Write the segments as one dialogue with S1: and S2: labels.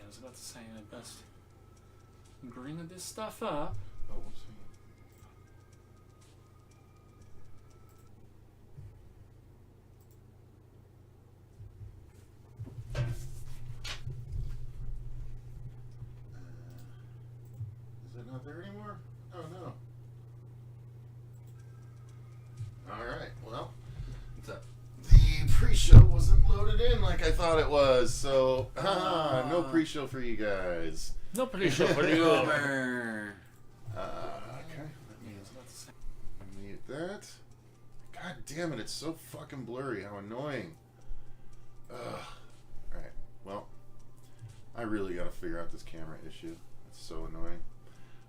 S1: was about to say I best bring this stuff up.
S2: Oh, what's Is it not there anymore? Oh no. Alright, well.
S3: What's up?
S2: The pre-show wasn't loaded in like I thought it was, so no pre-show for you guys.
S1: No pre-show for you.
S2: Okay, that means let's mute that. God damn it, it's so fucking blurry. How annoying. Alright, well, I really gotta figure out this camera issue. It's so annoying.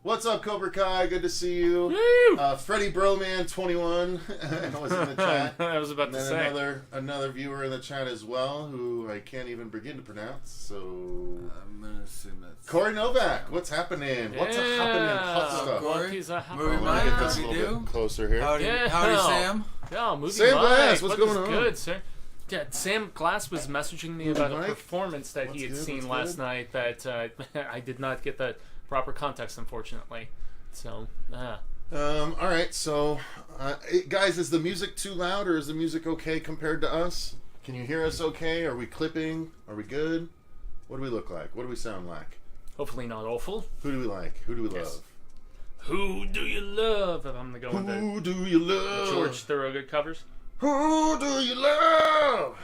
S2: What's up, Cobra Kai? Good to see you.
S1: Woo!
S2: Freddie Broman21 was in the chat.
S1: I was about to say.
S2: Another viewer in the chat as well, who I can't even begin to pronounce. So
S3: I'm gonna assume that's
S2: Corey Novak. What's happening? What's happening? Hot stuff.
S3: Corey?
S2: Let me get this a little bit closer here.
S3: Howdy, Sam.
S1: Yeah, movie
S2: Sam
S1: Mike.
S2: Glass, what's going on?
S1: Good, sir. Yeah, Sam Glass was messaging me about a performance that he had seen last night that I did not get the proper context, unfortunately. So,
S2: alright, so, guys, is the music too loud or is the music okay compared to us? Can you hear us okay? Are we clipping? Are we good? What do we look like? What do we sound like?
S1: hopefully not awful.
S2: Who do we like? Who do we love?
S1: Who do you love? If I'm going to
S2: Who do you love?
S1: George Thorogood covers.
S2: Who do you love?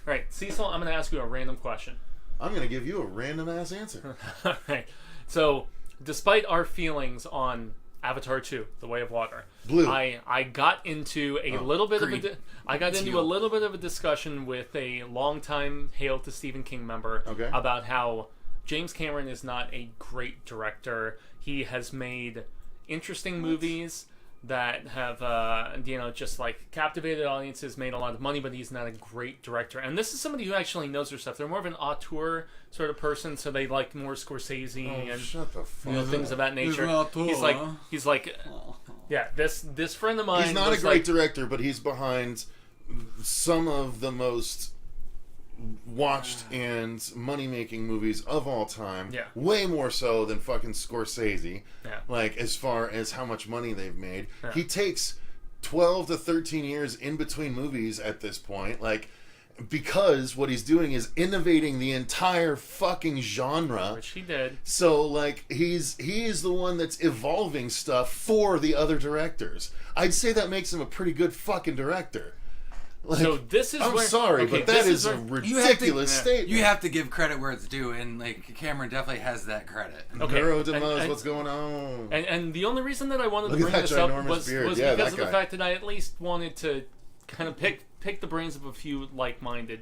S1: Right, Cecil, I'm going to ask you a random question.
S2: I'm going to give you a random ass answer.
S1: All right. So, despite our feelings on Avatar 2, The Way of Water,
S2: Blue.
S1: I got into a little bit of a little bit of a discussion with a longtime Hail to Stephen King member about how James Cameron is not a great director. He has made interesting movies that have just like captivated audiences, made a lot of money, but he's not a great director. And this is somebody who actually knows their stuff. They're more of an auteur sort of person, so they like more Scorsese and
S2: shut the fuck up.
S1: things of that nature. He's like yeah, this friend of mine.
S2: He's not a great director, but he's behind some of the most watched and money-making movies of all time.
S1: Yeah.
S2: Way more so than fucking Scorsese.
S1: Yeah.
S2: Like, as far as how much money they've made.
S1: Yeah.
S2: He takes 12 to 13 years in between movies at this point. Like, because what he's doing is innovating the entire fucking genre.
S1: Which he did.
S2: So, like, he is the one that's evolving stuff for the other directors. I'd say that makes him a pretty good fucking director. Like,
S1: so this is
S2: sorry, but that is a ridiculous statement.
S3: You have to give credit where it's due, and like Cameron definitely has that credit.
S1: Okay.
S2: Neurodemus, what's going on?
S1: And the only reason that I wanted to bring this up was because of the fact that I at least wanted to kind of pick the brains of a few like-minded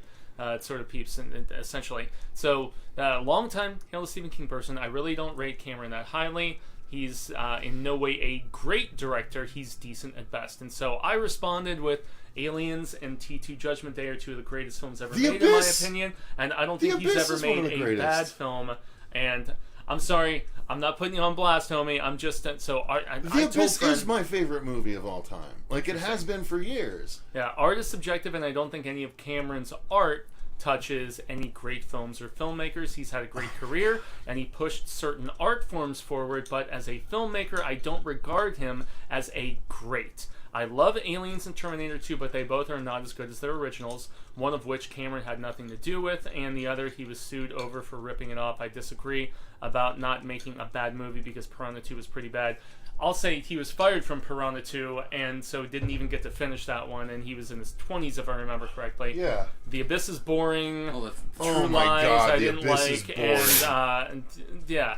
S1: sort of peeps, and essentially. So, long-time Hail to Stephen King person, I really don't rate Cameron that highly. He's in no way a great director. He's decent at best. And so I responded with Aliens and T2 Judgment Day are two of the greatest films ever made, in my opinion. And I don't think he's ever made a bad film. And I'm sorry, I'm not putting you on blast, homie. I'm just The
S2: Abyss is my favorite movie of all time. Like, it has been for years.
S1: Yeah, art is subjective, and I don't think any of Cameron's art touches any great films or filmmakers. He's had a great career, and he pushed certain art forms forward, but as a filmmaker, I don't regard him as a great. I love Aliens and Terminator 2, but they both are not as good as their originals, one of which Cameron had nothing to do with, and the other he was sued over for ripping it off. I disagree about not making a bad movie because Piranha 2 was pretty bad. I'll say he was fired from Piranha 2, and so didn't even get to finish that one, and he was in his 20s, if I remember correctly.
S2: Yeah.
S1: The Abyss is boring.
S2: Oh my God,
S1: I
S2: The
S1: didn't
S2: Abyss
S1: like,
S2: is boring.
S1: and yeah.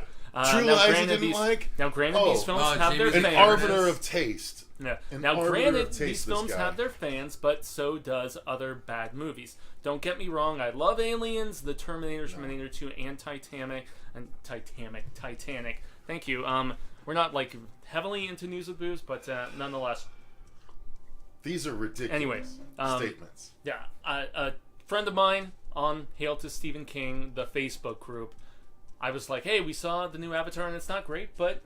S2: True Lies you didn't like?
S1: Now, granted, these films have their fans.
S2: An arbiter of taste.
S1: Yeah. Now, granted, these films have their fans, but so does other bad movies. Don't get me wrong. I love Aliens, The Terminator, Terminator 2, and Titanic. Thank you. We're not like heavily into news with booze, but nonetheless.
S2: These are ridiculous statements.
S1: Yeah. A friend of mine on Hail to Stephen King, the Facebook group, I was like, hey, we saw the new Avatar and it's not great, but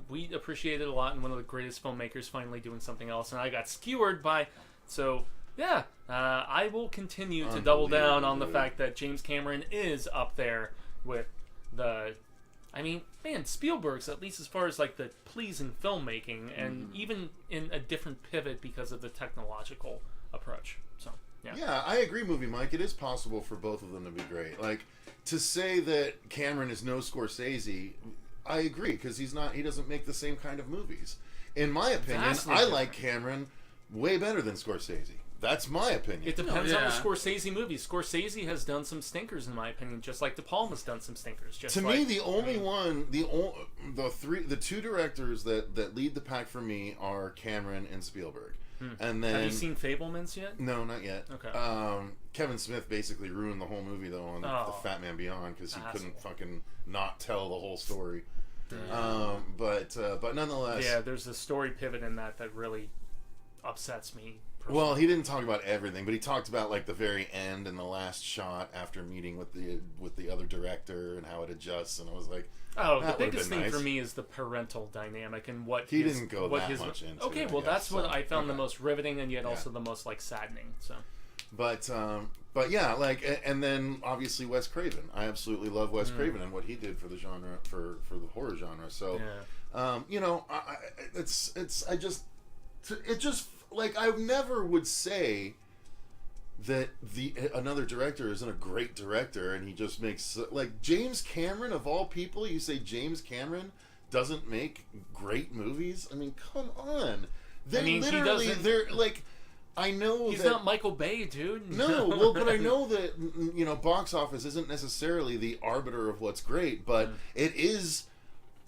S1: we appreciate it a lot, and one of the greatest filmmakers finally doing something else, and I got skewered by, so yeah, I will continue to double down on the fact that James Cameron is up there with I mean, man, Spielberg's, at least as far as like the pleasing filmmaking, and even in a different pivot because of the technological approach. So
S2: yeah, I agree, Movie Mike. It is possible for both of them to be great. Like, to say that Cameron is no Scorsese, I agree, because he doesn't make the same kind of movies. In my opinion, I like Cameron way better than Scorsese. That's my opinion.
S1: It depends on the Scorsese movies. Scorsese has done some stinkers, in my opinion, just like De Palma's done some stinkers. Just
S2: me, the two directors that lead the pack for me are Cameron and Spielberg. And then,
S1: have you seen Fabelmans yet?
S2: No, not yet.
S1: Okay.
S2: Kevin Smith basically ruined the whole movie though on the Fat Man Beyond because he couldn't fucking not tell the whole story. But nonetheless,
S1: yeah, there's a story pivot in that really upsets me. Personally.
S2: Well, he didn't talk about everything, but he talked about like the very end and the last shot after meeting with the other director and how it adjusts, and I was like,
S1: the biggest thing for me is the parental dynamic and what
S2: he didn't go that much into.
S1: Okay, well, that's what I found the most riveting and yet also the most like saddening. So,
S2: but yeah, like, and then obviously Wes Craven. I absolutely love Wes Craven and what he did for the genre, for the horror genre. So, you know, it just like, I never would say that another director isn't a great director and he just makes, like, James Cameron of all people. You say James Cameron doesn't make great movies? I mean, come on. They're like, I know
S1: he's not Michael Bay, dude.
S2: No, well, but I know that, you know, box office isn't necessarily the arbiter of what's great, but it is.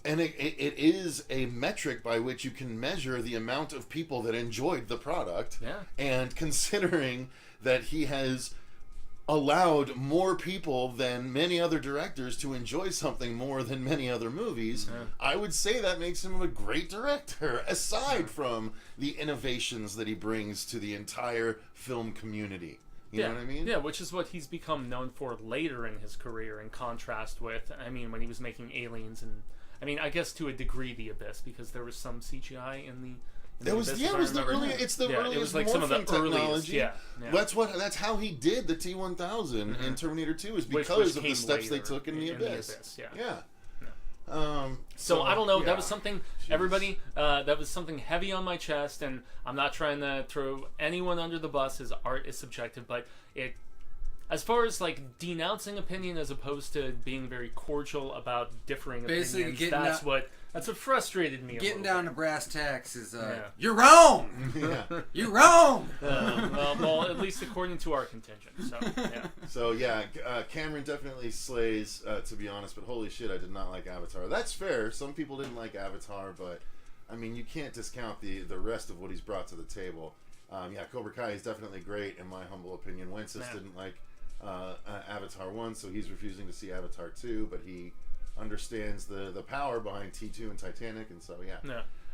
S2: And it is a metric by which you can measure the amount of people that enjoyed the product.
S1: Yeah.
S2: And considering that he has allowed more people than many other directors to enjoy something more than many other movies, I would say that makes him a great director, aside from the innovations that he brings to the entire film community. You know what I mean?
S1: Yeah, which is what he's become known for later in his career, in contrast with, I mean, when he was making Aliens and... I mean, I guess to a degree, The Abyss, because there was some CGI in the.
S2: It was the early. It's the earliest
S1: it was like some of the
S2: technology.
S1: Earliest,
S2: That's how he did the T-1000 in Terminator 2, is because of the steps they took in The Abyss.
S1: So I don't know. That was something. Everybody. That was something heavy on my chest, and I'm not trying to throw anyone under the bus. His art is subjective, but it. As far as like denouncing opinion as opposed to being very cordial about differing opinions, that's what frustrated me.
S3: Getting down to brass tacks is
S2: you're wrong.
S3: You're wrong.
S1: Well, at least according to our contingent. So
S2: Cameron definitely slays. To be honest, but holy shit, I did not like Avatar. That's fair. Some people didn't like Avatar, but I mean, you can't discount the rest of what he's brought to the table. Cobra Kai is definitely great in my humble opinion. Wences didn't like Avatar 1, so he's refusing to see Avatar 2, but he understands the power behind T2 and Titanic, and so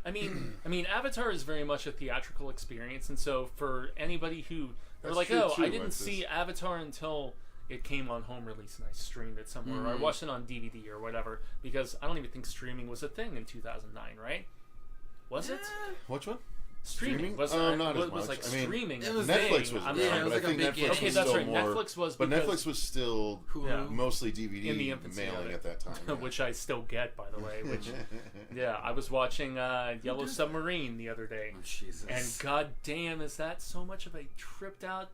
S1: I mean Avatar is very much a theatrical experience, and so for anybody who they're like, I didn't see Avatar until it came on home release and I streamed it somewhere or I watched it on DVD or whatever, because I don't even think streaming was a thing in 2009, right? Was it?
S2: Which one?
S1: Streaming was
S2: not as much.
S1: Was like streaming.
S2: It was Netflix was around,
S3: it was
S2: but
S3: like
S2: I think Netflix was
S1: that's
S2: still
S1: right.
S2: more.
S1: Netflix was,
S2: but Netflix was still mostly DVD
S1: in the infancy
S2: mailing at that time,
S1: which I still get, by the way. Which, I was watching Yellow Submarine the other day, and goddamn, is that so much of a tripped out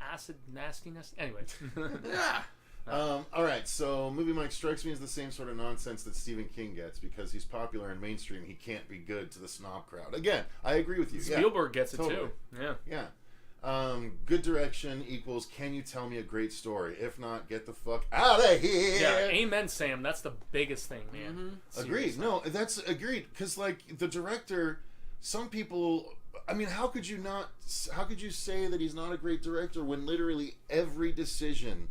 S1: acid nastiness? Anyway,
S2: all right, so Movie Mike strikes me as the same sort of nonsense that Stephen King gets, because he's popular and mainstream. He can't be good to the snob crowd. Again, I agree with you.
S1: Spielberg gets it too.
S2: Good direction equals, can you tell me a great story? If not, get the fuck out of here.
S1: Yeah, amen, Sam. That's the biggest thing, man.
S2: Agreed. No, that's agreed. Because like the director, some people. I mean, how could you say that he's not a great director when literally every decision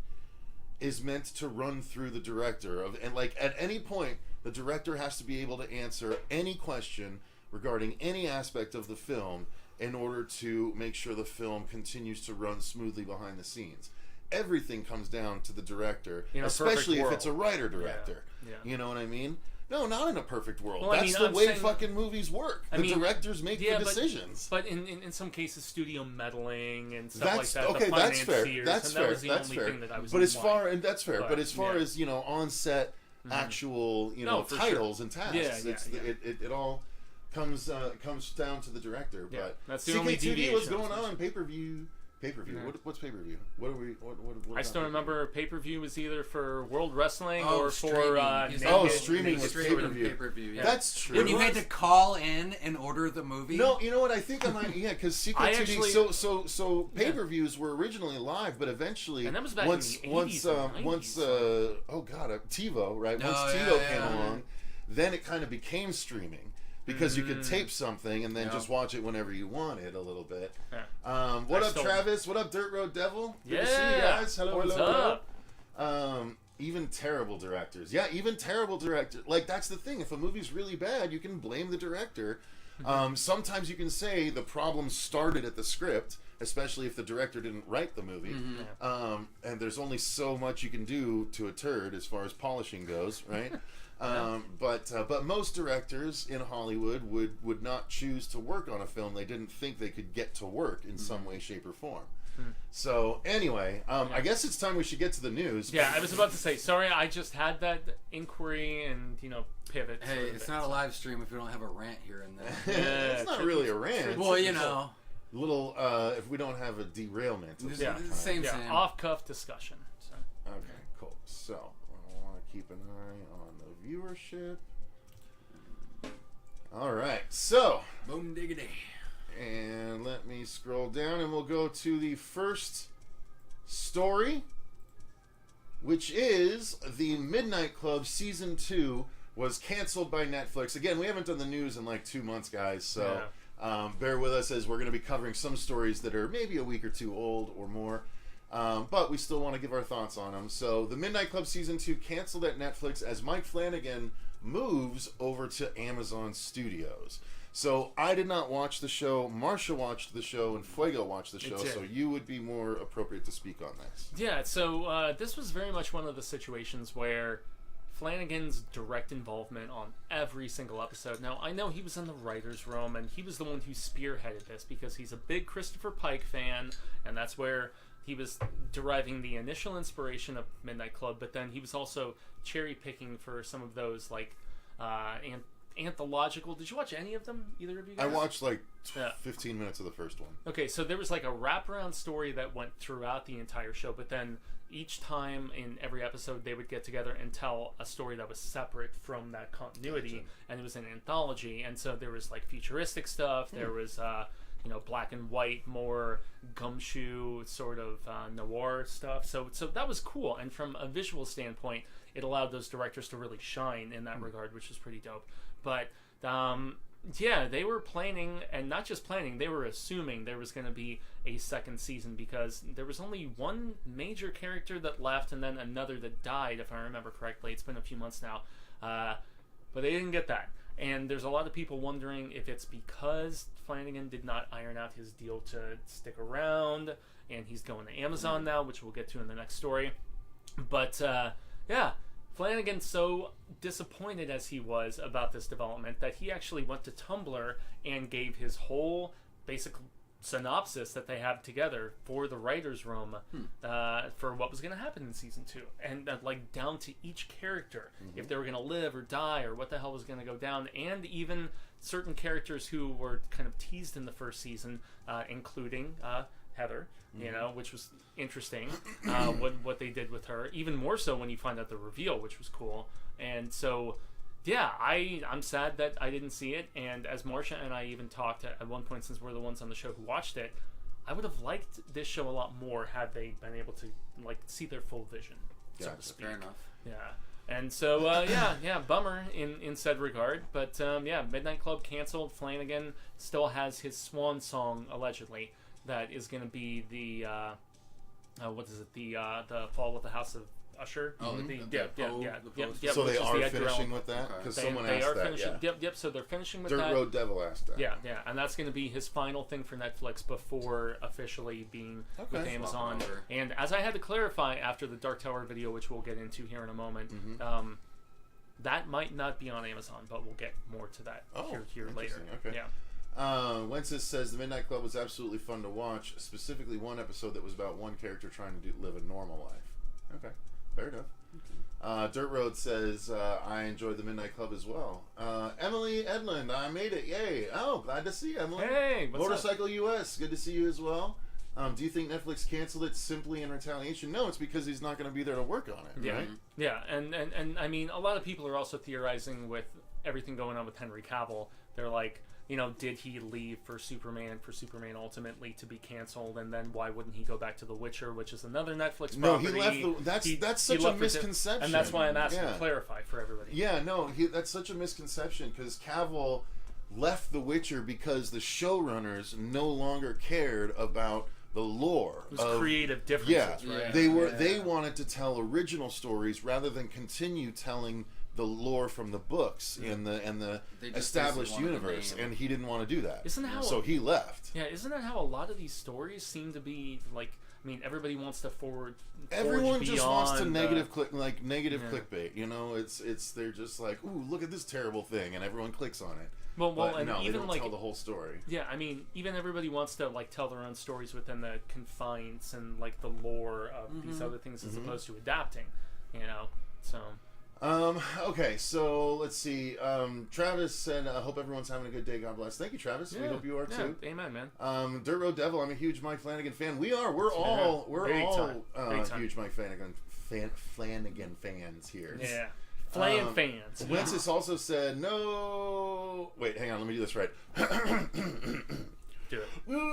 S2: is meant to run through the director and like at any point the director has to be able to answer any question regarding any aspect of the film in order to make sure the film continues to run smoothly behind the scenes. Everything comes down to the director, especially if it's a writer director. You know what I mean? No, not in a perfect world. Well, that's the way fucking movies work. The directors make the decisions.
S1: But in some cases, studio meddling and stuff like that.
S2: Okay, that's fair. That's fair.
S1: That was the only thing that I was.
S2: But as far as on set actual
S1: No, for
S2: titles and tasks.
S1: Yeah,
S2: It all comes down to the director.
S1: Yeah,
S2: But
S1: that's the only
S2: CK2D,
S1: deviation.
S2: what's going on? Pay-per-view.
S1: Yeah.
S2: What's pay-per-view? What are we? What
S1: I still remember pay-per-view was either for World Wrestling
S3: Oh,
S1: or
S3: streaming.
S1: for
S3: He's
S1: naked,
S2: streaming was pay-per-view.
S3: Pay-per-view, yeah.
S2: That's true.
S3: When you had to call in and order the movie.
S2: No, you know what? I think I might. Yeah, because CK2D.
S1: actually-
S2: So pay-per-views were originally live, but eventually,
S1: And that was back
S2: once
S1: in the 80s and
S2: once
S1: 90s.
S2: TiVo, right? Once
S3: Oh, yeah,
S2: TiVo
S3: yeah,
S2: came
S3: yeah.
S2: along, then it kind of became streaming. Because you could tape something and then
S3: Yeah.
S2: just watch it whenever you wanted a little bit.
S1: Yeah.
S2: What
S1: I
S2: up,
S1: still-
S2: Travis? What up, Dirt Road Devil? Good to see you
S1: Yeah.
S2: guys. Hello,
S1: What's
S2: hello,
S1: up?
S2: hello. Even terrible directors. Yeah, even terrible directors. Like, that's the thing. If a movie's really bad, you can blame the director. Sometimes you can say the problem started at the script, especially if the director didn't write the movie. And there's only so much you can do to a turd as far as polishing goes, right? But most directors in Hollywood would not choose to work on a film they didn't think they could get to work in some way, shape, or form. So anyway, I guess it's time we should get to the news.
S1: Yeah, I was about to say, sorry, I just had that inquiry and, pivot.
S3: Hey, it's not a live stream if we don't have a rant here and there.
S1: Yeah,
S2: It's not really a rant.
S3: Well,
S2: It's
S3: you
S2: a
S3: know.
S2: little, if we don't have a derailment. of
S1: Yeah.
S2: some kind.
S3: Same.
S1: Off-cuff discussion. So.
S2: Okay, cool. So, I want to keep an eye on the viewership. All right, so,
S3: Boom diggity.
S2: and let me scroll down and we'll go to the first story, which is the Midnight Club Season 2 was canceled by Netflix. Again, we haven't done the news in like 2 months, guys, so bear with us as we're going to be covering some stories that are maybe a week or two old or more. But we still want to give our thoughts on them. So, the Midnight Club Season 2 canceled at Netflix as Mike Flanagan moves over to Amazon Studios. So, I did not watch the show. Marsha watched the show, and Fuego watched the show.
S1: did.
S2: So, you would be more appropriate to speak on this.
S1: Yeah, so this was very much one of the situations where Flanagan's direct involvement on every single episode. Now, I know he was in the writer's room, and he was the one who spearheaded this because he's a big Kristopher Pike fan, and that's where he was deriving the initial inspiration of Midnight Club, but then he was also cherry-picking for some of those, like, anthological... Did you watch any of them, either of you guys?
S2: I watched like
S1: Yeah.
S2: 15 minutes of the first one.
S1: Okay, so there was like a wraparound story that went throughout the entire show, but then each time in every episode they would get together and tell a story that was separate from that continuity,
S2: Gotcha.
S1: and it was an anthology. And so there was like futuristic stuff, there was black and white, more gumshoe sort of noir stuff. So that was cool, and from a visual standpoint, it allowed those directors to really shine in that regard, which was pretty dope. But yeah, they were planning, and not just planning, they were assuming there was going to be a second season because there was only one major character that left and then another that died, if I remember correctly. It's been a few months now. But they didn't get that. And there's a lot of people wondering if it's because Flanagan did not iron out his deal to stick around, and he's going to Amazon now, which we'll get to in the next story. But, yeah, Flanagan, so disappointed as he was about this development, that he actually went to Tumblr and gave his whole basic synopsis that they have together for the writer's room for what was going to happen in season 2, and like down to each character, if they were going to live or die or what the hell was going to go down, and even certain characters who were kind of teased in the first season, including Heather, which was interesting, what they did with her, even more so when you find out the reveal, which was cool. And so yeah, I'm sad that I didn't see it, and as Marcia and I even talked at one point, since we're the ones on the show who watched it, I would have liked this show a lot more had they been able to like see their full vision, so to speak.
S3: Fair enough.
S1: Yeah. And so, yeah, bummer in said regard. But, yeah, Midnight Club canceled. Flanagan still has his swan song, allegedly, that is going to be the, the Fall of the House of Usher.
S3: Oh,
S1: So
S2: So
S1: they
S2: they are finishing with that? Because someone
S1: they
S2: asked
S1: are
S2: that,
S1: finishing.
S2: yeah.
S1: Yep, so they're finishing with
S2: Dirt
S1: that.
S2: Road Devil asked that.
S1: Yeah, and that's going to be his final thing for Netflix before officially being with
S2: Okay.
S1: Amazon.
S3: Swap over.
S1: And as I had to clarify after the Dark Tower video, which we'll get into here in a moment, that might not be on Amazon, but we'll get more to that here later.
S2: interesting. Okay.
S1: Yeah.
S2: Wences says the Midnight Club was absolutely fun to watch, specifically one episode that was about one character trying to live a normal life. Okay, fair enough. Dirt Road says, I enjoyed the Midnight Club as well. Emily Edlund, I made it. Yay. Oh, glad to see you, Emily.
S1: Hey, what's
S2: Motorcycle US, good to see you as well. Do you think Netflix canceled it simply in retaliation? No, it's because he's not going to be there to work on it,
S1: Yeah.
S2: right?
S1: Yeah, and I mean, a lot of people are also theorizing with everything going on with Henry Cavill. They're like, you know, did he leave for Superman ultimately to be canceled, and then why wouldn't he go back to The Witcher, which is another Netflix property?
S2: No, he left. That's such a misconception,
S1: and that's why I'm asking to clarify for everybody.
S2: Yeah, no, that's such a misconception because Cavill left The Witcher because the showrunners no longer cared about the lore.
S1: It was creative differences, right?
S2: They wanted to tell original stories rather than continue telling the lore from the books and the established universe, and he didn't want to do that. So he left.
S1: Yeah, isn't that how a lot of these stories seem to be? Like, I mean, everybody wants to forward.
S2: Everyone just wants to negative clickbait. You know, it's they're just like, ooh, look at this terrible thing, and everyone clicks on it.
S1: Well, and
S2: no,
S1: even
S2: they don't
S1: like
S2: tell the whole story.
S1: Yeah, I mean, even everybody wants to like tell their own stories within the confines and like the lore of these other things as opposed to adapting. You know, so.
S2: Okay, so let's see. Travis said, I hope everyone's having a good day. God bless. Thank you, Travis. We hope you are too.
S1: Amen, man.
S2: Dirt Road Devil, I'm a huge Mike Flanagan fan. We're all huge Mike Flanagan fans here.
S1: Yeah. Flan fans.
S2: Wences also said, no. Wait, hang on. Let me do this right.
S1: Do it.
S2: No!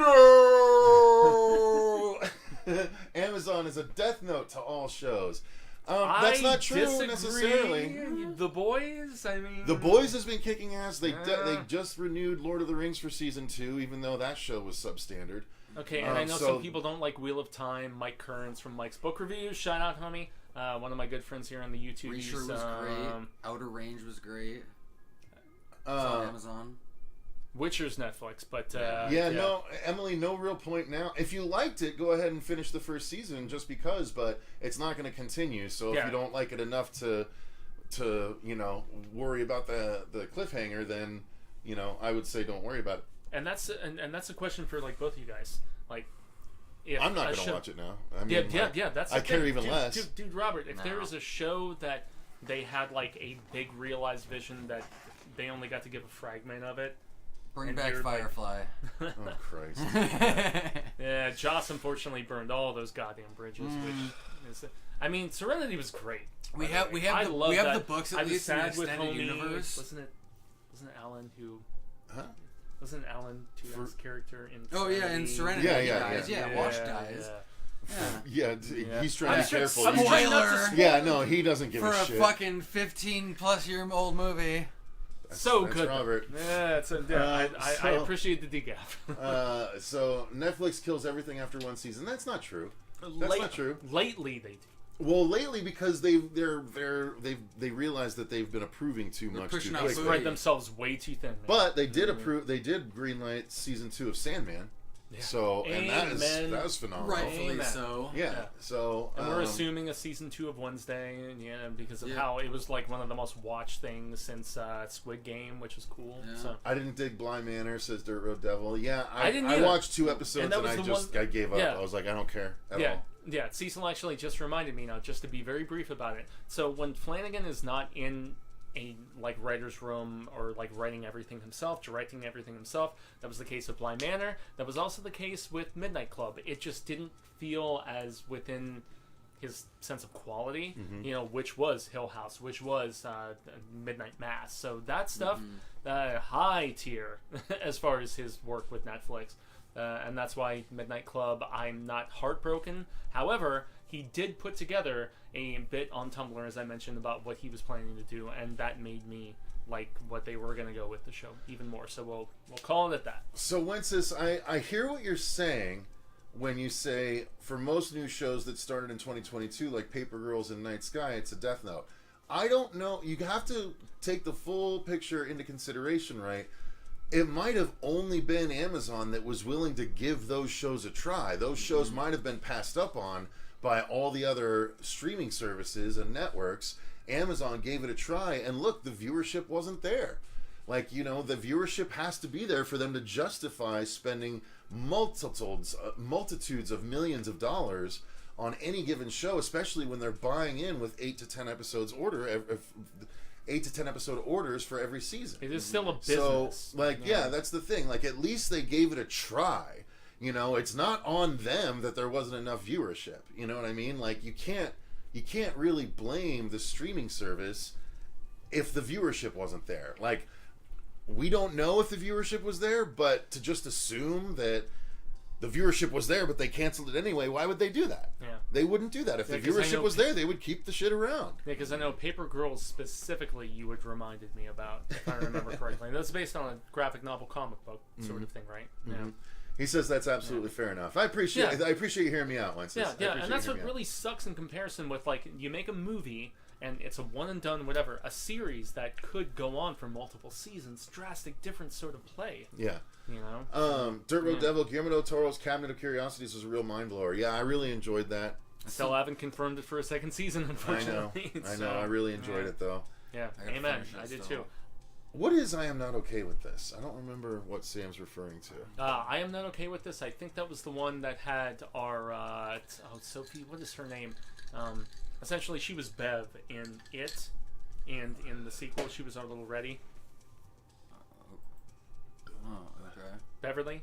S2: Amazon is a death note to all shows. That's not true necessarily.
S1: The Boys, I mean...
S2: The Boys has been kicking ass. They just renewed Lord of the Rings for season 2, even though that show was substandard.
S1: Okay, and I know some people don't like Wheel of Time. Mike Kearns from Mike's Book Review. Shout out, homie. One of my good friends here on the YouTube.
S3: Reacher was great. Outer Range was great. It's on Amazon.
S1: Witcher's Netflix, but
S2: no, Emily, no real point now. If you liked it, go ahead and finish the first season just because, but it's not going to continue. So if you don't like it enough to worry about the cliffhanger, then I would say don't worry about it.
S1: And that's a question for like both of you guys. Like, if
S2: I'm not going to watch it now. I mean,
S1: that's
S2: I care even less.
S1: Dude, Robert, if there was a show that they had like a big realized vision that they only got to give a fragment of it.
S3: Bring back Firefly.
S2: Oh, Christ.
S1: Yeah, Joss unfortunately burned all those goddamn bridges, which is... I mean, Serenity was great.
S3: We have the books at least in the extended universe.
S1: Wasn't Alan who...
S2: Huh?
S1: Wasn't Alan Tudyk's character in Serenity?
S3: Oh, yeah, in Serenity.
S2: Yeah.
S3: Wash dies.
S2: Yeah, he's trying to be careful.
S3: Spoiler!
S2: Yeah, no, he doesn't give a shit.
S3: For a fucking 15-plus-year-old movie.
S1: So good,
S2: Robert.
S1: Yeah, I appreciate the decaf.
S2: So Netflix kills everything after one season. That's not true. That's not true.
S1: Lately, they do.
S2: Well, lately because they realized that they've been approving too much too quickly.
S1: Spread themselves way too thin. Man.
S2: But they did They did greenlight season 2 of Sandman. Yeah. So and that is phenomenal.
S3: Rightfully so.
S2: Yeah. So
S1: and we're assuming a season 2 of Wednesday, because of how it was like one of the most watched things since Squid Game, which is cool. Yeah. So
S2: I didn't dig Bly Manor, says Dirt Road Devil. Yeah, I
S1: didn't
S2: I watched 2 episodes and I gave up.
S1: Yeah.
S2: I was like, I don't care at all.
S1: Yeah, Cecil actually just reminded me now, just to be very brief about it. So when Flanagan is not in a writer's room or writing everything himself, directing everything himself, that was the case with Bly Manor. That was also the case with Midnight Club. It just didn't feel as within his sense of quality, which was Hill House, which was Midnight Mass. So that stuff, high tier as far as his work with Netflix. And that's why Midnight Club, I'm not heartbroken. However, he did put together a bit on Tumblr, as I mentioned, about what he was planning to do, and that made me like what they were going to go with the show even more. So we'll call it at that.
S2: So, Wences, I hear what you're saying when you say, for most new shows that started in 2022, like Paper Girls and Night Sky, it's a death note. I don't know. You have to take the full picture into consideration, right? It might have only been Amazon that was willing to give those shows a try. Those shows might have been passed up on by all the other streaming services and networks. Amazon gave it a try, and look, the viewership wasn't there. The viewership has to be there for them to justify spending multitudes of millions of dollars on any given show, especially when they're buying in with 8 to 10 episodes 8 to 10 episode orders for every season.
S1: It is still a business.
S2: So, that's the thing. Like, at least they gave it a try. You know, it's not on them that there wasn't enough viewership. You know what I mean? Like, you can't really blame the streaming service if the viewership wasn't there. Like, we don't know if the viewership was there, but to just assume that the viewership was there, but they canceled it anyway, why would they do that?
S1: Yeah.
S2: They wouldn't do that. If the viewership was there, they would keep the shit around.
S1: Yeah, because I know Paper Girls specifically you had reminded me about, if I remember correctly. That's based on a graphic novel comic book sort of thing, right?
S2: Mm-hmm.
S1: Yeah.
S2: He says that's absolutely fair enough. I appreciate you hearing me out, Wences.
S1: Yeah, and that's what really sucks in comparison with, like, you make a movie and it's a one and done whatever, a series that could go on for multiple seasons, drastic different sort of play.
S2: Yeah.
S1: You know?
S2: Dirt Road Devil, Guillermo del Toro's Cabinet of Curiosities was a real mind blower. Yeah, I really enjoyed that.
S1: I still haven't confirmed it for a second season, unfortunately.
S2: I know. I really enjoyed it, though.
S1: Yeah, amen. I did too.
S2: What is I Am Not Okay With This? I don't remember what Sam's referring to.
S1: I Am Not Okay With This. I think that was the one that had our Sophie, what is her name? Essentially, she was Bev in It, and in the sequel, she was our little Reddy.
S3: Oh, okay.
S1: Beverly?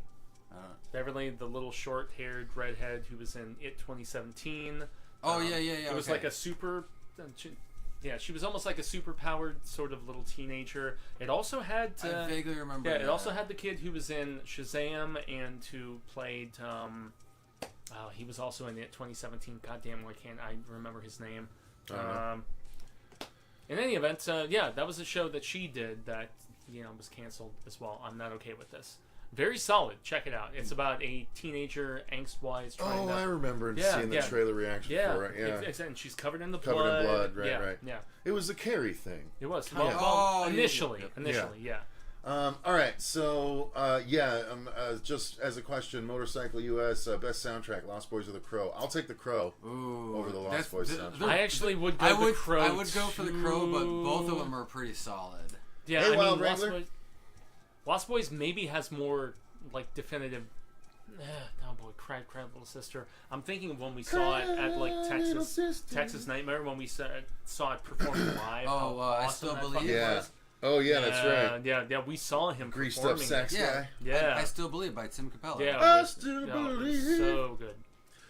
S1: Beverly, the little short-haired redhead who was in It 2017.
S3: Oh, yeah.
S1: It was like a super... she was almost like a super-powered sort of little teenager. It also had...
S3: I vaguely remember
S1: it also had the kid who was in Shazam and who played... he was also in It 2017. Goddamn, why can't I remember his name? In any event, that was a show that she did that, was canceled as well. I'm Not Okay With This. Very solid. Check it out. It's about a teenager, angst-wise, trying to...
S2: I remember seeing the trailer reaction for it. Yeah,
S1: and she's covered in
S2: blood. Covered in blood, right.
S1: Yeah.
S2: It was the Carrie thing.
S1: It was. Initially, yeah.
S2: All right, so, just as a question, Motorcycle US, best soundtrack, Lost Boys or The Crow. I'll take The Crow over the Lost Boys soundtrack.
S1: I actually would go The Crow.
S3: I would go for The Crow, but both of them are pretty solid.
S1: Yeah,
S2: hey, Wild Wrangler.
S1: Lost Boys maybe has more, like, definitive... oh boy, cry, little sister. I'm thinking when we saw it at, like, Texas Nightmare, when we saw it performed live.
S3: I Still Believe.
S2: Yeah. Oh, yeah, that's right.
S1: Yeah, we saw him
S2: Greased
S1: performing.
S2: up sax guy.
S1: Yeah.
S3: I Still Believe by Tim Capella.
S1: Yeah,
S2: I still believe.
S1: So good.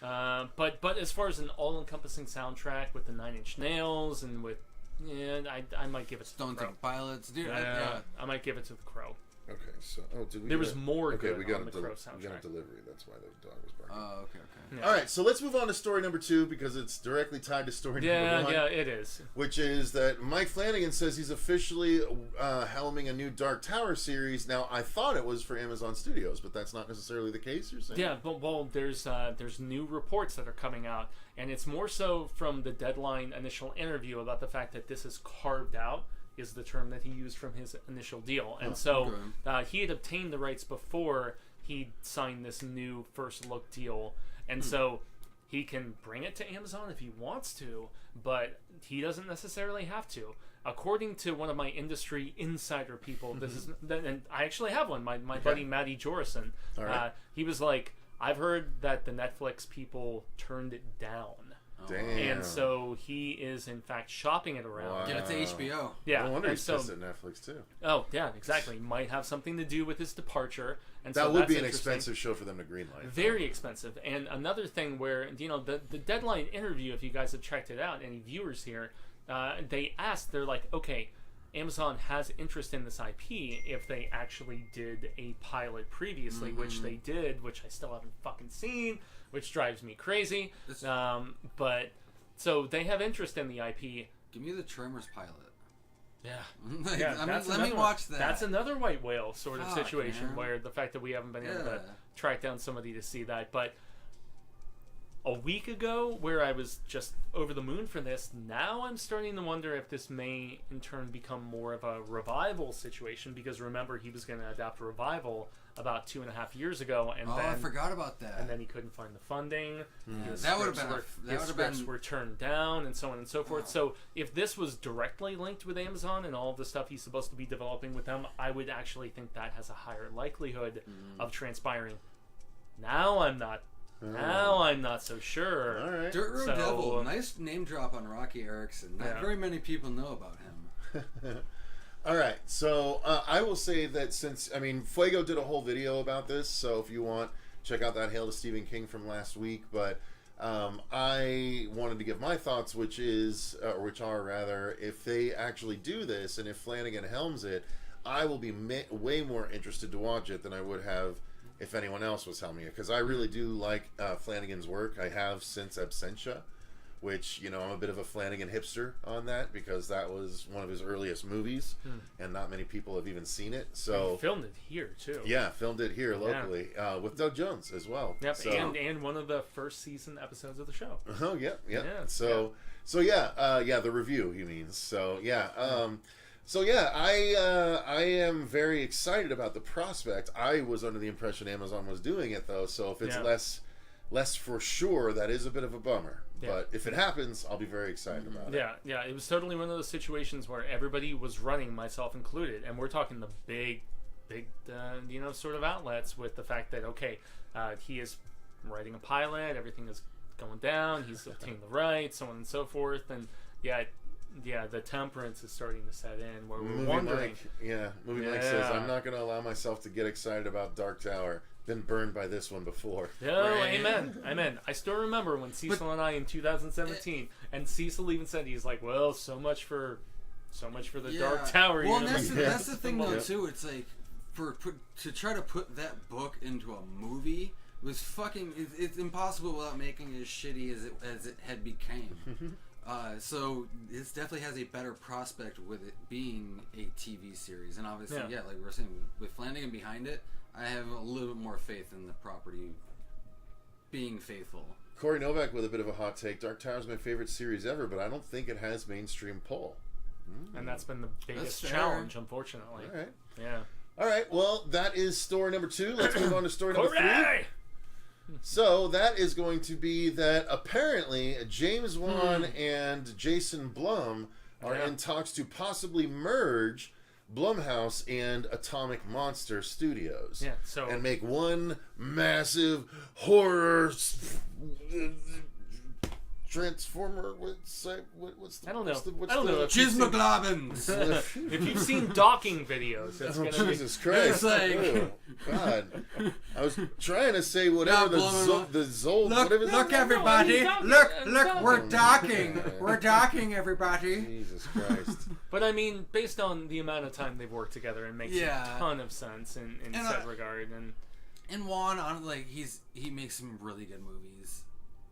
S1: But as far as an all-encompassing soundtrack with the Nine Inch Nails and with... Yeah, I might give it to
S3: Stone
S1: The Crow.
S3: Temple Pilots. Dude,
S1: I might give it to The Crow.
S2: Okay, so did we?
S1: There was more good
S2: we got
S1: on the Crow soundtrack.
S2: We got a delivery. That's why the dog was barking.
S3: Oh, okay.
S1: Yeah.
S2: All right, so let's move on to story number 2 because it's directly tied to story number 1.
S1: Yeah, it is.
S2: Which is that Mike Flanagan says he's officially helming a new Dark Tower series. Now, I thought it was for Amazon Studios, but that's not necessarily the case. You're saying?
S1: Yeah, but there's new reports that are coming out, and it's more so from the Deadline initial interview about the fact that this is carved out. Is the term that he used from his initial deal. And he had obtained the rights before he signed this new first look deal. And so he can bring it to Amazon if he wants to, but he doesn't necessarily have to. According to one of my industry insider people, this is, and I actually have one, my buddy Matty Jorison.
S2: Right.
S1: He was like, I've heard that the Netflix people turned it down.
S2: Damn.
S1: And so he is, in fact, shopping it around.
S2: Wow.
S3: Get it to HBO.
S1: Yeah.
S2: No wonder he's pissed at Netflix, too.
S1: Oh, yeah, exactly. Might have something to do with his departure. And
S2: that
S1: so
S2: would
S1: that's
S2: be an expensive show for them to greenlight.
S1: Very expensive. And another thing where, the Deadline interview, if you guys have checked it out, any viewers here, they asked, they're like, okay, Amazon has interest in this IP if they actually did a pilot previously, which they did, which I still haven't fucking seen, which drives me crazy. But so they have interest in the IP.
S3: Give me the Tremors pilot.
S1: Yeah.
S3: Let me watch that.
S1: That's another white whale sort of situation
S3: man.
S1: where the fact that we haven't been able to track down somebody to see that. But a week ago, where I was just over the moon for this, now I'm starting to wonder if this may in turn become more of a revival situation, because remember, he was going to adapt a Revival about 2.5 years ago, and then
S3: I forgot about that.
S1: And then he couldn't find the funding.
S3: That would have been
S1: his scripts were turned down, and so on and so forth. So if this was directly linked with Amazon and all of the stuff he's supposed to be developing with them, I would actually think that has a higher likelihood of transpiring. Now I'm not Now I'm not so sure.
S2: All right.
S3: Dirt Road
S1: So,
S3: Devil, nice name drop on Rocky Erickson. Not very many people know about him.
S2: All right, so I will say that Fuego did a whole video about this, so if you want, check out that Hail to Stephen King from last week. But I wanted to give my thoughts, which are if they actually do this and if Flanagan helms it, I will be way more interested to watch it than I would have if anyone else was helming it, because I really do like Flanagan's work. I have since Absentia, which, I'm a bit of a Flanagan hipster on that because that was one of his earliest movies, and not many people have even seen it. So
S1: he filmed it here too.
S2: Yeah, filmed it here locally with Doug Jones as well.
S1: Yep,
S2: so,
S1: and one of the first season episodes of the show.
S2: Oh, yeah. So the review, he means. So I am very excited about the prospect. I was under the impression Amazon was doing it though, so if it's less for sure, that is a bit of a bummer. Yeah. But if it happens, I'll be very excited about it.
S1: Yeah, it was totally one of those situations where everybody was running, myself included, and we're talking the big, sort of outlets with the fact that he is writing a pilot, everything is going down, he's obtained the rights, so on and so forth, and the temperance is starting to set in where we're wondering.
S2: Movie Mike says, I'm not going to allow myself to get excited about Dark Tower. Been burned by this one before. Amen. I still remember when Cecil and I in 2017, and Cecil even said, he's like, well, so much for the Dark Tower.
S3: Well, that's the thing though too. It's like to try to put that book into a movie was fucking. It's impossible without making it as shitty as it had became. So this definitely has a better prospect with it being a TV series, and obviously, like we were saying, with Flanagan behind it, I have a little bit more faith in the property being faithful.
S2: Corey Novak with a bit of a hot take. Dark Tower is my favorite series ever, but I don't think it has mainstream pull.
S1: And that's been the biggest challenge, unfortunately.
S2: All right.
S1: Yeah.
S2: All right, well, that is story number 2. Let's move on to story number 3. So that is going to be that apparently James Wan and Jason Blum are in talks to possibly merge Blumhouse and Atomic Monster Studios.
S1: Yeah,
S2: and make one massive horror Transformer. What's the?
S1: I don't know.
S2: What's
S1: I don't know.
S3: Chismoglobins.
S1: If you've seen docking videos, that's gonna
S2: Jesus Christ! Oh, God, I was trying to say whatever the Zol.
S3: Look, everybody! Look! We're docking. We're docking, everybody.
S2: Jesus Christ!
S1: But I mean, based on the amount of time they've worked together, it makes a ton of sense in said regard.
S3: And Juan, he makes some really good movies.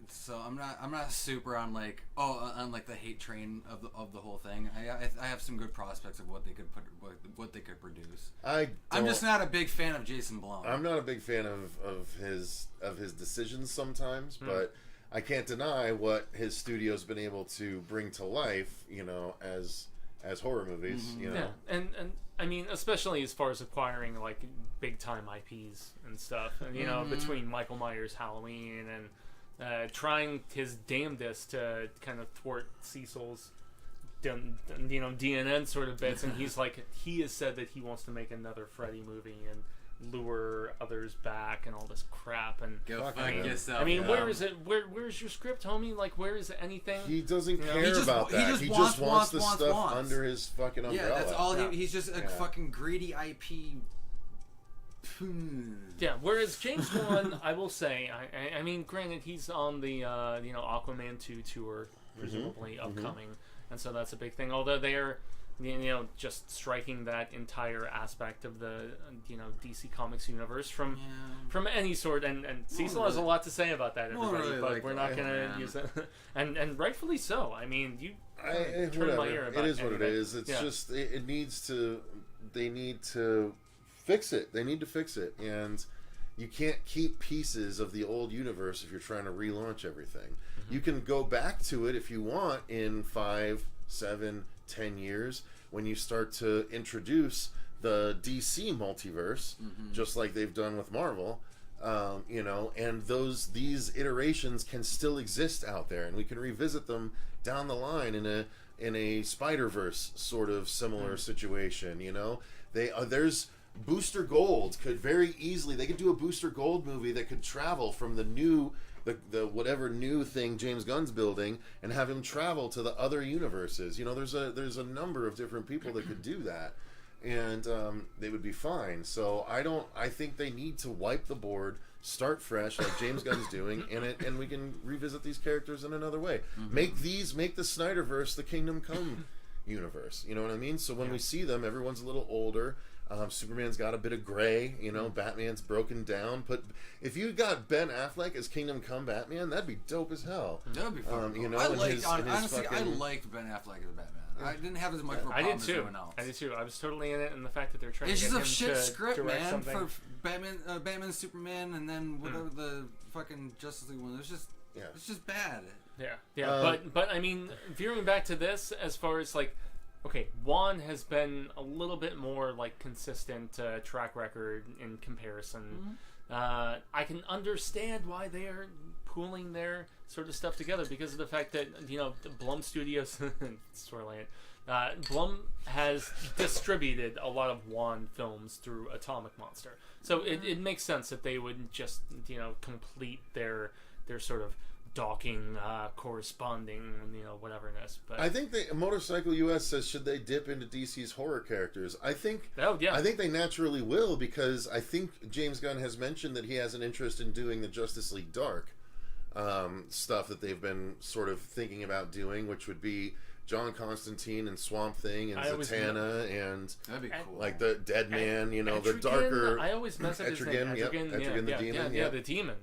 S3: So I'm not super on the hate train of the whole thing. I have some good prospects of what they could produce. I'm just not a big fan of Jason Blum.
S2: I'm not a big fan of his decisions sometimes, but I can't deny what his studio's been able to bring to life, as horror movies,
S1: Yeah, and I mean, especially as far as acquiring like big time IPs and stuff, and between Michael Myers' Halloween and trying his damnedest to kind of thwart Cecil's, DNN sort of bits, and he has said that he wants to make another Freddy movie and lure others back and all this crap. And
S3: go fuck yourself.
S1: I mean, where is it? Where's your script, homie? Like, where is anything?
S2: He doesn't care about that. He just wants the stuff under his fucking umbrella.
S3: Yeah, that's all. He's just a fucking greedy IP.
S1: Yeah, whereas James Wan, I will say, I mean, granted, he's on the Aquaman 2 tour, presumably upcoming, and so that's a big thing. Although they are, just striking that entire aspect of the DC Comics universe from any sort, and Cecil has a lot to say it but we're not gonna use it, and rightfully so. I mean, turn my ear about
S2: it is what it is. It's just it needs to. They need to fix it. They need to fix it, and you can't keep pieces of the old universe if you're trying to relaunch everything. You can go back to it if you want in 5, 7, 10 years when you start to introduce the DC multiverse, just like they've done with Marvel. And these iterations can still exist out there, and we can revisit them down the line in a Spider-Verse sort of similar situation. There's Booster Gold could very easily, they could do a Booster Gold movie that could travel from the whatever new thing James Gunn's building and have him travel to the other universes. You know, there's a number of different people that could do that, and they would be fine. So I think they need to wipe the board, start fresh like James Gunn's doing, and we can revisit these characters in another way. Make the Snyderverse the Kingdom Come universe. You know what I mean? So when we see them, everyone's a little older. Superman's got a bit of gray, you know. Batman's broken down. If you got Ben Affleck as Kingdom Come Batman, that'd be dope as hell.
S3: That'd be fun.
S2: You know,
S3: honestly, I liked Ben Affleck as Batman. I didn't have as much of a problem as anyone else.
S1: I did too. I was totally in it, and the fact that they're trying
S3: it's
S1: to get him
S3: just a shit script,
S1: direct
S3: man,
S1: something.
S3: for Batman, Superman, and then whatever the fucking Justice League one. It's just bad.
S1: Yeah. But I mean, veering back to this, as far as like, okay, Juan has been a little bit more like consistent track record in comparison. I can understand why they are pooling their sort of stuff together because of the fact that, you know, the Blum Studios, Blum has distributed a lot of Juan films through Atomic Monster, so it makes sense that they would just, you know, complete their sort of docking, corresponding, you know, whatever it is. But
S2: I think Motorcycle US says, should they dip into DC's horror characters? I think they naturally will, because I think James Gunn has mentioned that he has an interest in doing the Justice League Dark stuff that they've been sort of thinking about doing, which would be John Constantine and Swamp Thing and Zatanna and
S3: that'd be cool.
S2: Like the Dead Man, you know,
S1: Etrigan,
S2: the darker.
S1: I always mess up his name.
S2: Etrigan the Demon.
S1: Yeah, the Demon.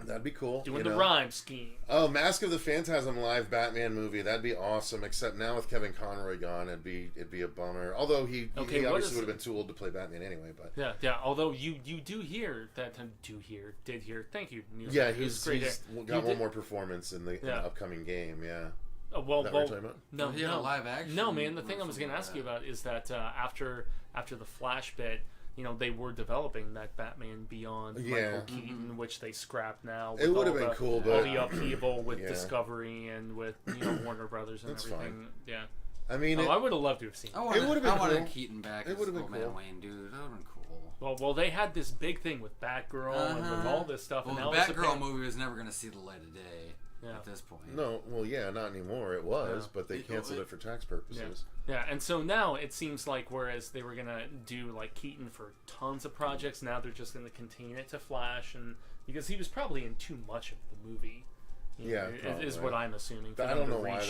S2: That'd be cool.
S1: Doing the rhyme scheme.
S2: Oh, Mask of the Phantasm live Batman movie. That'd be awesome. Except now with Kevin Conroy gone, it'd be a bummer. Although he obviously would have been too old to play Batman anyway. But
S1: yeah. Although you do hear that. Did hear. Thank you. Neil.
S2: Yeah, he's got one more performance in the upcoming game. Yeah.
S1: No,
S3: live action.
S1: No, man. The thing I was going to ask you about is that after the Flash bit, you know, they were developing that Batman Beyond Michael Keaton, which they scrapped now.
S2: It would have been cool, but
S1: all the upheaval with Discovery and with, you know, Warner Brothers and everything.
S2: Fine.
S1: Yeah.
S2: I mean,
S1: I would have loved to have seen.
S3: I wanted Keaton back. It would have been cool. Wayne, dude. That would have been cool.
S1: Well, they had this big thing with Batgirl and with all this stuff.
S3: Well,
S1: and
S3: the Batgirl movie was never going to see the light of day. At this point.
S2: No, well, not anymore. It was, but they canceled it for tax purposes.
S1: Yeah, and so now it seems like whereas they were gonna do like Keaton for tons of projects, now they're just gonna contain it to Flash, and because he was probably in too much of the movie. Is what I'm assuming.
S2: I don't know why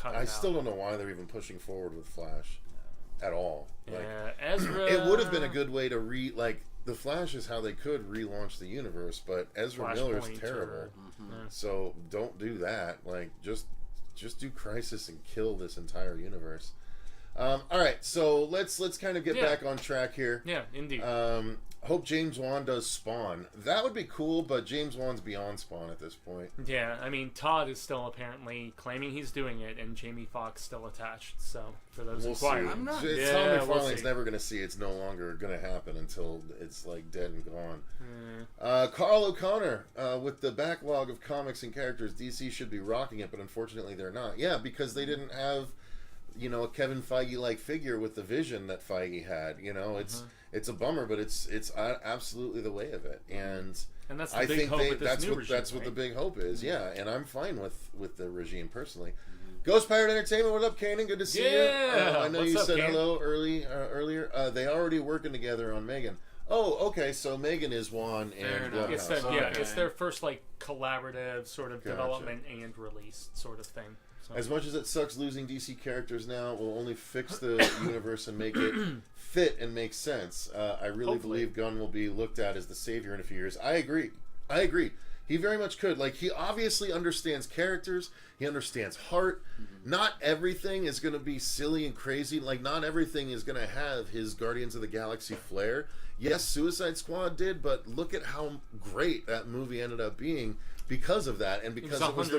S2: I still don't know why they're even pushing forward with Flash at all.
S1: Ezra.
S2: It would have been a good way to The Flash is how they could relaunch the universe, but Ezra Miller's terrible. So don't do that. Like, just do Crisis and kill this entire universe. All right, so let's kind of get back on track here.
S1: Yeah, indeed.
S2: Hope James Wan does Spawn. That would be cool, but James Wan's beyond Spawn at this point.
S1: Yeah, I mean, Todd is still apparently claiming he's doing it, and Jamie Foxx still attached. So, for those inquiring,
S2: I'm not. Tom McFarlane's never going to see it's no longer going to happen until it's like dead and gone. Carl O'Connor, with the backlog of comics and characters, DC should be rocking it, but unfortunately they're not. Yeah, because they didn't have, you know, a Kevin Feige-like figure with the vision that Feige had. You know, it's a bummer, but it's absolutely the way of it, and
S1: that's the big hope with this new regime,
S2: that's what the big hope is. Yeah, and I'm fine with the regime personally. Ghost Pirate Entertainment, what up, Kanan? Good to see you. I know you said hello earlier. They already working together on Megan. Oh, okay. So Megan is Juan and Blumhouse.
S1: It's their first like collaborative sort of development and release sort of thing. So.
S2: As much as it sucks losing DC characters now, we'll only fix the universe and make it fit and make sense. I really believe Gunn will be looked at as the savior in a few years. I agree. He very much could. Like, he obviously understands characters. He understands heart. Not everything is going to be silly and crazy. Like, not everything is going to have his Guardians of the Galaxy flair. Yes, Suicide Squad did, but look at how great that movie ended up being because of that, and because it was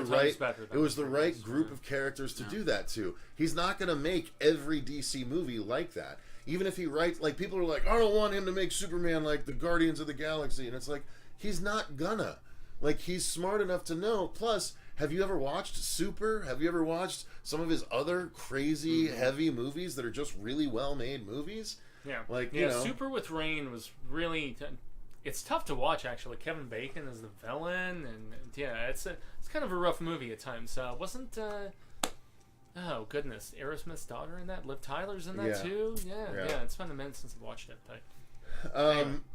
S2: the right group of characters to do that to. He's not going to make every DC movie like that. Even if he writes, like, people are like, I don't want him to make Superman like the Guardians of the Galaxy, and it's like, he's not gonna. Like, he's smart enough to know. Plus, Have you ever watched Super? Have you ever watched some of his other crazy, heavy movies that are just really well-made movies?
S1: Yeah.
S2: Like,
S1: yeah, Super with Rain was really... It's tough to watch, actually. Kevin Bacon is the villain, and yeah, it's kind of a rough movie at times. Wasn't... oh, goodness. Aerosmith's daughter in that? Liv Tyler's in that, too? Yeah. It's been a minute since I've watched it, but...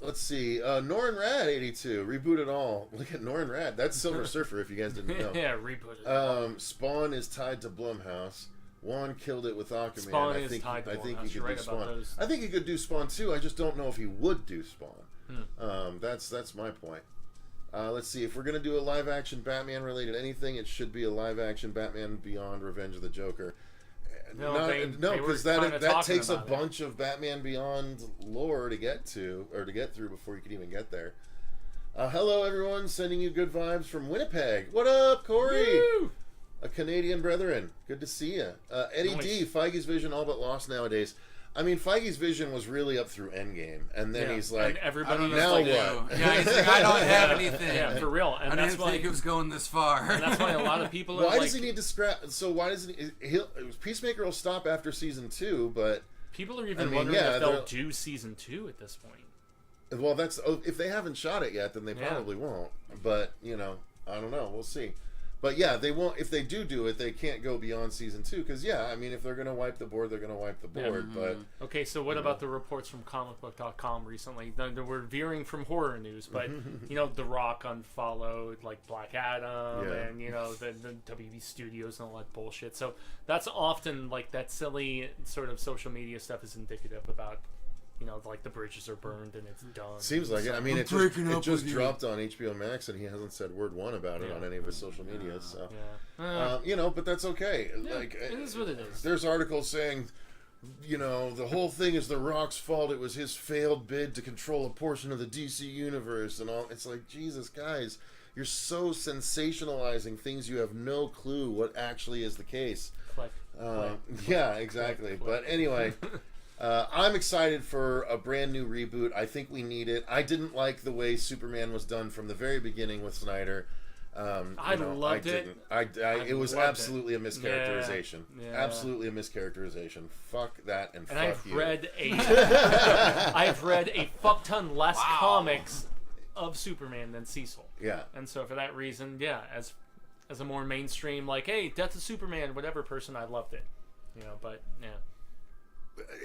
S2: Let's see. Norrin Rad 82. Reboot it all. Look at Norrin Rad. That's Silver Surfer, if you guys didn't know.
S1: Yeah, reboot it all.
S2: Spawn is tied to Blumhouse. Juan killed it with Aquaman.
S1: Spawn is tied to Blumhouse.
S2: He could
S1: You're right
S2: do
S1: about
S2: Spawn.
S1: those.
S2: I think he could do Spawn too. I just don't know if he would do Spawn. That's my point. Let's see. If we're gonna do a live action Batman related anything, it should be a live action Batman Beyond Revenge of the Joker.
S1: No,
S2: because that takes a bunch of Batman Beyond lore to get to, or to get through before you can even get there. Hello, everyone. Sending you good vibes from Winnipeg. What up, Corey?
S1: Woo!
S2: A Canadian brethren. Good to see you. Eddie D. Feige's vision all but lost nowadays. I mean, Feige's vision was really up through Endgame, and then he's like,
S1: and everybody
S2: now what?
S3: Yeah, he's like, I don't have anything.
S1: Yeah, for real. And
S3: I didn't think it was going this far.
S1: And that's why a lot of people are
S2: why does he need to scrap? So why doesn't Peacemaker will stop after season 2, but
S1: people are even wondering if they'll do season 2 at this point.
S2: Well, that's if they haven't shot it yet, then they probably won't. But I don't know. We'll see. But yeah, they won't. If they do it, they can't go beyond season 2 because I mean, if they're gonna wipe the board, they're gonna wipe the board. But
S1: okay, so what about the reports from comicbook.com recently? We're veering from horror news, but The Rock unfollowed like Black Adam, and the WB Studios and all that bullshit. So that's often like that silly sort of social media stuff is indicative about. Like the bridges are burned and it's done.
S2: Seems like it. I mean, it just dropped on HBO Max, and he hasn't said word one about it on any of his social media. So, but that's okay. Like,
S1: it is what it is.
S2: There's articles saying, the whole thing is The Rock's fault. It was his failed bid to control a portion of the DC universe, and all. It's like, Jesus, guys, you're so sensationalizing things. You have no clue what actually is the case.
S1: Click.
S2: Yeah, exactly. Click. But anyway. I'm excited for a brand new reboot. I think we need it. I didn't like the way Superman was done from the very beginning with Snyder.
S1: I loved it.
S2: It was absolutely a mischaracterization. Yeah. Absolutely a mischaracterization. Fuck that and fuck you. I've read a fuck ton less comics of Superman than Cecil. Yeah. And so for that reason, as a more mainstream, like, hey, Death of Superman, whatever person, I loved it. But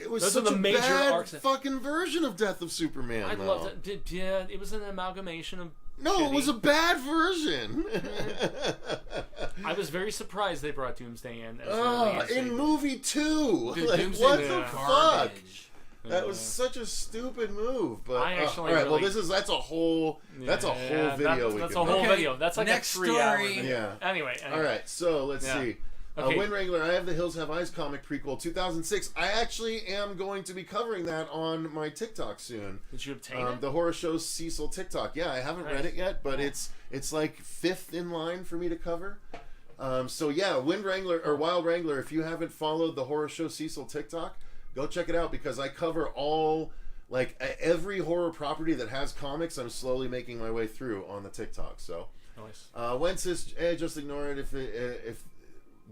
S2: it was such a bad fucking version of Death of Superman. I loved it. Yeah, it was an amalgamation of. No, it was a bad version. I was very surprised they brought Doomsday in. In movie 2. Dude, like, what the fuck? That was such a stupid move. But I actually, all right. Well, that's a whole video. That's a whole video. That's like next a 3 hour. Yeah. Anyway. All right. So let's see. Okay. Wind Wrangler, I Have the Hills Have Eyes comic prequel 2006. I actually am going to be covering that on my TikTok soon. Did you obtain it? The Horror Show Cecil TikTok. Yeah, I haven't read it yet, but it's like 5th in line for me to cover. Wind Wrangler or Wild Wrangler, if you haven't followed the Horror Show Cecil TikTok, go check it out because I cover all every horror property that has comics. I'm slowly making my way through on the TikTok. So, nice. Wentz is just ignore it if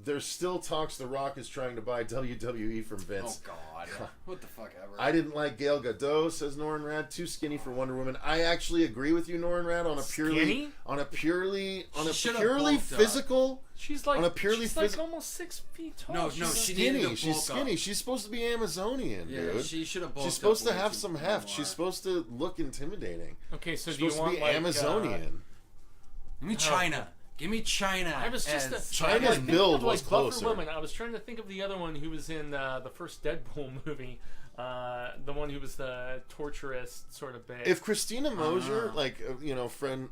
S2: there's still talks The Rock is trying to buy WWE from Vince. Oh, God.
S3: What the fuck ever.
S2: I didn't like Gal Gadot, says Norrin Rad. Too skinny for Wonder Woman. I actually agree with you, Norrin Rad, on a purely physical. She's like, almost 6 feet tall. No, she's skinny. She's skinny. She's supposed to be Amazonian, dude.
S3: Yeah, she should have bulked up.
S2: She's supposed to have some heft. She's supposed to look intimidating. Okay, so do you want to be Amazonian?
S3: Give me China. Give me China.
S1: I was just
S2: China's build was closer.
S1: Woman. I was trying to think of the other one who was in the first Deadpool movie. The one who was the torturous sort of bit.
S2: If Christina Mosier, a friend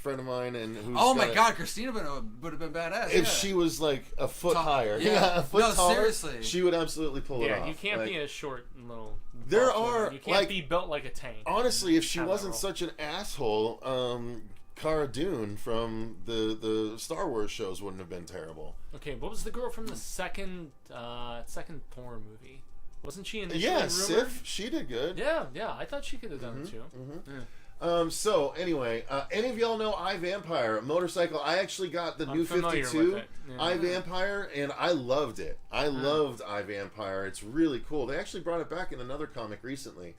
S2: of mine, and who's
S3: my God, Christina would have been badass.
S2: If she was like a foot higher, a foot taller, seriously, she would absolutely pull it off.
S1: Yeah, you can't be a short little.
S2: There are
S1: you can't be built like a tank.
S2: Honestly, if she wasn't such an asshole, Cara Dune from the Star Wars shows wouldn't have been terrible.
S1: Okay, what was the girl from the second Thor movie? Wasn't she initially rumored?
S2: Sif, she did good.
S1: Yeah, I thought she could have done it too.
S2: So anyway, any of y'all know iVampire, a motorcycle? I actually got the new 52 iVampire, and I loved it. I loved iVampire. It's really cool. They actually brought it back in another comic recently.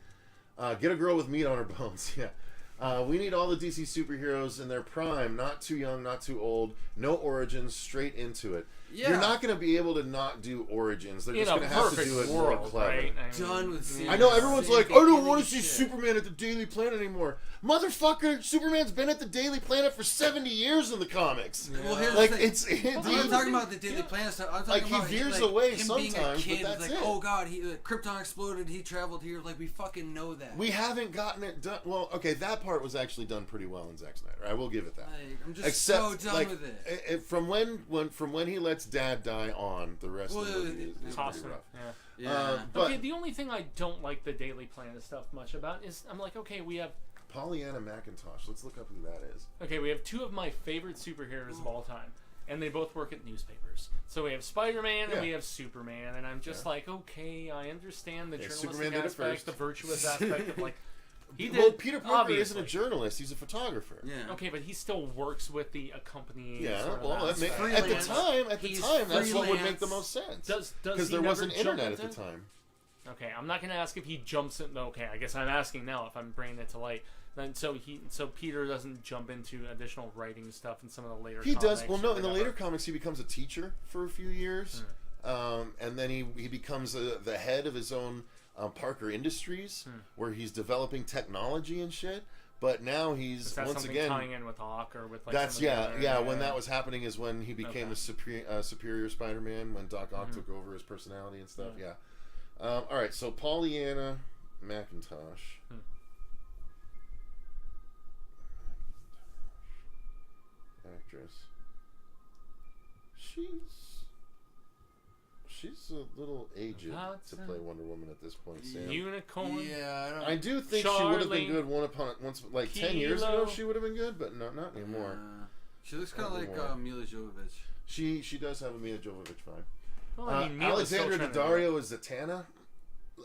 S2: Get a girl with meat on her bones. Yeah. We need all the DC superheroes in their prime, not too young, not too old, no origins, straight into it. Yeah. You're not going to be able to not do origins. They're just going to have to do it more clever.
S3: Right? Done with
S2: I know everyone's like, I don't want to see Superman at the Daily Planet anymore. Motherfucker, Superman's been at the Daily Planet for 70 years in the comics.
S3: Yeah. Well, here's
S2: like
S3: the thing. I'm not talking about the Daily Planet stuff. I'm talking about
S2: he veers away
S3: him
S2: sometimes,
S3: being a kid.
S2: but that's
S3: like,
S2: it.
S3: oh god, Krypton exploded. He traveled here. Like we fucking know that.
S2: We haven't gotten it done. Well, okay, that part was actually done pretty well in Zack Snyder. I will give it that.
S3: Like, I'm just so done with it.
S2: From when he lets Dad die on, the rest of the movie is pretty rough.
S3: Yeah.
S2: But
S1: okay, the only thing I don't like the Daily Planet stuff much about is I'm like, okay, we have
S2: Pollyanna McIntosh. Let's look up who that is.
S1: Okay, we have two of my favorite superheroes of all time, and they both work at newspapers. So we have Spider-Man and we have Superman, and I'm just like, okay, I understand the journalistic aspect, the virtuous aspect of like. He did,
S2: well, Peter Parker
S1: obviously.
S2: Isn't a journalist; he's a photographer.
S3: Yeah.
S1: Okay, but he still works with the accompanying.
S2: Yeah.
S1: Sort of
S2: Well, at the time, that's what would make the most sense.
S1: Because
S2: there wasn't internet at the time.
S1: Okay, I'm not going to ask if he jumps in. Okay, I guess I'm asking now if I'm bringing it to light. Then so Peter doesn't jump into additional writing stuff in some of the later.
S2: He does. Well, no, in the later comics, he becomes a teacher for a few years, and then he becomes the head of his own. Parker Industries, where he's developing technology and shit. But now he's once again
S1: tying in with Hawk or with like
S2: that's when that was happening is when he became a superior Spider-Man when Doc Ock took over his personality and stuff. Yeah. All right, so Pollyanna McIntosh. Actress. She's a little aged to play Wonder Woman at this point, Sam.
S1: Unicorn.
S3: Yeah,
S2: I do think she would have been good once, like 10 years ago. She would have been good, but not anymore.
S3: She looks kind of like Mila Jovovich.
S2: She does have a Mila Jovovich vibe.
S1: Well, I mean,
S2: Alexandra Daddario is Zatanna.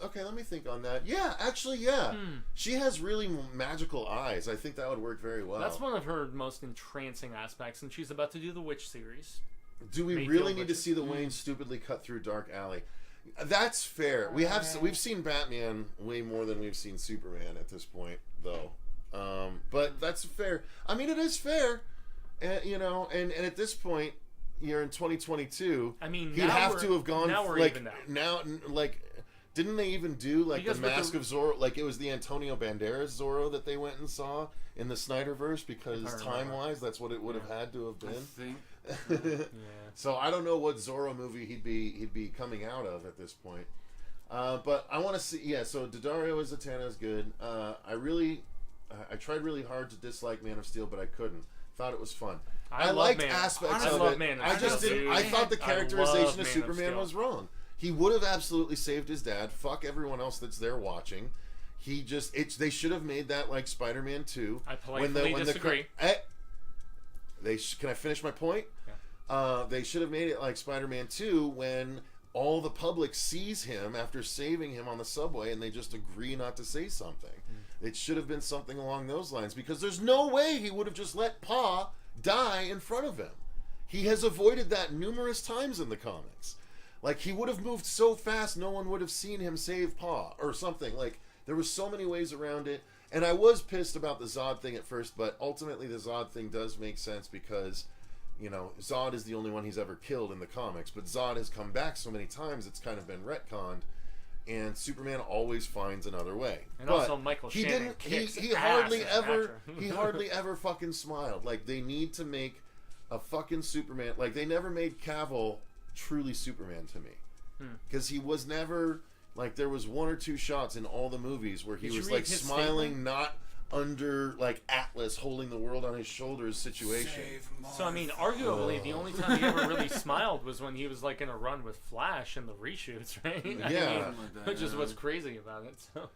S2: Okay, let me think on that. Yeah, actually, yeah. She has really magical eyes. I think that would work very well.
S1: That's one of her most entrancing aspects, and she's about to do the Witch series.
S2: Do we really need to see the Wayne stupidly cut through Dark Alley? That's fair. We've seen Batman way more than we've seen Superman at this point, though. But that's fair. I mean, it is fair, and at this point, you're in 2022.
S1: I mean,
S2: he'd have to have gone.
S1: Now we're even
S2: now, like. Didn't they even do like the Mask of Zorro? Like it was the Antonio Banderas Zorro that they went and saw in the Snyderverse because time-wise, that's what it would have had to have been.
S3: I think.
S2: So I don't know what Zorro movie he'd be coming out of at this point. But I want to see. Yeah, so Daddario as Zatanna is good. I tried really hard to dislike Man of Steel, but I couldn't. Thought it was fun. I liked aspects of it. I just didn't. I thought the characterization of Superman was wrong. He would have absolutely saved his dad. Fuck everyone else that's there watching. They should have made that like Spider-Man 2.
S1: I politely disagree.
S2: Can I finish my point?
S1: Yeah.
S2: They should have made it like Spider-Man 2 when all the public sees him after saving him on the subway and they just agree not to say something. It should have been something along those lines because there's no way he would have just let Pa die in front of him. He has avoided that numerous times in the comics. Like, he would have moved so fast, no one would have seen him save Pa, or something. Like, there were so many ways around it. And I was pissed about the Zod thing at first, but ultimately the Zod thing does make sense because, Zod is the only one he's ever killed in the comics. But Zod has come back so many times, it's kind of been retconned. And Superman always finds another way.
S1: And
S2: but
S1: also Michael Shannon
S2: he hardly ever fucking smiled. Like, they need to make a fucking Superman. Like, they never made Cavill truly Superman to me because he was never like there was one or two shots in all the movies where he was like smiling statement? Not under like Atlas holding the world on his shoulders situation.
S1: So I mean arguably the only time he ever really smiled was when he was like in a run with Flash in the reshoots, right?
S2: Yeah.
S1: Which is what's crazy about it. So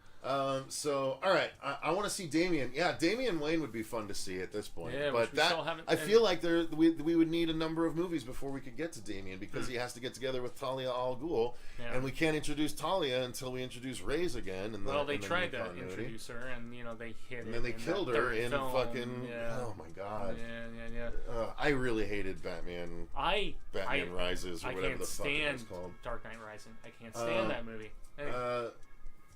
S2: So, all right, I want to see Damian. Yeah, Damian Wayne would be fun to see at this point.
S1: Yeah,
S2: but
S1: which we still haven't.
S2: I feel like we would need a number of movies before we could get to Damian because he has to get together with Talia al Ghul, and we can't introduce Talia until we introduce Reyes again.
S1: They tried to introduce her, and they hit it.
S2: And then they killed her in
S1: film.
S2: fucking.
S1: Yeah.
S2: Oh my god.
S1: Yeah.
S2: I really hated Batman. Batman Rises or whatever the fuck it was called.
S1: Dark Knight Rising. I can't stand that movie. Anyway.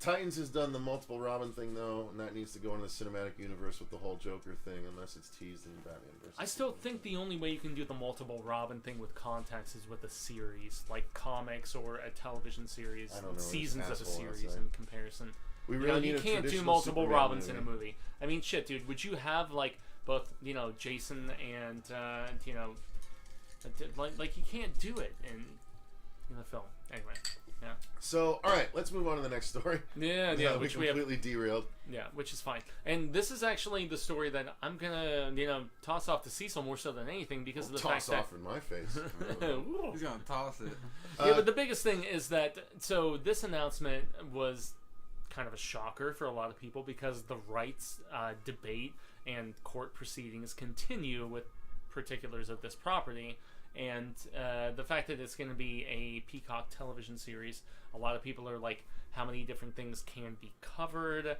S2: Titans has done the multiple Robin thing though, and that needs to go into the cinematic universe with the whole Joker thing, unless it's teased in Batman vs.
S1: I still think the only way you can do the multiple Robin thing with context is with a series, like comics or a television series, seasons of a series in comparison.
S2: We really
S1: you can't do multiple Robins in a movie. I mean, shit, dude. Would you have like both, Jason and like you can't do it in the film anyway. Yeah.
S2: So, all right, let's move on to the next story.
S1: Yeah.
S2: Which we completely derailed.
S1: Yeah, which is fine. And this is actually the story that I'm gonna, toss off to Cecil more so than anything because of the fact that
S2: toss off in my face.
S3: He's gonna toss it.
S1: But the biggest thing is that this announcement was kind of a shocker for a lot of people because the rights debate and court proceedings continue with particulars of this property. And the fact that it's going to be a Peacock television series, a lot of people are like, how many different things can be covered?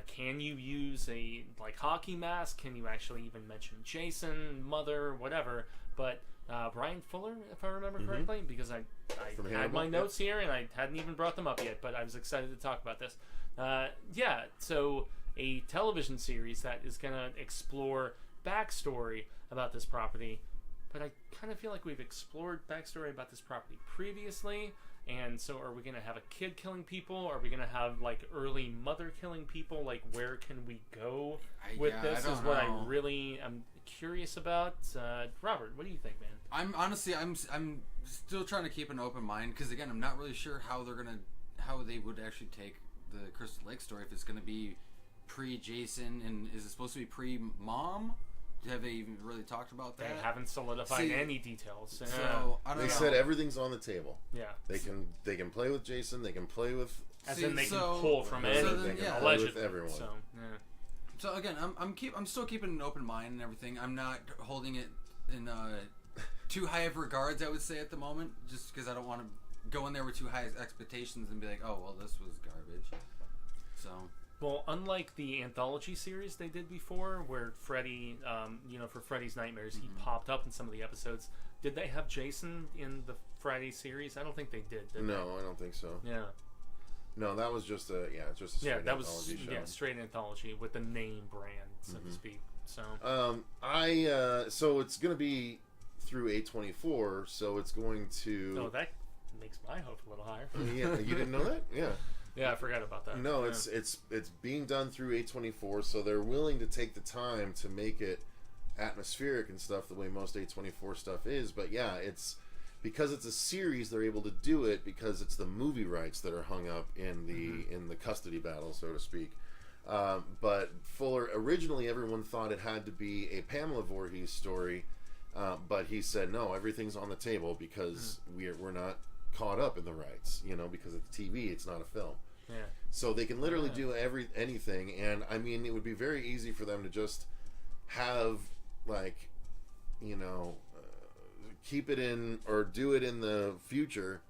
S1: Can you use a hockey mask? Can you actually even mention Jason, Mother, whatever? But Brian Fuller, if I remember correctly, because I had my notes here and I hadn't even brought them up yet, but I was excited to talk about this. So a television series that is going to explore backstory about this property. But I kind of feel like we've explored backstory about this property previously, and so are we going to have a kid killing people? Are we going to have early mother killing people? Where can we go with this? Is what I really am curious about. Robert, what do you think, man?
S3: I'm still trying to keep an open mind because again, I'm not really sure how they would actually take the Crystal Lake story. If it's going to be pre-Jason, and is it supposed to be pre-mom? Have they even really talked about that?
S1: They haven't solidified any details.
S3: So I don't know.
S2: They said everything's on the table.
S1: Yeah,
S2: they can play with Jason. They can play with.
S1: They can pull from anything.
S2: They can play with everyone.
S3: So again, I'm still keeping an open mind and everything. I'm not holding it in too high of regards. I would say at the moment, just because I don't want to go in there with too high expectations and be like, oh well, this was garbage. So.
S1: Well, unlike the anthology series they did before, where Freddy, for Freddy's Nightmares, he popped up in some of the episodes. Did they have Jason in the Friday series? I don't think they did.
S2: No, I don't think so.
S1: Yeah.
S2: No, that was just a straight anthology show.
S1: Yeah, straight anthology with the name brand, so to speak. So.
S2: So it's going to be through A24. So it's going to.
S1: Oh, that makes my hope a little higher.
S2: Yeah, you didn't know that? Yeah.
S1: Yeah, I forgot about that.
S2: No, it's being done through A24, so they're willing to take the time to make it atmospheric and stuff the way most A24 stuff is. But yeah, it's because it's a series, they're able to do it because it's the movie rights that are hung up in the custody battle, so to speak. But Fuller, originally everyone thought it had to be a Pamela Voorhees story, but he said no, everything's on the table because we're not caught up in the rights, because it's TV, it's not a film.
S1: Yeah.
S2: So they can literally do anything, and I mean, it would be very easy for them to just have keep it in or do it in the future,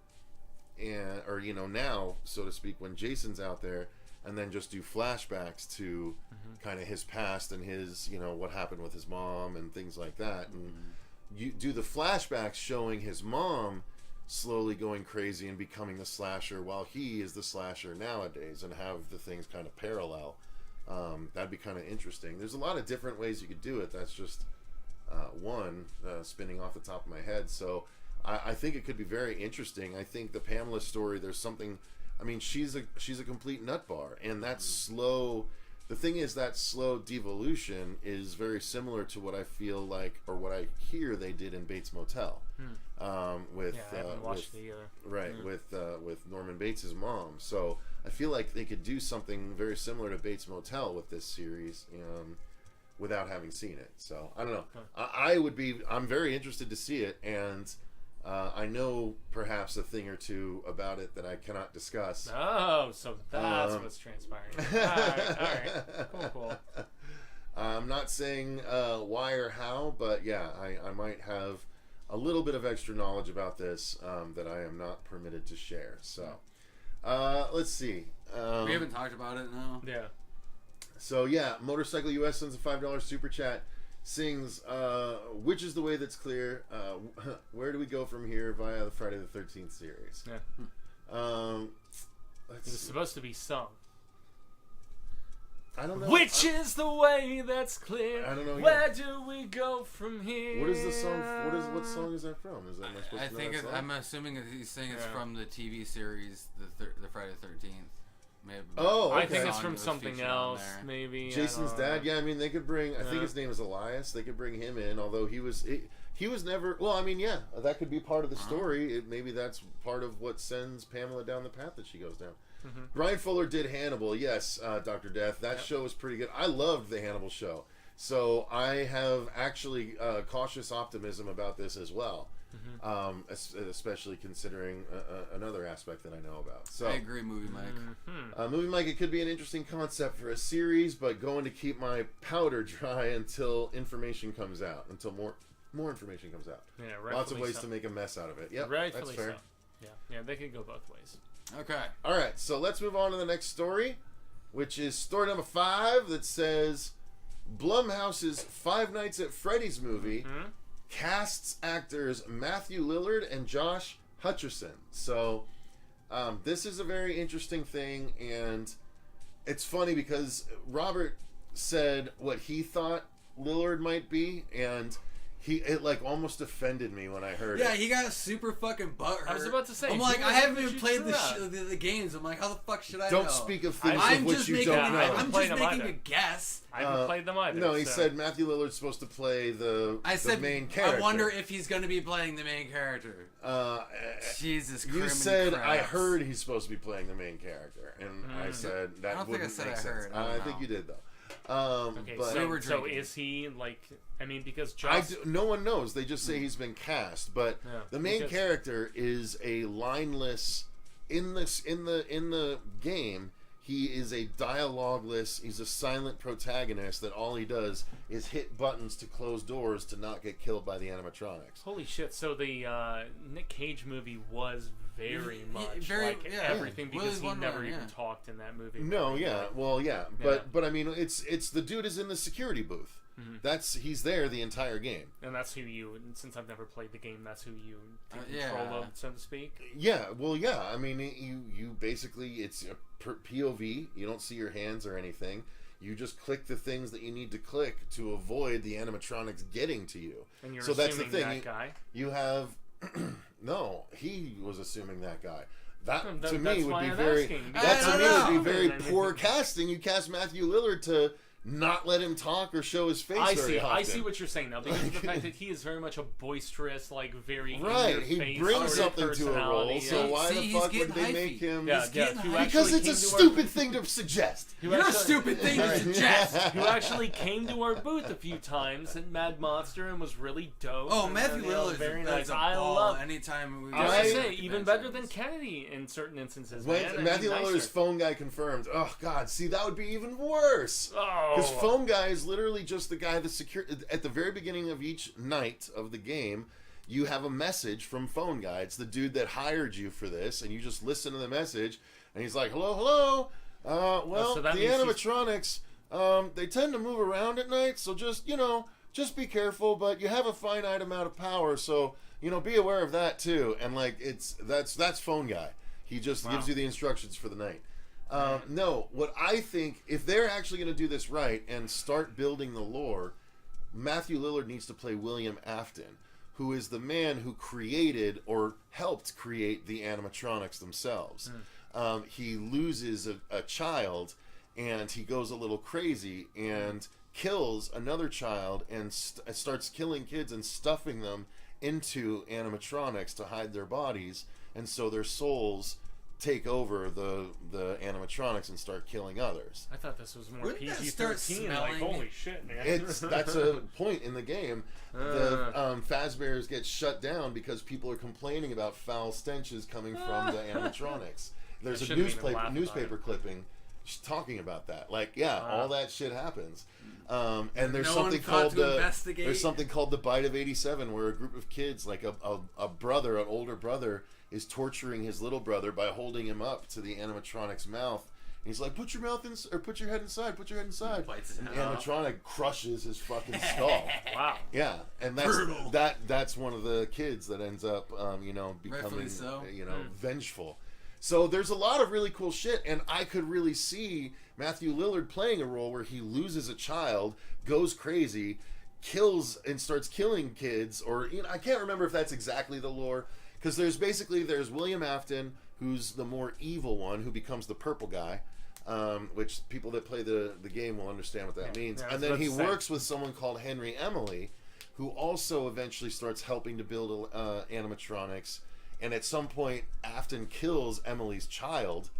S2: or now, so to speak, when Jason's out there, and then just do flashbacks to kind of his past and his what happened with his mom and things like that, and you do the flashbacks showing his mom slowly going crazy and becoming the slasher while he is the slasher nowadays, and have the things kind of parallel. That'd be kind of interesting. There's a lot of different ways you could do it. That's just one spinning off the top of my head. So I think it could be very interesting. I think the Pamela story, there's something. I mean, she's a complete nut bar, and that's slow. The thing is, that slow devolution is very similar to what I feel like, or what I hear they did in Bates Motel.
S1: I haven't watched it either.
S2: Right, with Norman Bates' mom. So I feel like they could do something very similar to Bates Motel with this series, without having seen it. So I don't know. I'm very interested to see it, and I know perhaps a thing or two about it that I cannot discuss.
S1: Oh, so that's what's transpiring. All right. Cool.
S2: I'm not saying why or how, but yeah, I might have a little bit of extra knowledge about this that I am not permitted to share. So, let's see.
S3: We haven't talked about it, no?
S1: Yeah.
S2: So, yeah, Motorcycle US sends a $5 super chat. Sings, which is the way that's clear? Where do we go from here via the Friday the 13th series?
S1: Yeah.
S2: Let's
S1: It was
S2: see.
S1: supposed to be sung.
S2: I don't know.
S1: Which is the way that's clear?
S2: I don't know.
S1: Where do we go from here?
S2: What is the song? What song is that from? Is that am I supposed
S3: I
S2: to know
S3: think
S2: that song?
S3: I'm assuming that he's saying it's from the TV series, the Friday the 13th. Maybe
S2: Oh,
S1: I
S2: okay.
S1: think it's
S3: Song
S1: from
S3: that was
S1: something
S3: featured on
S1: else,
S3: there.
S1: maybe.
S2: Jason's
S1: I don't know.
S2: dad. Yeah, I mean they could bring. I think his name is Elias. They could bring him in, although he was never. Well, I mean, yeah, that could be part of the story. Maybe that's part of what sends Pamela down the path that she goes down.
S1: Mm-hmm.
S2: Brian Fuller did Hannibal. Yes, Dr. Death. That show was pretty good. I loved the Hannibal show. So I have actually cautious optimism about this as well. Especially considering another aspect that I know about. So
S3: I agree, Movie Mike.
S2: Movie Mike, it could be an interesting concept for a series, but going to keep my powder dry until information comes out, until more information comes out.
S1: Yeah, rightfully
S2: Lots of ways
S1: so.
S2: to make a mess out of it. Yep,
S1: Rightfully
S2: that's fair.
S1: so. Yeah, they could go both ways.
S3: Okay.
S2: All right, so let's move on to the next story, which is story number 5 that says Blumhouse's Five Nights at Freddy's movie casts actors Matthew Lillard and Josh Hutcherson. So this is a very interesting thing, and it's funny because Robert said what he thought Lillard might be, and it like almost offended me when I heard it.
S3: Yeah, he got super fucking butthurt.
S1: I was about to say,
S3: I'm like,
S1: who
S3: I
S1: the
S3: haven't
S1: heck
S3: even
S1: did
S3: played
S1: you say that?
S3: the games. I'm like, how the fuck should I
S2: Don't
S3: know?
S2: speak of things
S3: I'm
S2: of which
S3: just
S2: you
S3: making,
S2: don't know.
S3: I'm
S1: played
S3: just
S1: them
S3: making
S1: either.
S3: a guess.
S1: I haven't played them either.
S2: No, he
S1: so.
S2: said Matthew Lillard's supposed to play the main character.
S3: I wonder if he's going to be playing the main character. Jesus Christ.
S2: You said, I heard he's supposed to be playing the main character. And I said, that
S3: I don't think I
S2: wouldn't
S3: said
S2: make
S3: I
S2: sense.
S3: heard. I don't
S2: think
S3: know.
S2: you did, though.
S1: Okay,
S2: but
S1: so is he like? I mean, because Josh,
S2: no one knows. They just say he's been cast. But the main character is a lineless in the game. He is a dialogueless. He's a silent protagonist that all he does is hit buttons to close doors to not get killed by the animatronics.
S1: Holy shit! So the Nick Cage movie was very much like everything because he never even talked in that movie.
S2: No, yeah, well, yeah, but I mean, it's the dude is in the security booth. He's there the entire game,
S1: and that's who you. Since I've never played the game, that's who you take control of, so to speak.
S2: Yeah, well, yeah. I mean, you basically it's a POV. You don't see your hands or anything. You just click the things that you need to click to avoid the animatronics getting to you.
S1: And you're
S2: so that's the
S1: assuming
S2: thing.
S1: That guy.
S2: You have no. He was assuming that guy. That to
S1: that's
S2: me would
S1: why
S2: be
S1: I'm
S2: very.
S1: asking.
S2: That to me would be very
S1: I mean,
S2: poor casting. You cast Matthew Lillard to not let him talk or show his face.
S1: I see what you're saying now because of the fact that he is very much a boisterous, like very
S2: right. He brings something to a role. So why the fuck would they make him? Because it's a stupid thing to suggest.
S3: You're a stupid thing to suggest.
S1: Who actually came to our booth a few times in Mad Monster and was really dope.
S3: Oh, Matthew Lillard is
S1: very
S3: nice.
S1: nice. I love.
S3: Anytime we
S1: I say even better than Kennedy in certain instances.
S2: When Matthew Lillard's phone guy confirmed. Oh God, see that would be even worse.
S1: Oh.
S2: Because phone guy is literally just the guy that at the very beginning of each night of the game, you have a message from phone guy. It's the dude that hired you for this, and you just listen to the message, and he's like, "Hello, hello.
S1: So
S2: the animatronics, they tend to move around at night, so just be careful. But you have a finite amount of power, so be aware of that too." And like that's phone guy. He just gives you the instructions for the night. No, what I think, if they're actually going to do this right and start building the lore, Matthew Lillard needs to play William Afton, who is the man who created or helped create the animatronics themselves. He loses a child, and he goes a little crazy and kills another child and starts killing kids and stuffing them into animatronics to hide their bodies, and so their souls take over the animatronics and start killing others.
S1: I thought this was more
S3: Wouldn't that
S1: PG-13.
S3: start
S1: Like, holy shit, man.
S2: That's a point in the game. The Fazbear's get shut down because people are complaining about foul stenches coming from the animatronics. There's a newspaper clipping talking about that. Like, all that shit happens. And there's something called the Bite of 87, where a group of kids, like an older brother, is torturing his little brother by holding him up to the animatronic's mouth. And he's like, "Put your mouth in, or put your head inside. Put your head inside."
S3: Bites
S2: and the animatronic crushes his fucking skull.
S1: Wow.
S2: Yeah, and that's one of the kids that ends up, becoming, vengeful. So there's a lot of really cool shit, and I could really see Matthew Lillard playing a role where he loses a child, goes crazy, kills and starts killing kids, or I can't remember if that's exactly the lore, because there's William Afton, who's the more evil one, who becomes the purple guy, which people that play the game will understand what that means. And then he works with someone called Henry Emily, who also eventually starts helping to build animatronics. And at some point, Afton kills Emily's child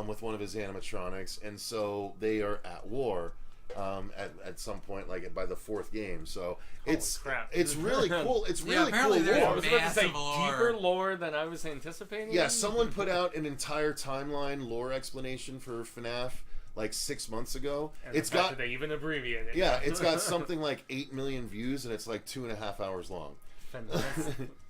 S2: with one of his animatronics, and so they are at war at some point, like by the fourth game. So it's really cool. It's really cool lore.
S1: I was about to say deeper lore than I was anticipating.
S2: Yeah, someone put out an entire timeline lore explanation for FNAF like 6 months ago.
S1: And they even abbreviated it.
S2: Yeah, it's got something like 8 million views, and it's like 2.5 hours long.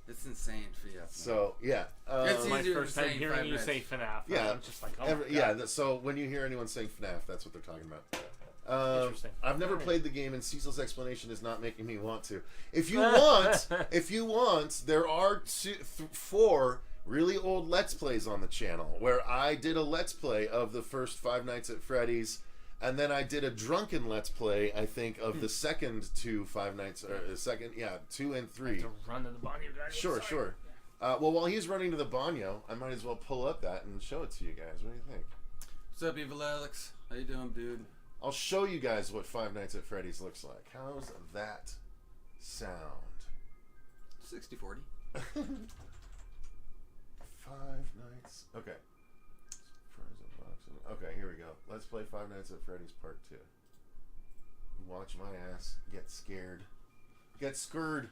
S3: It's insane for you.
S2: So yeah,
S1: it's my first time hearing you say FNAF.
S2: Yeah,
S1: I'm just like, God.
S2: So when you hear anyone saying FNAF, that's what they're talking about.
S1: Interesting.
S2: I've never played the game, and Cecil's explanation is not making me want to. If you want, there are 4 really old Let's Plays on the channel where I did a Let's Play of the first Five Nights at Freddy's, and then I did a drunken Let's Play, I think, of the second 2 Five Nights, or 2 and 3.
S1: I have to run to the banyo.
S2: Sure. Well, while he's running to the banyo, I might as well pull up that and show it to you guys. What do you think?
S3: What's up, Evil Alex? How you doing, dude?
S2: I'll show you guys what Five Nights at Freddy's looks like. How's that sound?
S3: 60-40.
S2: 5 Nights. Okay. Okay, here we go. Let's play Five Nights at Freddy's Part 2. Watch my ass get scared. Get scared.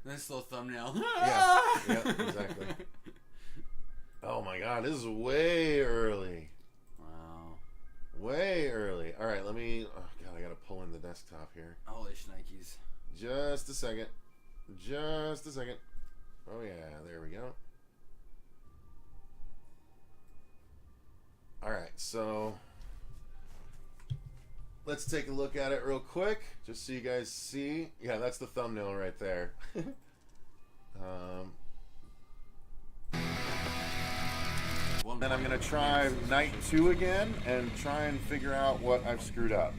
S3: Nice little thumbnail.
S2: Yeah, exactly. Oh my god, this is way early.
S3: Wow.
S2: Way early. Alright, let me... Oh god, I gotta pull in the desktop here.
S3: Holy shnikes.
S2: Just a second. Oh yeah, there we go. Alright, so... Let's take a look at it real quick, just so you guys see. Yeah, that's the thumbnail right there. Then I'm going to try night 2 again and try and figure out what I've screwed up.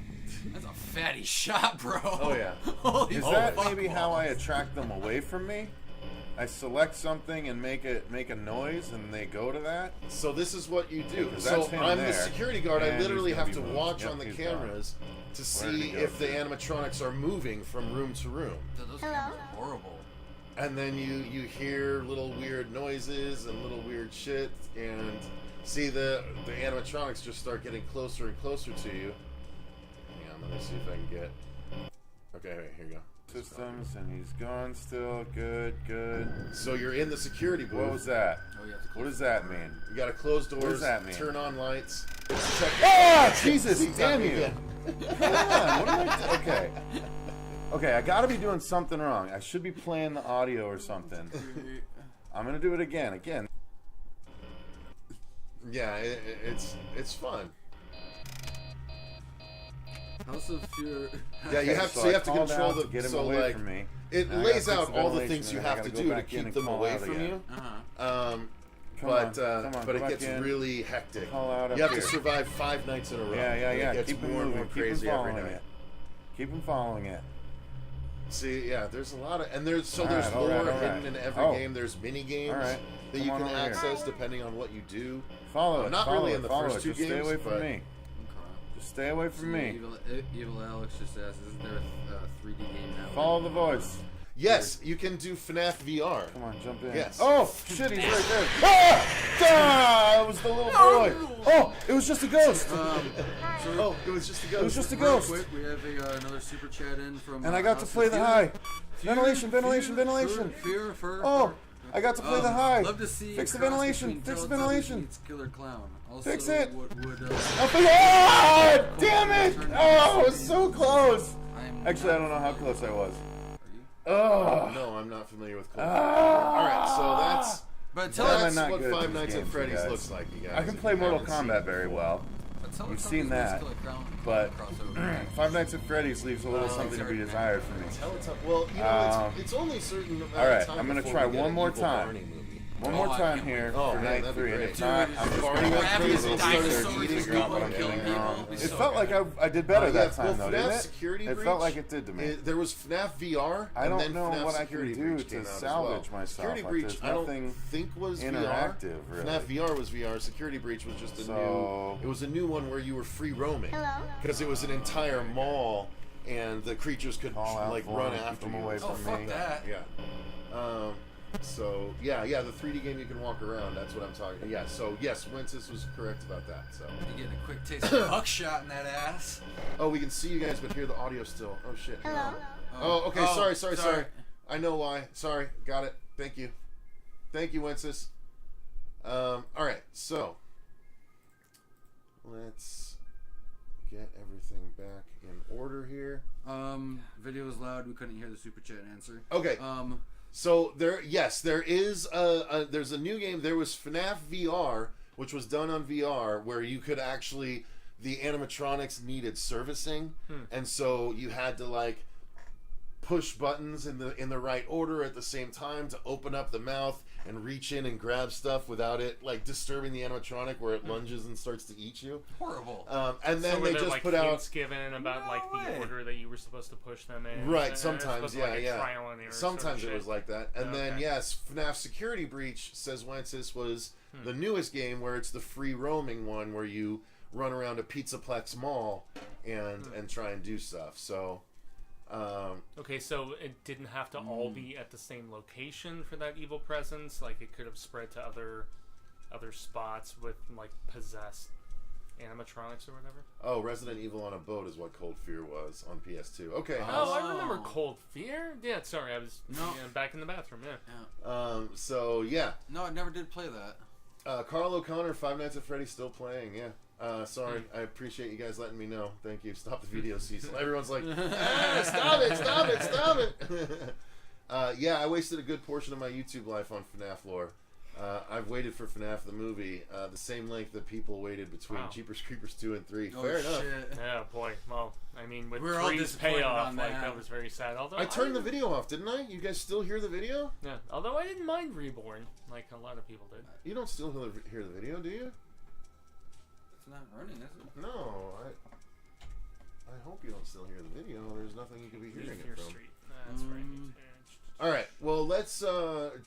S3: That's a fatty shot, bro.
S2: Oh, yeah.
S3: Holy
S2: Is that maybe how I attract them away from me? I select something and make a noise, and they go to that. So this is what you do. So I'm the security guard. I literally have to watch on the cameras to see if the animatronics are moving from room to room.
S3: Those cameras are horrible.
S2: And then you hear little weird noises and little weird shit, and see the animatronics just start getting closer and closer to you. Hang on, let me see if I can get... Okay, wait, here you go. Systems, and he's gone still. Good. So you're in the security booth. What was that?
S3: Oh, yeah.
S2: What does that mean? You gotta close doors. What does that mean? Turn on lights. Check.
S4: Oh, Jesus! Damn you! Come on, what am I doing? Okay, I gotta be doing something wrong. I should be playing the audio or something. I'm gonna do it again.
S2: Yeah, it's fun.
S3: House of Fear.
S2: Yeah, you have to control the.
S4: Get him
S2: so
S4: away
S2: like,
S4: from me.
S2: it lays out all the things you have to do to keep them away from you. But it gets really hectic. You have to survive 5 nights in a row.
S4: Yeah.
S2: It gets
S4: Keep
S2: more and more crazy every night.
S4: Keep him following it.
S2: See, yeah, there's a lot of, and there's lore hidden in every game. There's mini games that you can access depending on what you do.
S4: Follow it.
S2: Not really in the first 2 games.
S4: Stay away from me. Just stay away from me.
S3: Evil Alex just asked, isn't there a 3D game now?
S4: Follow the voice.
S2: Yes, you can do FNAF VR.
S4: Come on, jump in.
S2: Yes.
S4: Oh, shit, he's right there. Ah! It was the little boy. Oh, it was just a ghost.
S2: Oh, it was just a ghost.
S4: It was just a
S3: Real
S4: ghost.
S3: quick, we have another super chat in from.
S4: And I got to play the high. Ventilation.
S3: Fear.
S4: Oh, I got to play the high.
S3: Love to see.
S4: Fix the
S3: cross
S4: ventilation.
S3: between
S4: Fix the
S3: Teletubbies
S4: ventilation.
S3: meets Killer Clown. Also,
S4: Fix it.
S3: Would,
S4: Oh, damn it! Oh, it was so close. Actually, I don't know how close I was. Oh.
S2: No, I'm not familiar with Cold. All right, so that's
S3: But
S2: that's
S4: not
S2: what
S4: good at
S2: Five
S4: these
S2: Nights at
S4: games,
S2: Freddy's
S4: guys.
S2: looks like, you guys.
S4: I can
S2: if
S4: play
S2: you
S4: Mortal
S2: haven't seen
S4: Kombat
S2: it.
S4: very well,
S3: You've
S4: seen that, but Five Nights at Freddy's leaves a little something to be desired for me.
S2: Well, you know, it's only a certain amount
S4: All right,
S2: of time
S4: I'm gonna
S2: before
S4: try
S2: we get
S4: one
S2: an
S4: more
S2: Evil
S4: time.
S2: Barney movie.
S4: One more time here
S2: Oh,
S4: for
S2: man,
S4: night
S2: that'd be
S4: 3, and
S2: great.
S4: if not, I'm just
S2: Barney
S4: going
S2: went
S4: to
S2: crazy
S4: little
S2: and started
S4: research
S2: eating
S4: to figure out what I'm
S2: people
S4: doing
S2: and
S4: wrong.
S2: killing
S4: It felt like I did better that time, though,
S2: FNAF
S4: didn't it?
S2: Security
S4: It
S2: Breach,
S4: felt like it did to me.
S2: There was FNAF VR.
S4: I
S2: and
S4: don't
S2: then
S4: know
S2: FNAF
S4: what I can
S2: Security
S4: do
S2: Breach
S4: to
S2: came out as
S4: salvage
S2: well.
S4: myself.
S2: Security
S4: Like,
S2: Breach,
S4: there's
S2: I don't
S4: nothing
S2: think was
S4: interactive,
S2: VR.
S4: really.
S2: FNAF VR was VR. Security Breach was just a new. It was a new one where you were free roaming. Because it was an entire mall, and the creatures could
S4: Call out
S2: like
S4: for
S2: run
S4: him,
S2: after
S4: keep
S2: you.
S4: him away
S3: Oh,
S4: from
S3: fuck
S4: me.
S3: that.
S2: Yeah. So yeah, the 3D game you can walk around. That's what I'm talking. Yeah. So yes, Wences was correct about that. So.
S3: You're getting a quick taste of buckshot in that ass.
S2: Oh, we can see you guys, but hear the audio still. Oh shit.
S5: Hello.
S2: Oh, okay.
S3: Oh,
S2: Sorry. I know why. Sorry. Got it. Thank you, Wences. All right. So let's get everything back in order here.
S3: Video was loud. We couldn't hear the super chat answer.
S2: Okay. So there is there's a new game. There was FNAF VR, which was done on VR, where you could actually the animatronics needed servicing, and so you had to like push buttons in the right order at the same time to open up the mouth and reach in and grab stuff without it like disturbing the animatronic where it lunges and starts to eat you.
S3: Horrible.
S2: And then
S1: so
S2: they
S1: there,
S2: just
S1: like,
S2: put out
S1: hints given about the order that you were supposed to push them in.
S2: right. Sometimes,
S1: yeah. Like trial and error
S2: sometimes
S1: sort
S2: it
S1: of
S2: was like that. And then yes, FNAF Security Breach, says Wences, was the newest game where it's the free roaming one where you run around a Pizzaplex mall and try and do stuff. So.
S1: Okay, so it didn't have to all be at the same location for that evil presence. Like it could have spread to other spots with like possessed animatronics or whatever.
S2: Oh, Resident Evil on a boat is what Cold Fear was on PS2. Okay.
S1: Oh, I remember Cold Fear. Yeah, sorry, I was back in the bathroom. Yeah.
S2: So yeah.
S3: No, I never did play that.
S2: Carl O'Connor, Five Nights at Freddy's still playing. Yeah. Sorry, I appreciate you guys letting me know. Thank you. Stop the video, Cecil. Everyone's like, stop it. Yeah, I wasted a good portion of my YouTube life on FNAF lore. I've waited for FNAF the movie the same length that people waited between Jeepers Creepers 2 and 3.
S3: Oh,
S2: Fair enough.
S3: shit.
S1: Yeah, boy. Well, I mean, with
S3: We're all
S1: 3's
S3: disappointed
S1: payoff,
S3: on
S1: like
S3: that.
S1: that was very sad. Although
S2: I turned the video off, didn't I? You guys still hear the video?
S1: Yeah. Although I didn't mind Reborn, like a lot of people did.
S2: You don't still hear the video, do you?
S3: It's not running, is it?
S2: No, I hope you don't still hear the video. There's nothing you could be hearing it
S1: Fear
S2: from.
S1: Street. That's right.
S2: All right. Well, let's.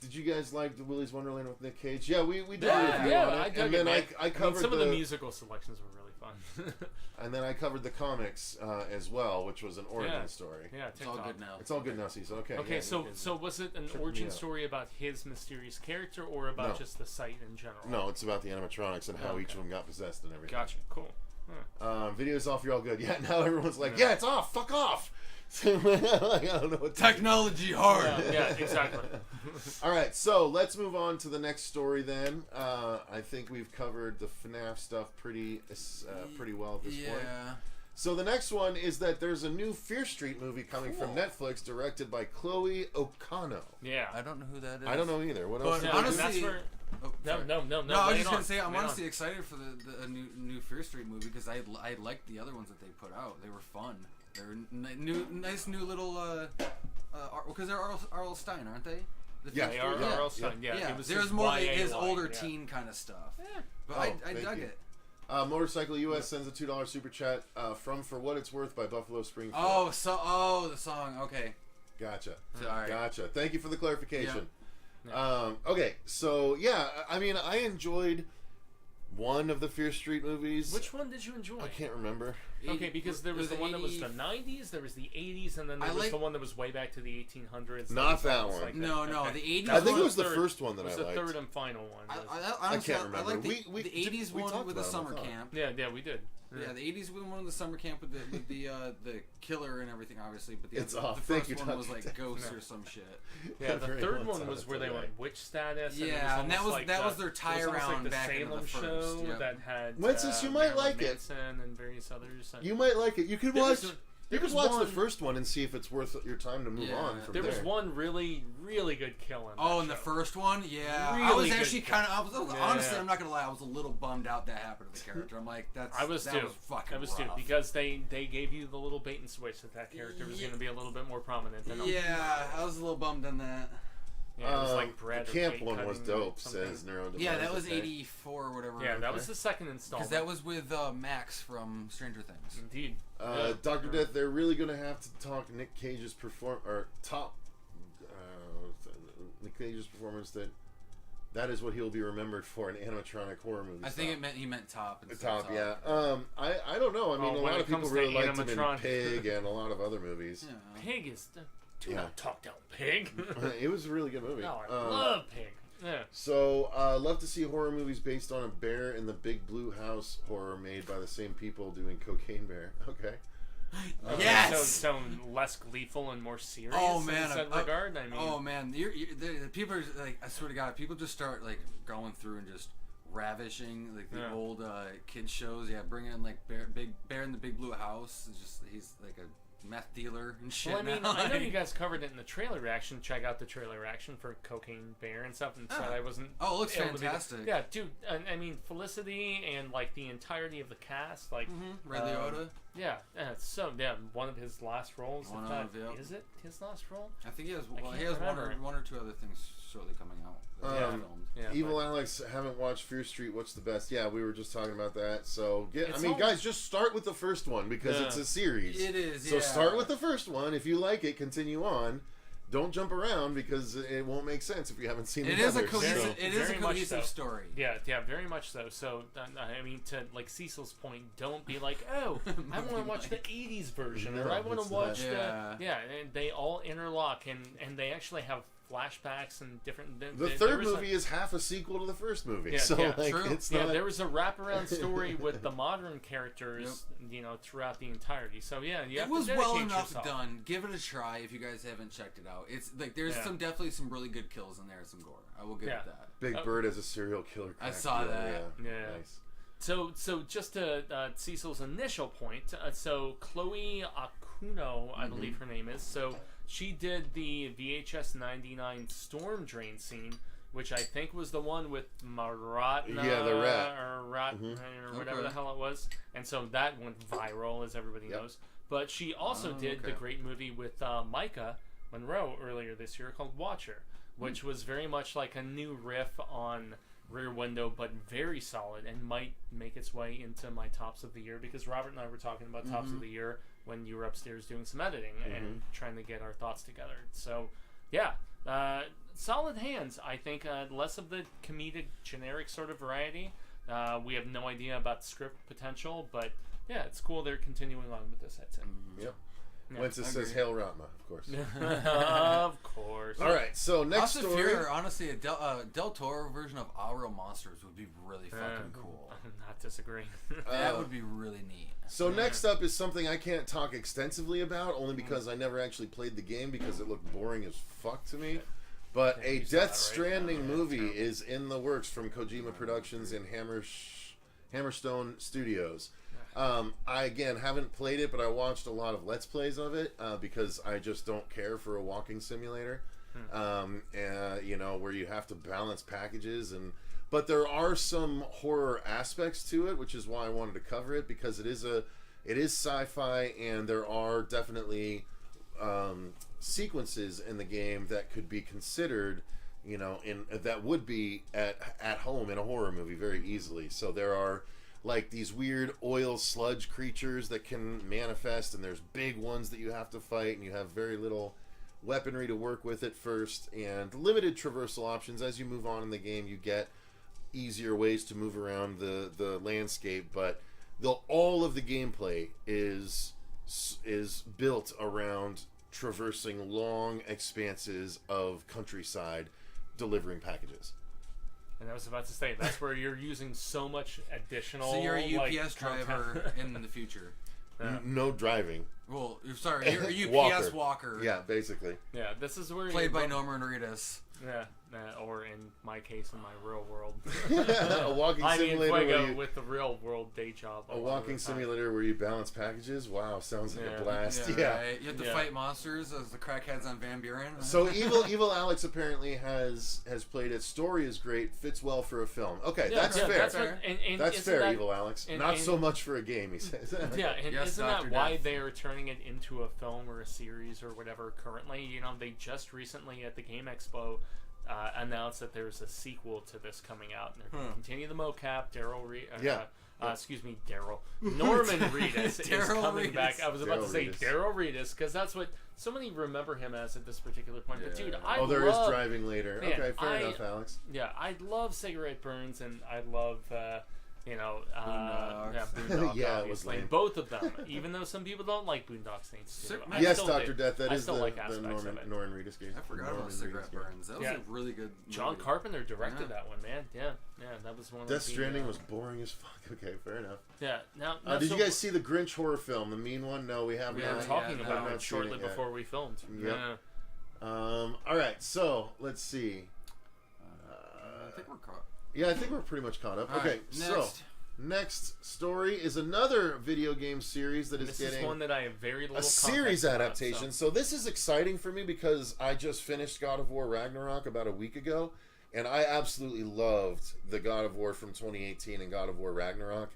S2: Did you guys like the Willy's Wonderland with Nick Cage? Yeah, we did
S1: Yeah,
S2: a review
S1: yeah,
S2: on it,
S1: I dug
S2: and
S1: it,
S2: then
S1: man.
S2: I covered
S1: some of the musical selections were really fun.
S2: and then I covered the comics as well, which was an origin story.
S1: Yeah,
S3: It's all good now.
S2: It's all good now, Cecil. Okay.
S1: Okay,
S2: yeah,
S1: so was it an
S2: Tripped
S1: origin
S2: me out.
S1: story about his mysterious character or about
S2: No.
S1: just the site in general?
S2: No, it's about the animatronics and how each of them got possessed and everything.
S1: Gotcha. Cool.
S2: Video's off. You're all good. Yeah. Now everyone's like, yeah, it's off. Fuck off. Like, I don't know what.
S3: Technology hard.
S1: Yeah, exactly.
S2: All right, so let's move on to the next story then. I think we've covered the FNAF stuff pretty well at this point.
S3: Yeah.
S2: So the next one is that there's a new Fear Street movie coming from Netflix, directed by Chloe O'Connell.
S1: Yeah.
S3: I don't know who that is.
S2: I don't know either. What else?
S3: But
S1: Yeah,
S3: honestly,
S1: that's where,
S3: Oh, sorry.
S1: no.
S3: No, I was
S1: lay
S3: just
S1: it
S3: gonna
S1: on.
S3: say I'm
S1: Lay it
S3: honestly
S1: on.
S3: excited for the new Fear Street movie because I liked the other ones that they put out. They were fun. They were nice new little because they're R.L. Stein, aren't they?
S2: Yeah,
S1: They are R.L. Stein. Yeah, it was
S3: there's
S1: his
S3: more like
S1: YA
S3: his
S1: line,
S3: older
S1: yeah.
S3: teen kind of stuff.
S1: Yeah.
S3: But
S2: Oh,
S3: I
S2: thank
S3: dug
S2: you.
S3: it.
S2: Motorcycle US sends a $2 super chat from For What It's Worth by Buffalo Springfield.
S3: The song. Okay.
S2: Gotcha.
S3: Sorry.
S2: Gotcha. Thank you for the clarification.
S1: Yeah.
S2: Okay, so yeah, I mean, I enjoyed one of the Fear Street movies.
S1: Which one did you enjoy?
S2: I can't remember.
S1: Okay, because there was the one that was the 90s, there was the 80s, and then there was the one that was way back to the 1800s.
S2: Not that one.
S1: Like
S3: no,
S1: okay.
S3: The 80s.
S2: I think it was the first one that I liked.
S1: It was the third and final one.
S3: I
S2: can't remember.
S3: I like the
S2: We
S3: 80s one with the summer camp.
S1: Yeah, we did.
S3: Yeah, the 80s one with the summer camp with the killer and everything, obviously. But the first one was like ghosts or some shit.
S1: Yeah, the third one was where they went witch status.
S3: Yeah, and that was their tie around
S1: like
S3: back into the
S1: Salem
S3: first.
S1: show that had
S2: Wences, you might like it.
S1: Manson and various others.
S2: You might like it. You could watch. You could watch the first one and see if it's worth your time to move on from there.
S1: There was one really, really good kill in
S3: that the first one? Yeah.
S1: Really
S3: I was actually kind of... honestly, I'm not going to lie. I was a little bummed out that happened to the character. I'm like, that was fucking rough.
S1: Because they gave you the little bait and switch that character was going to be a little bit more prominent than
S3: I was a little bummed on that.
S1: Yeah, it was like bread
S2: the camp one was dope, says Neuro.
S3: Yeah, that was 84 or whatever.
S1: Yeah, that was the second installment.
S3: Because that was with Max from Stranger Things.
S1: Indeed.
S2: Dr. Death, they're really going to have to talk Nick Cage's Nick Cage's performance that is what he'll be remembered for in animatronic horror movies.
S3: I think he meant top.
S2: Top, yeah. I don't know. I mean, a lot of people really liked him in Pig and a lot of other movies.
S1: Yeah. Pig is... Do not talk down Pig.
S2: It was a really good movie.
S1: No, I love Pig. Yeah.
S2: So, love to see horror movies based on a bear in the Big Blue House horror made by the same people doing Cocaine Bear. Okay.
S3: Yes.
S1: So less gleeful and more serious.
S3: Oh man,
S1: in that regard. I mean,
S3: oh man, the people are like, I swear to God, people just start like going through and just ravishing like the old kids shows. Yeah, bring in like Bear in the Big Blue House. It's just he's like a meth dealer and shit.
S1: Well, I mean,
S3: now.
S1: I know you guys covered it in the trailer reaction. Check out the trailer reaction for Cocaine Bear and stuff. And said I wasn't.
S3: Oh, it looks fantastic.
S1: Yeah, dude. I mean, Felicity and like the entirety of the cast, like
S3: Ray Liotta.
S1: Yeah, so one of his last roles. Is it his last role?
S3: I think he has. Well, he has one or two other things shortly coming out.
S2: Evil Alex, haven't watched Fear Street. What's the best? Yeah, we were just talking about that. So guys, just start with the first one because it's a series.
S3: It is.
S2: So start with the first one. If you like it, continue on. Don't jump around because it won't make sense if you haven't seen it.
S3: It is a cohesive story.
S1: Yeah, very much so. So, I mean, to like Cecil's point, don't be like, oh, I want to watch the 80s version, or I want to watch and they all interlock, and they actually have flashbacks and different.
S2: The third movie is half a sequel to the first movie.
S1: Yeah,
S2: so
S1: true.
S2: It's not.
S1: There was a wraparound story with the modern characters, throughout the entirety. So you have
S3: it was
S1: to
S3: well enough
S1: yourself.
S3: done. Give it a try if you guys haven't checked it out. It's like there's definitely some really good kills in there, some gore. I will give it that.
S2: Big Bird as a serial killer.
S3: I saw that.
S1: Yeah.
S2: Nice.
S1: So just to Cecil's initial point, so Chloe Akuno, I believe her name is, so she did the VHS 99 storm drain scene, which I think was the one with Maratna,
S2: the rat.
S1: or whatever the hell it was, and so that went viral, as everybody knows. But she also did the great movie with Micah Monroe earlier this year called Watcher, which was very much like a new riff on Rear Window, but very solid, and might make its way into my tops of the year, because Robert and I were talking about tops of the year when you were upstairs doing some editing and trying to get our thoughts together. So solid hands, I think. Less of the comedic generic sort of variety. We have no idea about script potential, but it's cool they're continuing on with this, I'd say.
S2: Yep. Once it says Hail Ratma, of course.
S1: Of course.
S2: All right, so next story.
S3: Honestly, a Del Toro version of Our Real Monsters would be really fucking cool.
S1: I'm not disagreeing.
S3: That would be really neat.
S2: So next up is something I can't talk extensively about, only because I never actually played the game because it looked boring as fuck to me. But a Death Stranding movie is in the works from Kojima Productions and Hammerstone Studios. I, again, haven't played it, but I watched a lot of Let's Plays of it because I just don't care for a walking simulator. Where you have to balance packages. But there are some horror aspects to it, which is why I wanted to cover it, because it is sci-fi, and there are definitely sequences in the game that could be considered, that would be at home in a horror movie very easily. So there are like these weird oil sludge creatures that can manifest, and there's big ones that you have to fight, and you have very little weaponry to work with at first, and limited traversal options. As you move on in the game, you get easier ways to move around the landscape, but all of the gameplay is built around traversing long expanses of countryside, delivering packages.
S1: And I was about to say, that's where you're using so much additional.
S3: So you're a UPS
S1: content.
S3: driver in the future.
S2: No driving.
S3: Well, sorry, you're a UPS walker.
S2: Yeah, basically.
S1: Yeah, this is where
S3: Played by Norman Reedus.
S1: Yeah, or in my case, in my real world.
S2: A walking simulator
S1: Fuego with the real world day job.
S2: A walking simulator where you balance packages? Wow, sounds like a blast.
S3: Yeah. Right. You have to fight monsters as the crackheads on Van Buren.
S2: So Evil Alex apparently has played it. Story is great, fits well for a film. Okay, that's fair. That's fair, Evil Alex. Not so much for a game, he says.
S1: Yeah, and
S3: yes,
S1: isn't
S3: Dr.
S1: that why
S3: Death.
S1: they are turning it into a film or a series or whatever currently? You know, they just recently at the Game Expo announced that there's a sequel to this coming out, and they're going to continue the mocap. Norman Reedus is coming back. I was about to say Daryl Reedus because that's what so many remember him as at this particular point. But dude,
S2: there is driving later.
S1: Man,
S2: okay, fair enough, Alex.
S1: Yeah, I love Cigarette Burns, and I love
S3: Boondocks.
S2: Yeah, it was lame.
S1: Both of them. Even though some people don't like Boondock Saints too.
S2: Yes, Dr. Death, that is the
S1: like aspects of it.
S2: Norman Reedus game.
S3: I forgot about Cigarette Burns. That was a really good movie.
S1: John Carpenter directed that one, man. Yeah, that was one of
S2: Death Stranding was boring as fuck. Okay, fair enough.
S1: Yeah. Now,
S2: did you guys see the Grinch horror film, the mean one? No, we haven't.
S1: We were talking about it shortly before we filmed.
S2: Yep. All right, so let's see.
S3: I think we're caught.
S2: Yeah, I think we're pretty much caught up.
S3: All
S2: okay,
S3: right,
S2: so next story is another video game series that is getting
S1: one that I have very little
S2: a series adaptation. So this is exciting for me because I just finished God of War Ragnarok about a week ago, and I absolutely loved the God of War from 2018 and God of War Ragnarok.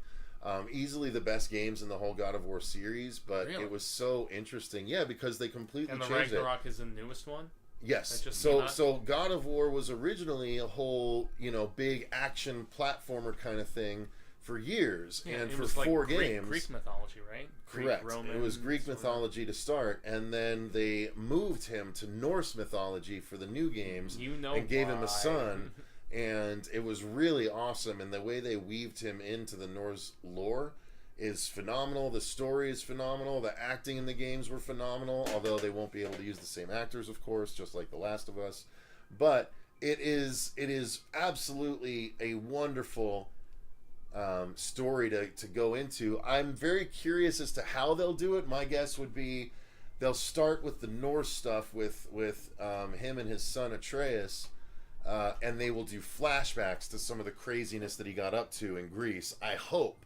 S2: Easily the best games in the whole God of War series, but it was so interesting. Yeah, because they completely changed it.
S1: And the Ragnarok is the newest one?
S2: Yes. So God of War was originally a whole, big action platformer kind of thing for years, and for 4 games.
S1: Greek mythology, right?
S2: Correct.
S1: Roman,
S2: it was Greek mythology to start, and then they moved him to Norse mythology for the new games, and gave him a son, and it was really awesome. And the way they weaved him into the Norse lore is phenomenal. The story is phenomenal. The acting in the games were phenomenal, although they won't be able to use the same actors, of course, just like The Last of Us. But it is absolutely a wonderful story to go into. I'm very curious as to how they'll do it. My guess would be they'll start with the Norse stuff with him and his son Atreus, and they will do flashbacks to some of the craziness that he got up to in Greece. I hope.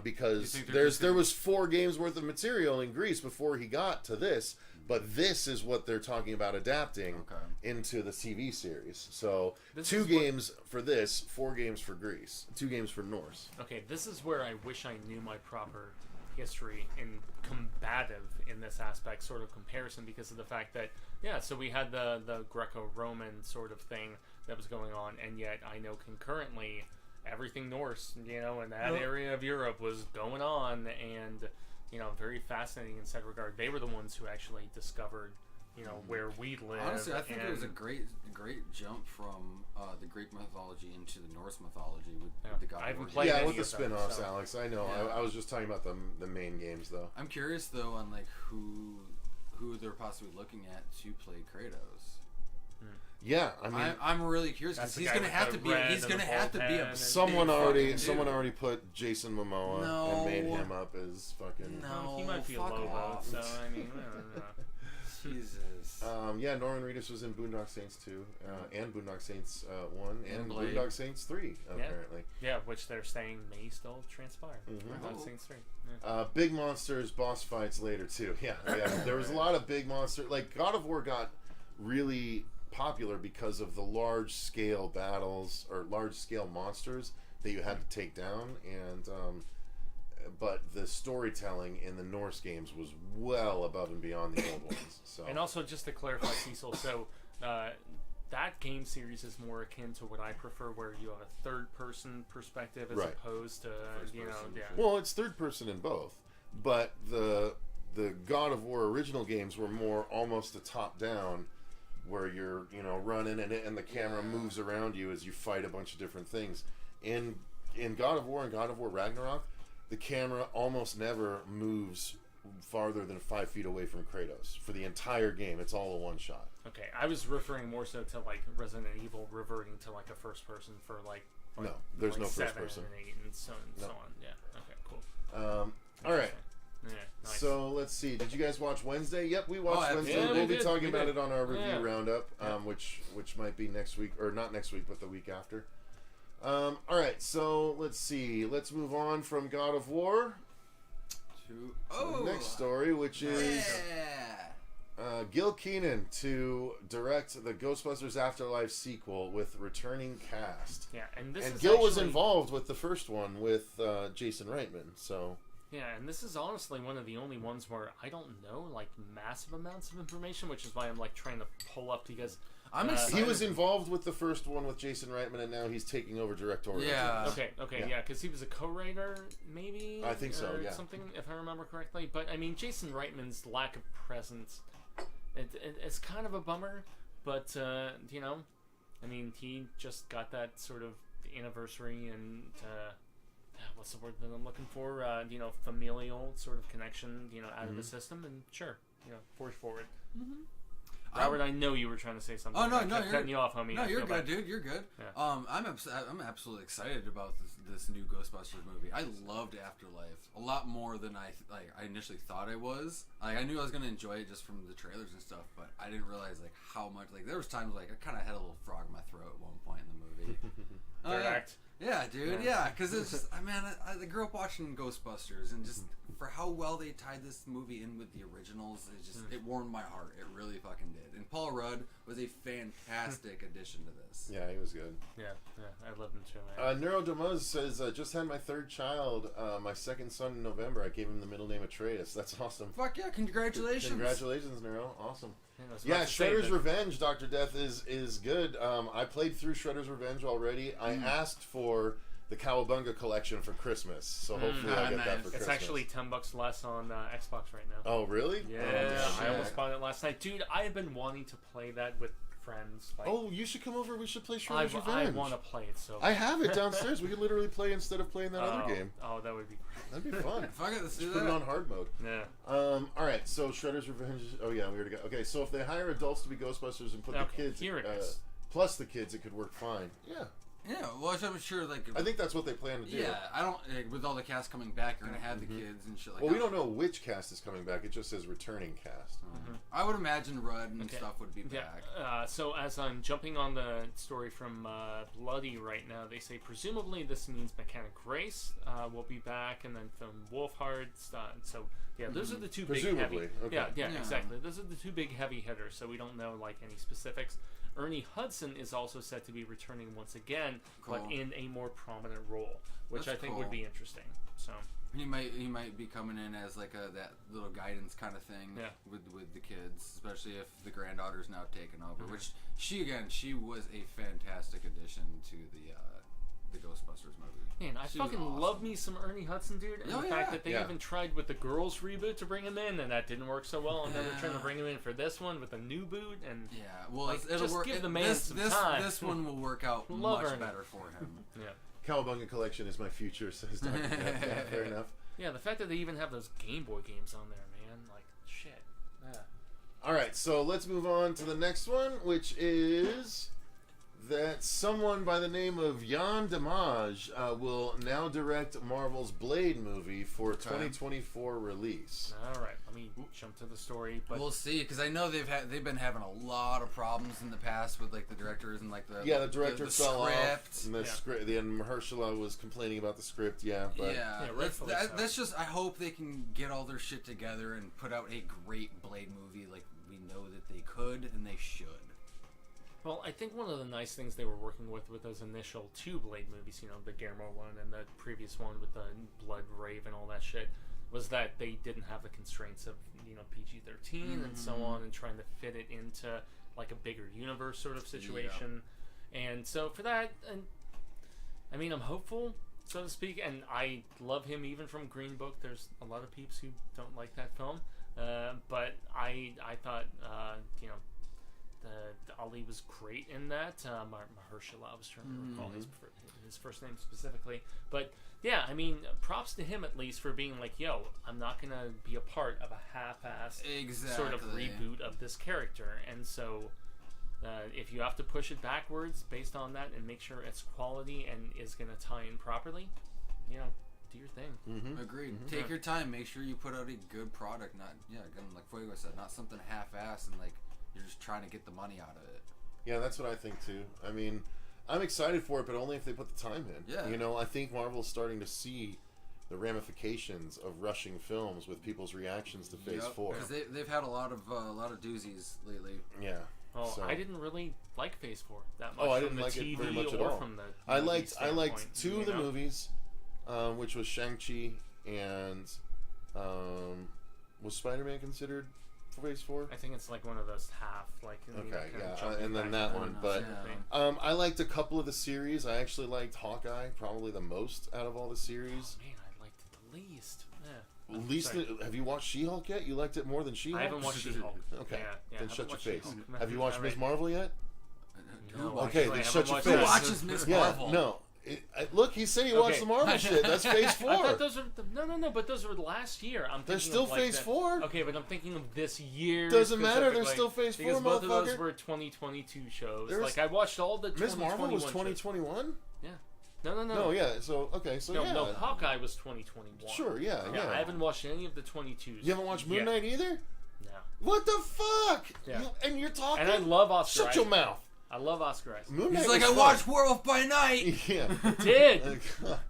S2: Because there was 4 games worth of material in Greece before he got to this, but this is what they're talking about adapting into the TV series. So 2 games for this, 4 games for Greece, 2 games for Norse.
S1: Okay, this is where I wish I knew my proper history in combative in this aspect, sort of comparison, because of the fact that so we had the Greco-Roman sort of thing that was going on, and yet I know concurrently everything Norse, in that area of Europe was going on, and very fascinating in said regard. They were the ones who actually discovered, where we live.
S3: Honestly, I think it was a great jump from the Greek mythology into the Norse mythology with the God of War.
S2: Yeah, with the spin-offs, Alex. I know. Yeah. I was just talking about the main games, though.
S3: I'm curious though on who they're possibly looking at to play Kratos.
S2: Yeah, I mean,
S3: I'm really curious because he's gonna have to be. He's gonna have to be a.
S2: Someone already put Jason Momoa and made him up as fucking.
S1: No, he might be a Lobo. So I mean, I don't know.
S3: Jesus.
S2: Norman Reedus was in Boondock Saints 2, and Boondock Saints 1, and Boondock Saints 3, apparently.
S1: Yeah, which they're saying may still transpire. Boondock Saints 3. Yeah.
S2: Big monsters, boss fights later too. Yeah. There was a lot of big monsters. Like God of War got really popular because of the large scale battles or large scale monsters that you had to take down, and but the storytelling in the Norse games was well above and beyond the old ones. So,
S1: and also just to clarify, Cecil, so that game series is more akin to what I prefer, where you have a third-person perspective as opposed to
S2: Well, it's third-person in both, but the God of War original games were more almost a top-down. where you're running and the camera moves around you as you fight a bunch of different things. In God of War and God of War Ragnarok, the camera almost never moves farther than 5 feet away from Kratos for the entire game. It's all a one shot.
S1: Okay, I was referring more so to like Resident Evil reverting to like a first person for
S2: no, there's no first
S1: 7
S2: person.
S1: and 8 and so on. Yeah. Okay. Cool.
S2: All right.
S1: Yeah. Nice.
S2: So let's see. Did you guys watch Wednesday? Yep, we watched Wednesday.
S1: Yeah,
S2: we'll be
S1: did.
S2: talking about it on our review roundup,
S1: Yeah.
S2: which might be next week, or not next week, but the week after. All right. So let's see. Let's move on from God of War to the next story, which is Gil Keenan to direct the Ghostbusters Afterlife sequel with returning cast.
S1: Yeah, and
S2: Gil was involved with the first one with Jason Reitman. So.
S1: Yeah, and this is honestly one of the only ones where I don't know like massive amounts of information, which is why I'm like trying to pull up because
S2: he was involved with the first one with Jason Reitman, and now he's taking over directorial.
S1: Yeah. Okay, yeah, because he was a co-writer, maybe.
S2: I think so. Yeah.
S1: Something, if I remember correctly. But I mean, Jason Reitman's lack of presence, it's kind of a bummer. But I mean, he just got that sort of anniversary and. What's the word that I'm looking for? Familial sort of connection, out of the system, and sure, forge forward. Mm-hmm. Robert, I know you were trying to say something.
S3: Oh no,
S1: you're cutting you off, homie.
S3: No, you're good, dude. You're good. Yeah. I'm absolutely excited about this new Ghostbusters movie. I loved Afterlife a lot more than I initially thought I was. I knew I was gonna enjoy it just from the trailers and stuff, but I didn't realize how much. There was times I kind of had a little frog in my throat at one point in the movie.
S1: Correct.
S3: Yeah, dude. Yeah, because it's just, I grew up watching Ghostbusters, and just for how well they tied this movie in with the originals, it warmed my heart. It really fucking did. And Paul Rudd was a fantastic addition to this.
S2: Yeah, he was good.
S1: Yeah, I loved him too, man.
S2: Neuro Demuz says, just had my third child, my second son in November. I gave him the middle name Atreus. That's awesome.
S3: Fuck yeah, congratulations.
S2: Congratulations, Neuro. Awesome. Yeah, Shredder's Revenge, Dr. Death, is good. I played through Shredder's Revenge already. I asked for the Cowabunga collection for Christmas, so hopefully I'll get that for Christmas.
S1: It's actually $10 less on Xbox right now.
S2: Oh, really?
S1: Yeah, I almost bought it last night. Dude, I have been wanting to play that with friends.
S2: You should come over. We should play Shredder's Revenge.
S1: I want to play it so
S2: I have it downstairs. We could literally play instead of playing that other game.
S1: Oh, that would be great.
S2: That'd be fun.
S3: Fuck it, let's do
S2: Put it on hard mode.
S1: Yeah.
S2: Alright, so Shredder's Revenge. Oh, yeah, we already got. Okay, so if they hire adults to be Ghostbusters and put the kids.
S1: Here it is.
S2: Plus the kids, it could work fine. Yeah.
S3: Yeah, well, I'm sure,
S2: I think that's what they plan to do.
S3: Yeah, I don't. With all the cast coming back, you're gonna have the kids and shit like that.
S2: Well, we don't know which cast is coming back. It just says returning cast.
S3: I would imagine Rudd and stuff would be back.
S1: So as I'm jumping on the story from Bloody right now, they say presumably this means Mechanic Grace will be back, and then from Wolfhard. So yeah, those are the two big heavy.
S2: Okay.
S1: Yeah, exactly. Those are the two big heavy hitters. So we don't know like any specifics. Ernie Hudson is also said to be returning once again, but in a more prominent role, which
S3: That's
S1: I think
S3: cool.
S1: would be interesting. So
S3: he might be coming in as like that little guidance kind of thing with the kids, especially if the granddaughter's now taken over. Which she was a fantastic addition to the Ghostbusters movie.
S1: Man, I fucking love me some Ernie Hudson, dude. And the fact that they even tried with the Girls reboot to bring him in, and that didn't work so well, and then they're trying to bring him in for this one with a new boot, and
S3: well, it'll
S1: just
S3: work.
S1: Give the man some time.
S3: This one will work out much better for him.
S2: Cowabunga collection is my future, says Dr. Death. Yeah, fair enough.
S1: Yeah, the fact that they even have those Game Boy games on there, man, like shit. Yeah.
S2: All right, so let's move on to the next one, which is that someone by the name of Yann Damage will now direct Marvel's Blade movie for 2024 release.
S1: All right, let me jump to the story. But
S3: we'll see, because I know they've been having a lot of problems in the past with like the directors and like the
S2: the director
S3: the
S2: fell
S3: script.
S2: off, and the script. Then Mahershala was complaining about the script.
S3: That's just. I hope they can get all their shit together and put out a great Blade movie, like we know that they could and they should.
S1: Well, I think one of the nice things they were working with those initial two Blade movies, the Guillermo one and the previous one with the Blood Rave and all that shit, was that they didn't have the constraints of, PG-13 and so on, and trying to fit it into like a bigger universe sort of situation. Yeah. And so for that, and I mean, I'm hopeful, so to speak, and I love him even from Green Book. There's a lot of peeps who don't like that film, but I thought, Ali was great in that. Mahershala, I was trying to recall his first name specifically. But yeah, I mean, props to him at least for being like, yo, I'm not going to be a part of a half-assed sort of reboot of this character. And so if you have to push it backwards based on that and make sure it's quality and is going to tie in properly, you know, do your thing.
S3: Agreed. Take your time. Make sure you put out a good product. Not, again, like Fuego said, not something half-assed and like you're just trying to get the money out of it.
S2: Yeah, that's what I think too. I mean, I'm excited for it, but only if they put the time in.
S3: Yeah.
S2: You know, I think Marvel's starting to see the ramifications of rushing films with people's reactions to Phase 4.
S3: Because they've had a lot of doozies lately.
S2: Yeah.
S1: Well,
S2: so.
S1: I didn't really like Phase 4 that much.
S2: Oh, I didn't
S1: from the
S2: like
S1: TV
S2: it very much at
S1: or
S2: all.
S1: From the
S2: I
S1: movie
S2: liked two
S1: standpoint,
S2: of the movies, which was Shang-Chi and was Spider-Man considered Phase 4?
S1: I think it's like one of those half, like,
S2: okay,
S1: kind of
S2: and then that one. But I liked a couple of the series. I actually liked Hawkeye probably the most out of all the series.
S1: Oh, man, I liked it the least. Yeah.
S2: Least, have you watched She-Hulk yet? You liked it more than She-Hulk?
S1: I haven't watched She-Hulk.
S2: Okay,
S1: yeah,
S2: then shut your face.
S1: She-Hulk.
S2: Have you watched Ms. Marvel yet?
S1: No,
S2: Okay, then shut your face.
S3: Who watches Ms. Marvel?
S2: No. Look, he said he watched the Marvel shit. That's Phase 4.
S1: I thought those were no, but those were last year.
S2: They're still Phase 4.
S1: Okay, but I'm thinking of this year.
S2: Doesn't matter. They're still Phase 4,
S1: because both
S2: motherfucker.
S1: of those were 2022 shows. Like I watched all the.
S2: Ms. Marvel was 2021.
S1: Yeah. No.
S2: No, yeah. So okay, so yeah.
S1: No, Hawkeye was 2021.
S2: Sure, yeah.
S1: I haven't watched any of the 22s.
S2: You haven't watched Moon Knight either?
S1: No.
S2: What the fuck?
S1: Yeah.
S2: And you're talking.
S1: And I love Oscar
S2: Shut
S1: Isaac.
S2: your mouth.
S1: I love Oscar Isaac.
S2: Moon Knight
S3: He's like, I watched Werewolf by Night.
S2: Yeah.
S1: I did. It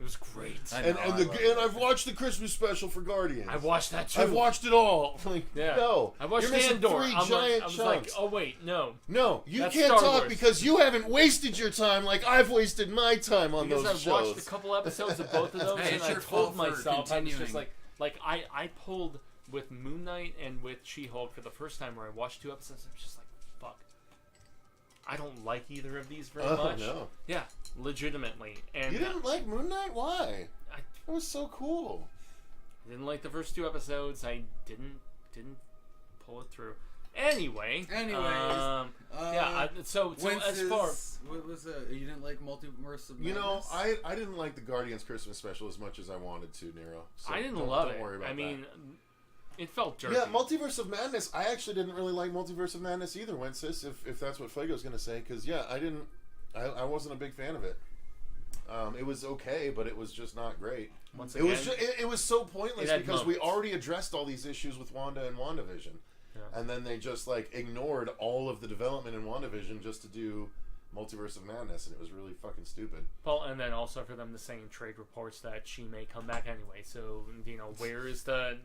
S1: was great.
S2: And I've watched the Christmas special for Guardians.
S1: I watched that too.
S2: I've watched it all. Like,
S1: yeah.
S2: No.
S1: I watched
S2: You're missing
S1: Andor.
S2: 3 giant
S1: I was
S2: chunks.
S1: like, oh wait, no.
S2: No, you
S1: That's
S2: can't
S1: Star
S2: talk
S1: Wars.
S2: because you haven't wasted your time like I've wasted my time on
S1: Because
S2: those
S1: I watched
S2: shows.
S1: a couple episodes of both of those,
S3: Hey,
S1: and
S3: it's
S1: I
S3: your
S1: told
S3: fault for
S1: myself I was just
S3: continuing.
S1: like I pulled with Moon Knight and with She-Hulk for the first time where I watched 2 episodes. I was just like, fuck. I don't like either of these very much.
S2: No.
S1: Yeah, legitimately. And
S2: You didn't like Moon Knight? Why? It was so cool.
S1: I didn't like the first 2 episodes. I didn't pull it through. Anyways, so as far
S3: what was you didn't like Multiverse of Madness?
S2: You know, I didn't like the Guardians Christmas special as much as I wanted to, Nero. So
S1: I didn't
S2: don't
S1: love it.
S2: worry about
S1: I mean,
S2: that.
S1: it felt dirty.
S2: Yeah, Multiverse of Madness. I actually didn't really like Multiverse of Madness either, Wences, if that's what Fuego's going to say. Because, yeah, I wasn't a big fan of it. It was okay, but it was just not great.
S1: Once again,
S2: it was so pointless because we
S1: moments.
S2: already addressed all these issues with Wanda and WandaVision. Yeah. And then they just, like, ignored all of the development in WandaVision just to do Multiverse of Madness, and it was really fucking stupid.
S1: Well, and then also for them to say in trade reports that she may come back anyway. So, you know, where's the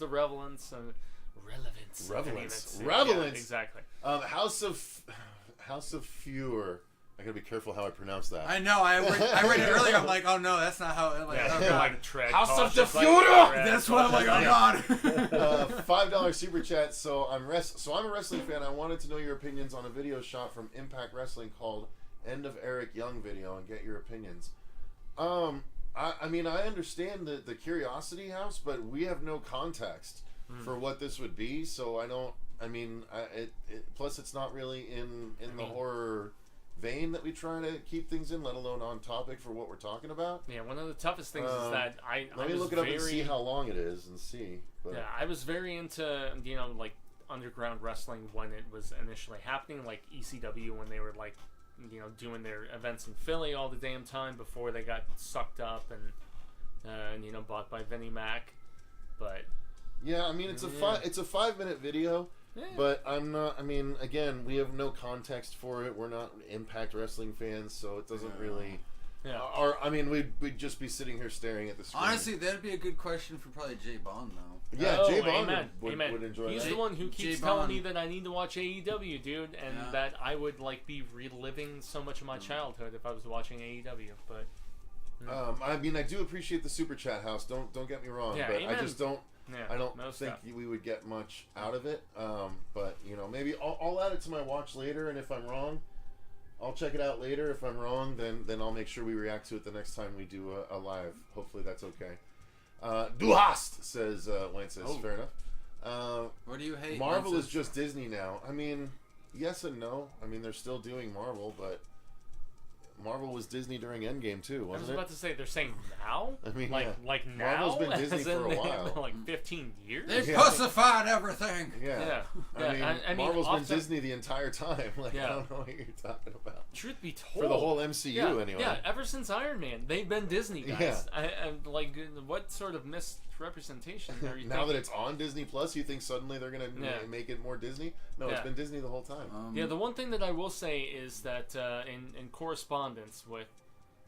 S1: relevance?
S2: Relevance.
S1: Yeah, exactly.
S2: House of Fury. I gotta be careful how I pronounce that.
S3: I know. I read it earlier. I'm like, oh no, that's not how. Like,
S1: Yeah,
S3: oh,
S1: you're
S3: God.
S1: like tread
S2: House of
S1: cautious,
S2: the
S1: like
S2: Fury!
S1: tread
S3: That's what I'm like.
S1: cautious.
S3: Oh God.
S2: $5 super chat. So I'm a wrestling fan. I wanted to know your opinions on a video shot from Impact Wrestling called "End of Eric Young" video and get your opinions. I mean, I understand the curiosity, House, but we have no context for what this would be, so I don't. I mean, plus it's not really in the horror vein that we try to keep things in, let alone on topic for what we're talking about.
S1: Yeah, one of the toughest things is that
S2: let me look it up and see how long it is and see. But.
S1: Yeah, I was very into, you know, like underground wrestling when it was initially happening, like ECW when they were like, you know, doing their events in Philly all the damn time before they got sucked up and you know, bought by Vinnie Mac. But
S2: yeah, I mean, it's a 5-minute video. Yeah. But I'm not. I mean, again, we have no context for it. We're not Impact Wrestling fans, so it doesn't really.
S1: Yeah.
S2: I mean, we'd just be sitting here staring at the screen.
S3: Honestly, that'd be a good question for probably Jay Bond, though.
S2: Yeah, Jay Bond
S1: amen.
S2: would enjoy
S1: He's
S2: that.
S1: the one who keeps
S3: Jay
S1: telling
S3: Bond.
S1: me that I need to watch AEW, dude, and that I would like be reliving so much of my childhood if I was watching AEW. But
S2: I mean, I do appreciate the super chat, House. Don't get me wrong, but
S1: amen.
S2: I just don't.
S1: Yeah,
S2: I don't think we would get much out of it. But you know, maybe I'll add it to my watch later, and if I'm wrong, I'll check it out later. If I'm wrong, then I'll make sure we react to it the next time we do a live. Hopefully that's okay. Du hast, says Wayne says. Fair enough.
S3: What do you hate?
S2: Marvel is just Disney now. I mean, yes and no. I mean, they're still doing Marvel, but Marvel was Disney during Endgame too,
S1: I was
S2: wasn't it?
S1: about to say they're saying now.
S2: I mean,
S1: like now.
S2: Marvel's been Disney
S1: As
S2: for a
S1: in,
S2: while.
S1: like 15 years.
S3: They
S2: Yeah.
S3: pussified everything.
S2: Yeah.
S1: Yeah.
S2: I mean,
S1: I mean,
S2: Marvel's been
S1: often-
S2: Disney the entire time. Like,
S1: Yeah.
S2: I don't know what you're talking about.
S1: Truth be told,
S2: For the whole MCU, anyway.
S1: Yeah, ever since Iron Man, they've been Disney guys.
S2: Yeah.
S1: I'm like, what sort of misrepresentation are you
S2: Now that
S1: thinking?
S2: it's on Disney Plus, you think suddenly they're going to
S1: Yeah.
S2: make it more Disney? No, it's
S1: Yeah.
S2: been Disney the whole time.
S1: Yeah, the one thing that I will say is that in correspondence with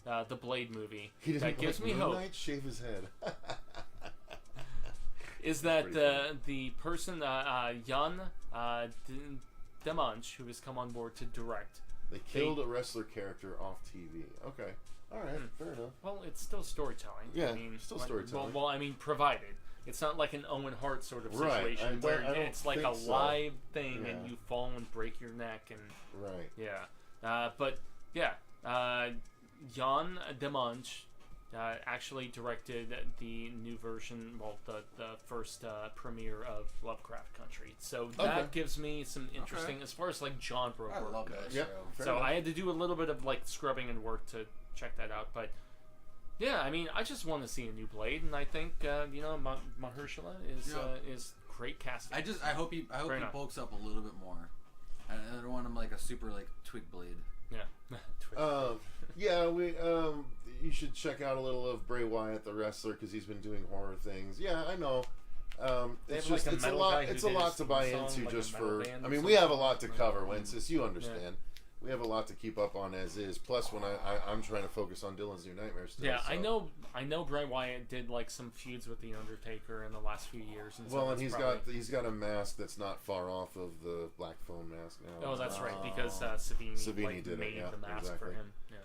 S1: the Blade movie,
S2: He didn't
S1: that gives
S2: like
S1: me
S2: Moon
S1: hope,
S2: Knight shave his head.
S1: is that
S2: pretty funny.
S1: the person, Jan Demange, who has come on board to direct.
S2: They killed a wrestler character off TV. Okay. All right. Fair enough.
S1: Well, it's still storytelling.
S2: Yeah,
S1: I mean,
S2: still
S1: like,
S2: storytelling.
S1: Well, I mean, provided. It's not like an Owen Hart sort of
S2: Right,
S1: situation
S2: I
S1: where
S2: don't
S1: it's like a
S2: think so.
S1: live thing
S2: Yeah.
S1: and you fall and break your neck and
S2: Right.
S1: yeah. But yeah, Jan Demange actually directed the new version, well, the first premiere of Lovecraft Country. So that
S2: Okay.
S1: gives me some interesting as far as like genre
S3: I
S1: work
S3: love
S1: goes.
S3: that
S2: Yep.
S3: show.
S2: Fair
S1: So
S2: enough.
S1: I had to do a little bit of like scrubbing and work to check that out, but yeah, I mean, I just want to see a new Blade, and I think Mahershala is great casting.
S3: I hope he
S1: Fair enough.
S3: bulks up a little bit more. I don't want him like a super like twig blade.
S1: Yeah.
S2: Yeah, you should check out a little of Bray Wyatt, the wrestler, because he's been doing horror things. Yeah, I know.
S1: They
S2: It's
S1: have, like,
S2: just
S1: a
S2: it's a
S1: metal
S2: lot.
S1: guy who
S2: It's a
S1: did
S2: lot
S1: his
S2: to buy
S1: theme song,
S2: into
S1: like a
S2: just
S1: metal
S2: for.
S1: band
S2: I
S1: or
S2: mean, we
S1: something.
S2: have a lot to cover, Wences. You understand. We have a lot to keep up on as is. Plus, when I'm trying to focus on Dylan's New Nightmare still.
S1: Yeah,
S2: so.
S1: I know Bray Wyatt did like some feuds with the Undertaker in the last few years, and so
S2: Well, and
S1: that's
S2: he's got a mask that's not far off of the black foam mask now.
S1: Oh, that's right, because Savini like,
S2: did it,
S1: made
S2: yeah,
S1: the mask
S2: exactly.
S1: for him. Yeah.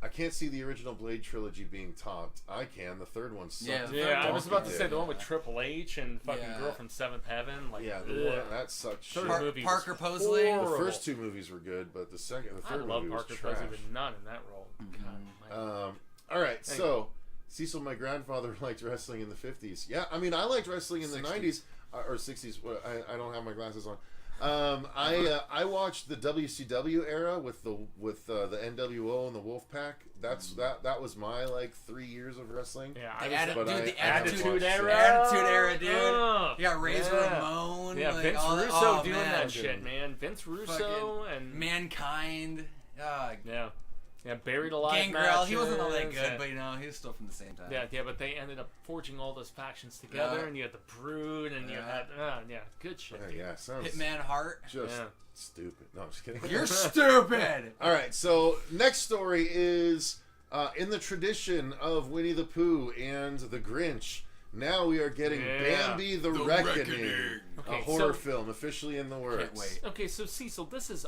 S2: I can't see the original Blade trilogy being topped. I can. The third one sucked.
S3: Yeah, the
S1: Yeah,
S3: third
S1: I was
S3: one
S1: about to
S3: did.
S1: say the one with Triple H and fucking
S3: Yeah.
S1: Girl from Seventh Heaven. Like,
S2: Yeah,
S1: ugh.
S2: that sucked shit.
S1: Third movie was
S3: Parker Posey.
S2: The
S1: horrible.
S2: first two movies were good, but the
S1: I
S2: third
S1: love
S2: movie was
S1: Parker
S2: trash.
S1: Posey, but not in that role. God, my-
S2: All right, so Cecil, my grandfather liked wrestling in the 50s. Yeah, I mean, I liked wrestling in the 90s or 60s. I don't have my glasses on. I watched the WCW era with the NWO and the Wolfpack. That was my like 3 years of wrestling.
S1: yeah,
S3: The
S1: I was,
S3: Attitude
S1: Attitude Era.
S3: Attitude Era, dude.
S1: Oh,
S3: You got Razor
S1: yeah.
S3: Ramon.
S1: Yeah,
S3: like,
S1: Vince
S3: all that-
S1: Russo
S3: oh,
S1: doing
S3: man.
S1: that shit, man. Vince Russo
S3: Fucking
S1: and
S3: Mankind.
S1: yeah, Buried Alive
S3: Gangrel. He wasn't all that
S1: matches,
S3: good,
S1: and-
S3: but you know, he was still from the same time.
S1: Yeah, but they ended up forging all those factions together,
S3: Yeah.
S1: and you had the Brood, and you
S3: Yeah.
S1: had good shit.
S2: Yeah, sounds
S3: Hitman Hart.
S2: just
S1: Yeah.
S2: stupid. No, I'm just kidding.
S3: You're stupid.
S2: All right, so next story is in the tradition of Winnie the Pooh and the Grinch. Now we are getting
S1: Yeah.
S2: Bambi the
S3: The
S2: Reckoning,
S3: Reckoning.
S1: Okay,
S2: a horror
S1: so-
S2: film officially in the works.
S3: Can't wait.
S1: Okay, so Cecil, this is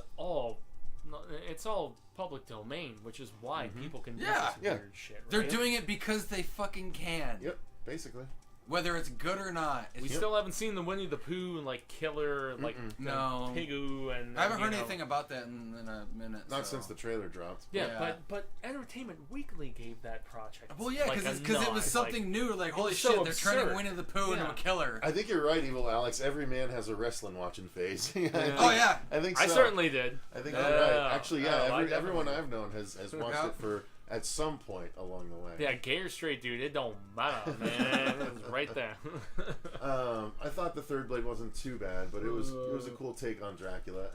S1: it's all public domain, which is why people can do
S3: Yeah.
S1: this
S2: Yeah.
S1: weird shit. Right?
S3: They're doing it because they fucking can.
S2: Yep, basically.
S3: Whether it's good or not.
S1: We
S3: It's,
S1: still haven't seen the Winnie the Pooh and like Killer, like the
S3: No.
S1: Pigoo, and
S3: I haven't
S1: you
S3: heard
S1: know.
S3: anything about that in a minute.
S2: Not
S3: so.
S2: since the trailer dropped.
S1: Yeah,
S3: Yeah.
S1: but Entertainment Weekly gave that project.
S3: Well, yeah,
S1: like,
S3: because
S1: a
S3: it
S1: nod,
S3: was something new. Like, holy
S1: was
S3: shit,
S1: so
S3: they're turning
S1: absurd.
S3: Winnie the Pooh into
S1: Yeah.
S3: a killer.
S2: I think you're right, Evil Alex. Every man has a wrestling watching phase.
S3: Oh, yeah.
S2: I think so.
S1: I certainly did.
S2: I think
S1: Yeah.
S2: you're right. Actually, yeah,
S1: Oh, I
S2: everyone
S1: definitely-
S2: I've known has watched
S3: Yeah.
S2: it for at some point along the way.
S1: Yeah, gay or straight, dude, it don't matter, man. It's right there.
S2: I thought the third Blade wasn't too bad, but it was a cool take on Dracula.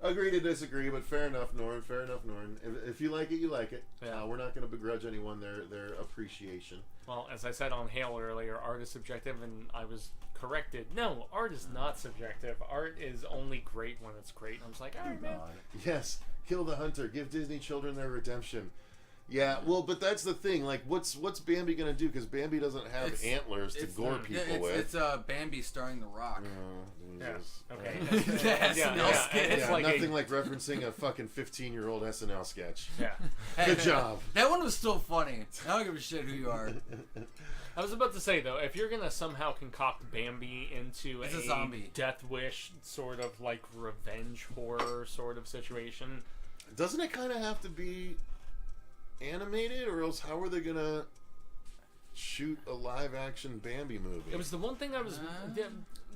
S2: Agree to disagree, but fair enough, Norn. Fair enough, Norn. If you like it, you like it.
S1: Yeah.
S2: We're not going to begrudge anyone their appreciation.
S1: Well, as I said on Hail earlier, art is subjective, and I was corrected. No, art is not subjective. Art is only great when it's great. And I was like, all right, man.
S2: Yes, kill the hunter. Give Disney children their redemption. Yeah, well, but that's the thing. Like, what's Bambi gonna do? Because Bambi doesn't have antlers to gore people with.
S3: It's Bambi starring The Rock.
S2: Oh,
S1: Yeah.
S2: Jesus.
S1: Okay.
S3: The SNL skit.
S1: It's
S2: Yeah,
S1: like
S2: nothing like referencing a fucking 15-year-old SNL sketch.
S1: Yeah.
S2: Good job.
S3: That one was still funny. I don't give a shit who you are.
S1: I was about to say though, if you're gonna somehow concoct Bambi into
S3: It's a zombie.
S1: Death Wish sort of like revenge horror sort of situation,
S2: Doesn't it kind of have to be animated, or else how are they gonna shoot a live-action Bambi movie?
S1: it was the one thing I was.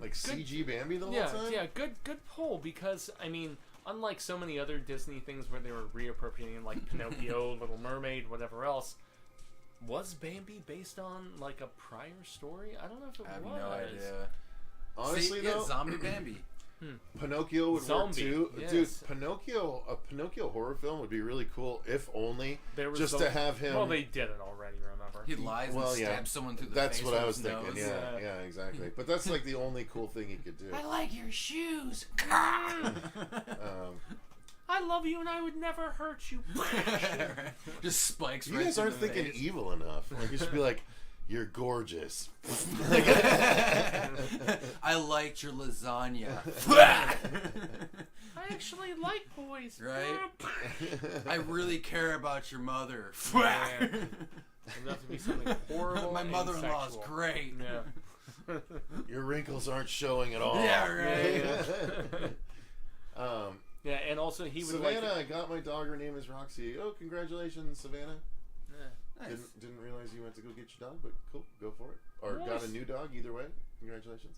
S2: Like CG Bambi the whole
S1: yeah,
S2: time?
S1: yeah, good pull, because I mean, unlike so many other Disney things where they were reappropriating, like Pinocchio, Little Mermaid, whatever else, was Bambi based on like a prior story? I don't know if it
S3: I have
S1: was.
S3: no idea.
S2: Honestly,
S3: See, yeah,
S2: though,
S3: zombie Bambi.
S2: Pinocchio would work
S1: Zombie,
S2: too.
S1: yes.
S2: Dude, a Pinocchio horror film would be really cool, if only
S1: There was
S2: just
S1: the-
S2: to have him.
S1: Well, they did it already. Remember?
S3: He lies
S2: Well,
S3: and
S2: yeah.
S3: stabs someone through the
S2: That's
S3: face
S2: what
S3: with
S2: I was
S3: his
S2: thinking.
S3: nose.
S2: Yeah, yeah, exactly. But that's like the only cool thing he could do.
S1: I like your shoes.
S2: Um,
S1: I love you, and I would never hurt you.
S3: Just spikes.
S2: you
S3: right
S2: guys
S3: through
S2: aren't
S3: the
S2: thinking
S3: face.
S2: evil enough. Like you should be like, "You're gorgeous."
S3: I liked your lasagna.
S1: I actually like boys.
S3: Right? I really care about your mother.
S1: Yeah. It'd have to be something horrible.
S3: My
S1: and
S3: mother-in-law's
S1: sexual.
S3: great.
S1: Yeah.
S2: Your wrinkles aren't showing at all.
S3: Yeah, right.
S1: Yeah, and also he would
S2: Savannah,
S1: like.
S2: I got my dog. Her name is Roxy. Oh, congratulations, Savannah.
S3: Nice.
S2: Didn't realize you went to go get your dog, but cool, go for it. Or
S1: Nice.
S2: got a new dog. Either way, congratulations.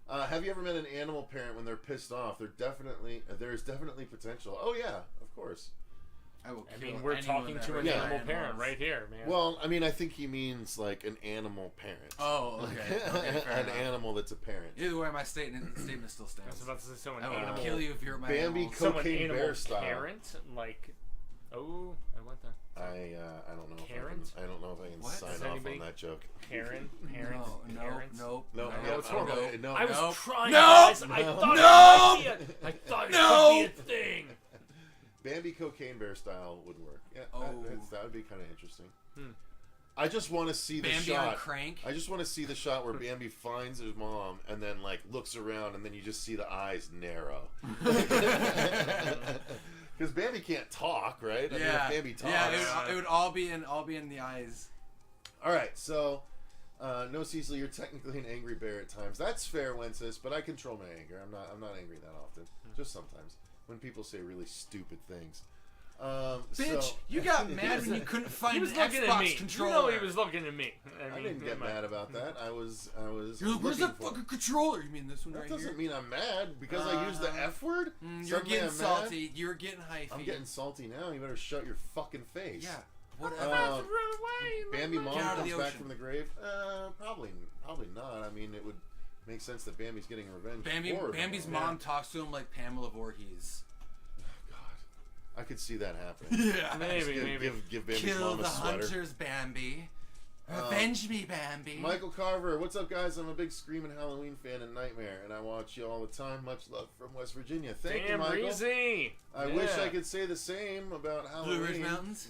S2: Have you ever met an animal parent when they're pissed off? There's definitely potential. Oh yeah, of course.
S3: I will
S1: I
S3: kill
S1: mean, we're
S3: anyone
S1: talking
S3: that
S1: to
S3: hurts
S1: an
S2: Yeah.
S3: my
S1: animal parent
S3: animals.
S1: right here, man.
S2: Well, I mean, I think he means like an animal parent.
S3: Oh, okay. Okay, fair
S2: An
S3: enough.
S2: animal that's a parent.
S3: Either way, my statement still
S1: I was
S3: stands.
S1: about to say someone
S3: I will
S1: animal.
S3: kill you if you're my
S2: Bambi
S3: animals.
S1: Someone
S2: Cocaine
S1: animal
S2: bear style.
S1: parent, like. Oh, I want that.
S2: I don't know.
S1: Karen?
S2: I don't know if I can
S3: What?
S2: sign
S1: Does
S2: off
S1: anybody-
S2: on that joke.
S1: Parent, parents,
S3: No,
S1: parents.
S3: nope.
S2: No,
S1: I
S2: yeah,
S1: know it's
S2: I don't
S1: horrible.
S2: know. No,
S1: I was
S3: Nope.
S1: trying,
S3: Nope.
S1: guys. I thought it might be I thought it
S3: Nope.
S1: could be a thing.
S2: Bambi cocaine bear style would work. Yeah,
S3: Oh.
S2: that would be kind of interesting.
S1: Hmm.
S2: I just want to see the
S3: Bambi on
S2: shot.
S3: crank.
S2: I just want to see the shot where Bambi finds his mom and then like looks around and then you just see the eyes narrow. Because Bambi can't talk, right? I mean,
S3: Yeah,
S2: if Bambi talks.
S3: yeah. It would all be in the eyes.
S2: All right, so no, Cecil, you're technically an angry bear at times. That's fair, Wences, but I control my anger. I'm not angry that often. Just sometimes when people say really stupid things.
S3: Bitch,
S2: So,
S3: you got mad when you couldn't
S1: He
S3: find
S1: was
S3: an
S1: looking at
S3: Xbox
S1: me.
S3: controller.
S1: You know he was looking at me.
S2: I
S1: mean,
S2: didn't get
S1: never mind.
S2: mad about that. I was.
S3: You're like, where's
S2: looking
S3: the
S2: for-
S3: fucking controller? You mean this one
S2: That
S3: right
S2: doesn't
S3: here?
S2: mean I'm mad because I used the F word.
S3: You're
S2: Suddenly
S3: getting
S2: I'm mad?
S3: salty. You're getting hyphy.
S2: I'm getting salty now. You better shut your fucking face.
S3: Yeah.
S1: I'm
S3: Whatever.
S1: about to run away.
S2: Bambi mom
S3: Get out of
S2: comes
S3: the
S2: back
S3: ocean.
S2: from the grave. Probably not. I mean, it would make sense that Bambi's getting revenge. for
S3: Bambi's
S2: them.
S3: mom talks to him like Pamela Voorhees.
S2: God, I could see that happening.
S3: Yeah.
S1: Maybe,
S2: Give,
S1: maybe.
S2: give Bambi's
S3: Kill
S2: mom a
S3: the
S2: sweater.
S3: hunters, Bambi. Revenge me, Bambi.
S2: Michael Carver, what's up, guys? I'm a big Screamin' Halloween fan and Nightmare, and I watch you all the time. Much love from West Virginia. Thank you,
S1: Damn,
S2: Michael.
S1: Breezy.
S2: I wish I could say the same about Halloween.
S3: Blue Ridge Mountains?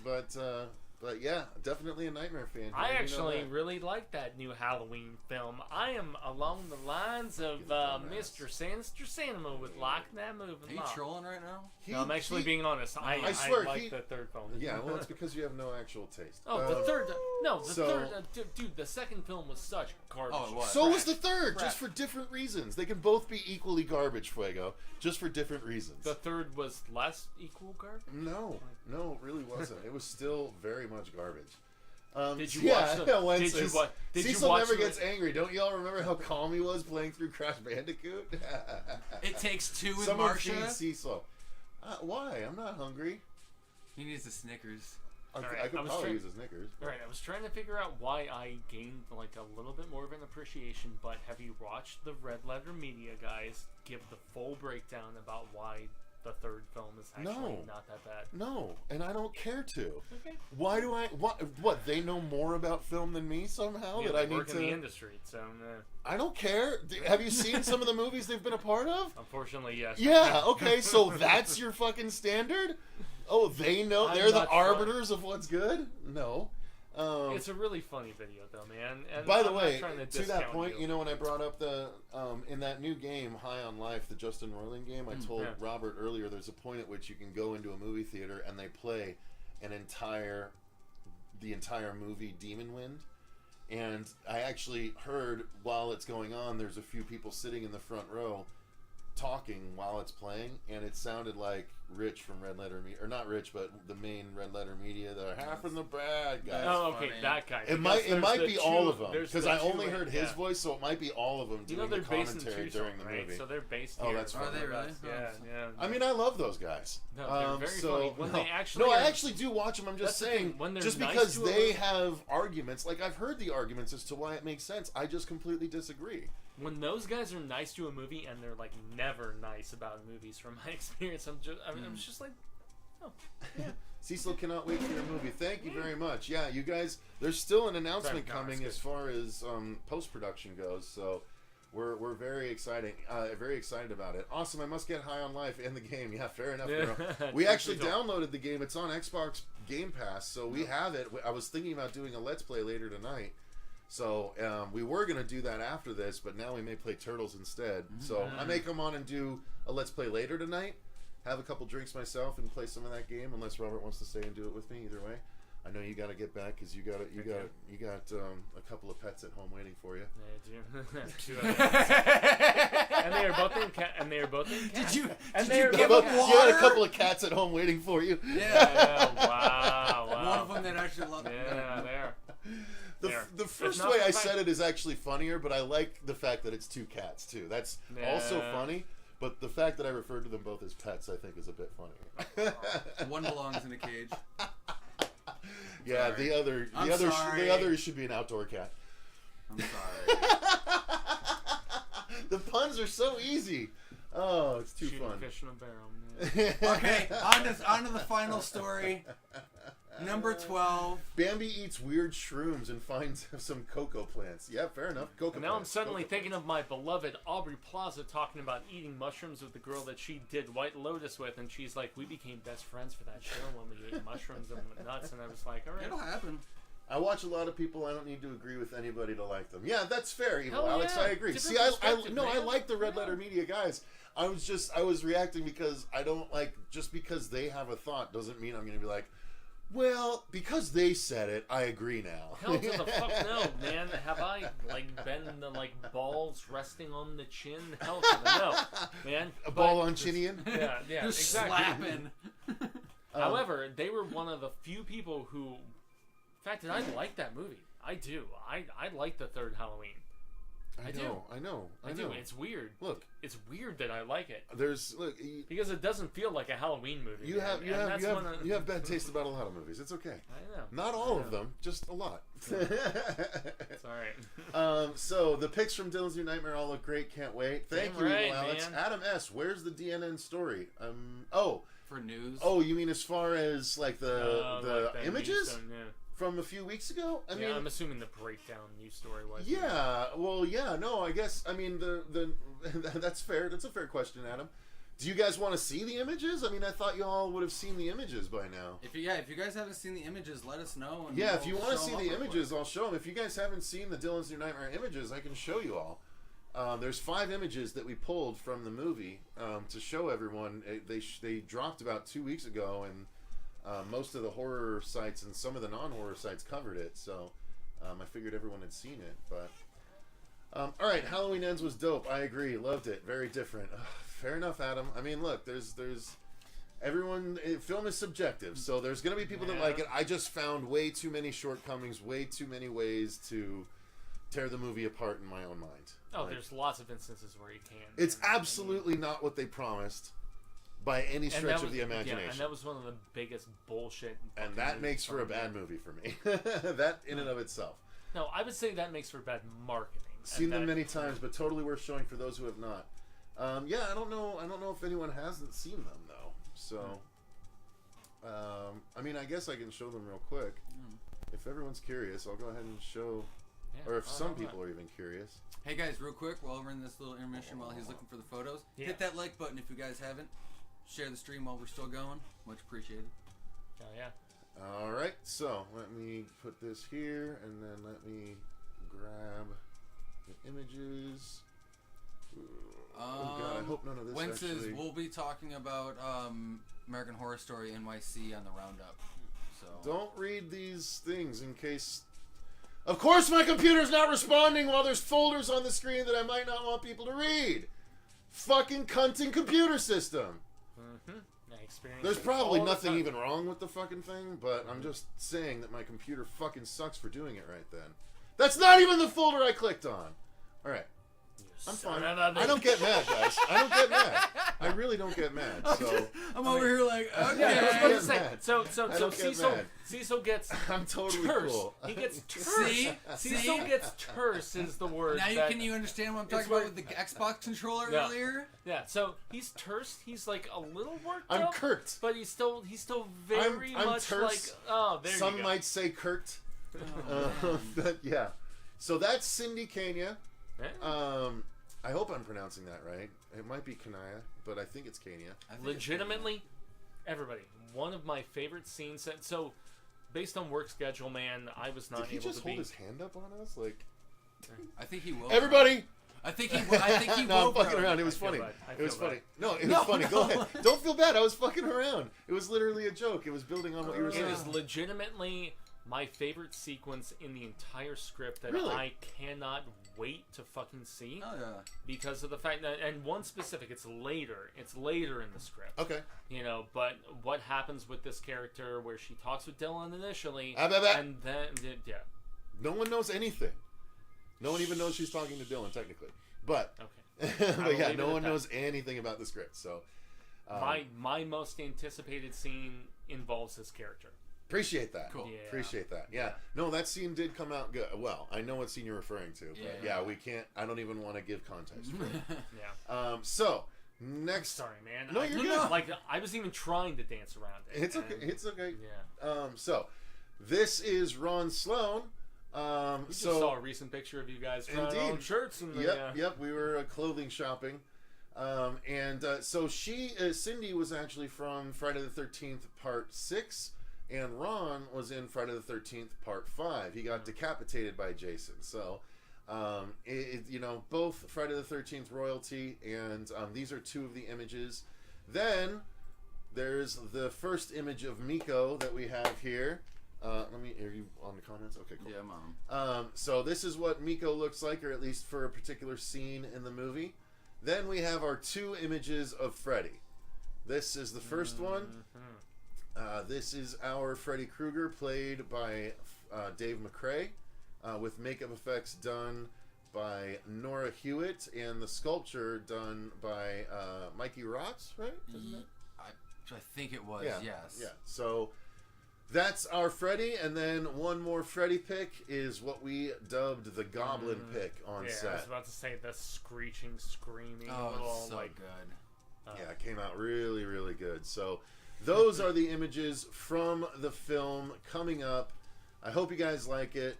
S2: But yeah, definitely a Nightmare fan.
S1: I
S2: You know
S1: actually
S2: that.
S1: really like that new Halloween film. I am along the lines of Mr. Sinister Cinema would like that movie
S3: Are
S1: a
S3: you
S1: lot.
S3: trolling right now?
S1: No, I'm actually being honest. I
S2: swear,
S1: like the third film.
S2: Yeah, well, it's because you have no actual taste.
S1: Oh, the third. No, the
S2: so-
S1: third. Dude, the second film was such garbage.
S3: Oh, it was.
S2: So was the third,
S3: Crap.
S2: just for different reasons. They can both be equally garbage, Fuego, just for different reasons.
S1: The third was less equal garbage.
S2: No, it really wasn't. It was still very much garbage.
S1: Did you watch the-
S2: Wences.
S1: did you wa- did you
S2: Cecil
S1: watch
S2: never
S1: the-
S2: gets angry. Don't y'all remember how calm he was playing through Crash Bandicoot?
S3: It Takes Two with
S2: Someone
S3: Marsha.
S2: feed Cecil. Why? I'm not hungry.
S3: He needs the Snickers.
S2: I
S1: Alright,
S2: could
S1: I was
S2: probably
S1: trying-
S2: use a Snickers.
S1: All right, I was trying to figure out why I gained like a little bit more of an appreciation, but have you watched the Red Letter Media guys give the full breakdown about why the third film is actually
S2: No.
S1: not that bad?
S2: No, and I don't care to.
S1: Okay.
S2: Why do I? What? They know more about film than me somehow.
S1: Yeah,
S2: that I
S1: they
S2: need
S1: work
S2: to.
S1: in the industry, so
S2: I don't care. Have you seen some of the movies they've been a part of?
S1: unfortunately, yes.
S2: Yeah. Okay. So that's your fucking standard. Oh, they know.
S1: I'm
S2: They're the
S1: not
S2: arbiters of what's good. No.
S1: It's a really funny video, though, man. And
S2: By the
S1: I'm not
S2: way,
S1: trying
S2: to that
S1: discount
S2: point, you know, when I brought up the in that new game, High on Life, the Justin Roiland game, I told
S1: yeah.
S2: Robert earlier, there's a point at which you can go into a movie theater and they play the entire movie Demon Wind. And I actually heard while it's going on, there's a few people sitting in the front row talking while it's playing, and it sounded like Rich from Red Letter Media, or not Rich, but the main Red Letter Media, the half and the bad guy.
S1: Oh, okay,
S3: funny.
S1: that guy.
S2: It might be all of them because I only heard his voice, so it might be all of them doing the commentary during the movie.
S1: So they're based.
S2: Oh, that's
S3: Are
S2: funny.
S3: they really?
S1: Yeah.
S2: I mean, I love those guys.
S1: No, they're very funny. When they actually
S2: no, I actually do watch them. I'm just
S1: That's the
S2: saying,
S1: thing, when they're
S2: just
S1: nice
S2: because
S1: to
S2: they
S1: a-
S2: have arguments, like I've heard the arguments as to why it makes sense. I just completely disagree.
S1: When those guys are nice to a movie and they're like never nice about movies, from my experience, I'm just like, oh, yeah.
S2: Cecil cannot wait for your movie. Thank you very much. Yeah, you guys, there's still an announcement
S1: No,
S2: coming
S1: it's
S2: as far as post-production goes, so we're very excited about it. Awesome, I must get high on life and the game. Yeah, fair enough.
S1: Yeah.
S2: Bro. We actually downloaded the game. It's on Xbox Game Pass, so we have it. I was thinking about doing a Let's Play later tonight. So we were going to do that after this, but now we may play Turtles instead. So I may come on and do a Let's Play later tonight, have a couple drinks myself, and play some of that game, unless Robert wants to stay and do it with me. Either way, I know you got to get back because you got a couple of pets at home waiting for you.
S1: Yeah, I do. Two of them. And they are both in cats.
S3: Did you
S1: And
S3: give
S1: they're
S3: them
S1: both-
S2: You had a
S3: water?
S2: couple of cats at home waiting for you.
S3: Yeah.
S1: Wow.
S3: One of them that actually loved
S1: Yeah, there.
S2: The first
S1: not
S2: way I
S1: the fact-
S2: said it is actually funnier, but I like the fact that it's two cats too. That's also
S1: Yeah.
S2: funny. But the fact that I referred to them both as pets, I think, is a bit funny.
S3: One belongs in a cage.
S2: Yeah,
S3: Sorry.
S2: the other should be an outdoor cat.
S3: I'm sorry.
S2: The puns are so easy. Oh, it's too
S1: Shooting
S2: fun.
S1: fish in a barrel. Man.
S3: Okay, on to the final story. Number 12.
S2: Bambi eats weird shrooms and finds some cocoa plants. Yeah, fair enough. Cocoa
S1: And now I'm
S2: plants.
S1: suddenly
S2: Cocoa
S1: thinking of my beloved Aubrey Plaza talking about eating mushrooms with the girl that she did White Lotus with, and she's like, we became best friends for that show when we ate mushrooms and went nuts, and I was like, all right.
S3: It'll happen.
S2: I watch a lot of people. I don't need to agree with anybody to like them. Yeah, that's fair, Evil
S1: Hell
S2: Alex.
S1: yeah.
S2: I agree.
S1: Different
S2: See, I
S1: perspective, man.
S2: like the Red
S1: Yeah.
S2: Letter Media guys. I was reacting because I don't like, just because they have a thought doesn't mean I'm going to be like, well, because they said it, I agree now.
S1: Hell to the fuck no, man. Have I been the balls resting on the chin? Hell to the no, man.
S2: A
S1: But-
S2: ball on Chinian?
S1: Yeah,
S3: Just
S1: exactly.
S3: slapping.
S1: However, they were one of the few people who, in fact, I like that movie. I do. I like the third Halloween. I do.
S2: I know.
S1: It's weird.
S2: Look,
S1: It's weird that I like it because it doesn't feel like a Halloween movie.
S2: you
S1: man.
S2: have
S1: And that's
S2: you have bad taste about a lot of movies. It's okay.
S1: I know.
S2: Not all of them, just a lot.
S1: It's all right.
S2: So the pics from Dylan's New Nightmare all look great. Can't wait. Thank
S1: Damn
S2: you,
S1: right,
S2: Evil Alex.
S1: man.
S2: Adam S. Where's the DNN story?
S3: For news.
S2: Oh, you mean as far as like the
S1: Like that
S2: images
S1: news, yeah.
S2: from a few weeks ago? I mean,
S1: I'm assuming the breakdown news story was.
S2: yeah. Well, yeah. No, I guess. I mean, the that's fair. That's a fair question, Adam. Do you guys want to see the images? I mean, I thought you all would have seen the images by now.
S3: If you guys haven't seen the images, let us know. And
S2: Yeah, if you
S3: we'll
S2: want to
S3: show
S2: see
S3: them
S2: the
S3: up real
S2: images,
S3: quick.
S2: I'll show them. If you guys haven't seen the Dylan's New Nightmare images, I can show you all. There's 5 images that we pulled from the movie to show everyone. They dropped about 2 weeks ago, and most of the horror sites and some of the non-horror sites covered it. So I figured everyone had seen it. But all right, Halloween Ends was dope. I agree. Loved it. Very different. Fair enough, Adam. I mean, look, there's everyone. Film is subjective, so there's gonna be people that like it. I just found way too many shortcomings, way too many ways to tear the movie apart in my own mind.
S1: Oh,
S2: Like,
S1: there's lots of instances where you can.
S2: it's absolutely not what they promised by any
S1: And
S2: stretch
S1: that
S2: of
S1: was-
S2: the imagination.
S1: Yeah, and that was one of the biggest bullshit.
S2: And
S1: fucking
S2: that
S1: movies
S2: makes for a
S1: from
S2: bad
S1: me.
S2: movie for me. That in and of itself.
S1: No, I would say that makes for bad marketing.
S2: Seen
S1: And
S2: them
S1: that-
S2: many times, but totally worth showing for those who have not. Yeah, I don't know if anyone hasn't seen them though. So, I mean, I guess I can show them real quick. If everyone's curious, I'll go ahead and show.
S1: Yeah,
S2: Or if
S1: I
S2: some
S1: don't know.
S2: people are even curious.
S3: Hey guys, real quick, while we're in this little intermission, while he's looking for the photos,
S1: Yeah.
S3: hit that like button if you guys haven't. Share the stream while we're still going. Much appreciated.
S1: Oh yeah.
S2: All right, so let me put this here, and then let me grab the images. Oh God, I hope none of this
S3: Wentz
S2: actually.
S3: we'll be talking about American Horror Story NYC on the roundup. So
S2: Don't read these things in case. Of course, my computer's not responding while there's folders on the screen that I might not want people to read. Fucking cunting computer system.
S1: Mm-hmm. I experience.
S2: There's
S1: it
S2: probably
S1: all the
S2: nothing
S1: time.
S2: even wrong with the fucking thing, but I'm just saying that my computer fucking sucks for doing it right then. That's not even the folder I clicked on. All right. I'm fine. I don't get mad, guys. I don't get mad. I really don't get mad. So
S3: I'm over here like, okay.
S1: Yeah, I was about to
S2: get
S1: say.
S2: mad.
S1: So
S2: I don't get mad.
S1: Cecil gets
S2: I'm totally
S1: terse.
S2: cool.
S1: He gets terse.
S3: See?
S1: Cecil gets terse is the word.
S3: Now
S1: that-
S3: can you understand what I'm talking
S1: where-
S3: about with the Xbox controller
S1: Yeah.
S3: earlier?
S1: Yeah, so he's terse. He's like a little worked
S2: I'm
S1: up.
S2: Kurt.
S1: But he's still very
S2: I'm
S1: much
S2: terse.
S1: like, oh, there
S2: Some
S1: you go.
S2: might say Kurt. But yeah. So that's Cindy Kenya.
S1: Yeah.
S2: I hope I'm pronouncing that right. It might be Kanaya, but I think it's Kenya.
S1: Legitimately, everybody, one of my favorite scenes. So, based on work schedule, man, I was not
S2: Did he
S1: able
S2: just
S1: to
S2: hold
S1: be.
S2: his hand up on us? Like,
S3: I think he will.
S2: everybody!
S3: I think he
S2: No, I'm
S3: will.
S2: fucking around. It was
S1: I feel
S2: funny.
S1: bad. I
S2: It was
S1: feel
S2: funny.
S1: bad.
S2: No, it was funny. Go ahead. Don't feel bad. I was fucking around. It was literally a joke. It was building on what you were
S1: It
S2: saying.
S1: is legitimately my favorite sequence in the entire script that
S2: Really?
S1: I cannot wait to fucking see
S3: Oh yeah.
S1: because of the fact that, and one specific, it's later in the script.
S2: Okay.
S1: You know, but what happens with this character where she talks with Dylan initially,
S2: Bah.
S1: and then, yeah,
S2: No one knows anything. No one even knows she's talking to Dylan, technically. But,
S1: okay.
S2: but yeah,
S1: leave it
S2: no
S1: at
S2: one
S1: that.
S2: knows anything about the script. So,
S1: My most anticipated scene involves this character.
S2: appreciate that.
S3: Cool.
S1: Yeah.
S2: Appreciate that. Yeah. No, that scene did come out good. Well, I know what scene you're referring to. But
S3: Yeah.
S2: we can't. I don't even want to give context for it.
S1: Yeah.
S2: So, next.
S1: Sorry, man.
S2: No, you're good.
S1: Like, I was even trying to dance around it.
S2: It's okay.
S1: and-
S2: It's okay.
S1: Yeah.
S2: So, this is Ron Sloan.
S1: We just saw a recent picture of you guys trying
S2: Indeed.
S1: on shirts. And
S2: Yep. We were clothing shopping, so Cindy was actually from Friday the 13th Part 6, and Ron was in Friday the 13th Part 5. He got decapitated by Jason. So, both Friday the 13th royalty, and these are two of the images. Then there's the first image of Miko that we have here. Are you on the comments? Okay, cool.
S3: Yeah, Mom.
S2: So this is what Miko looks like, or at least for a particular scene in the movie. Then we have our two images of Freddy. This is the first one. This is our Freddy Krueger, played by Dave McCrae, with makeup effects done by Nora Hewitt, and the sculpture done by Mikey Rotz, right? Isn't it?
S3: I think it was.
S2: Yeah.
S3: Yes.
S2: Yeah. So that's our Freddy, and then one more Freddy pick is what we dubbed the Goblin pick on
S1: Yeah, I
S2: set.
S1: was about to say the screeching, screaming,
S3: Oh,
S1: little,
S3: it's so
S1: like,
S3: good.
S2: Yeah, it came out really, really good. So those are the images from the film coming up. I hope you guys like it.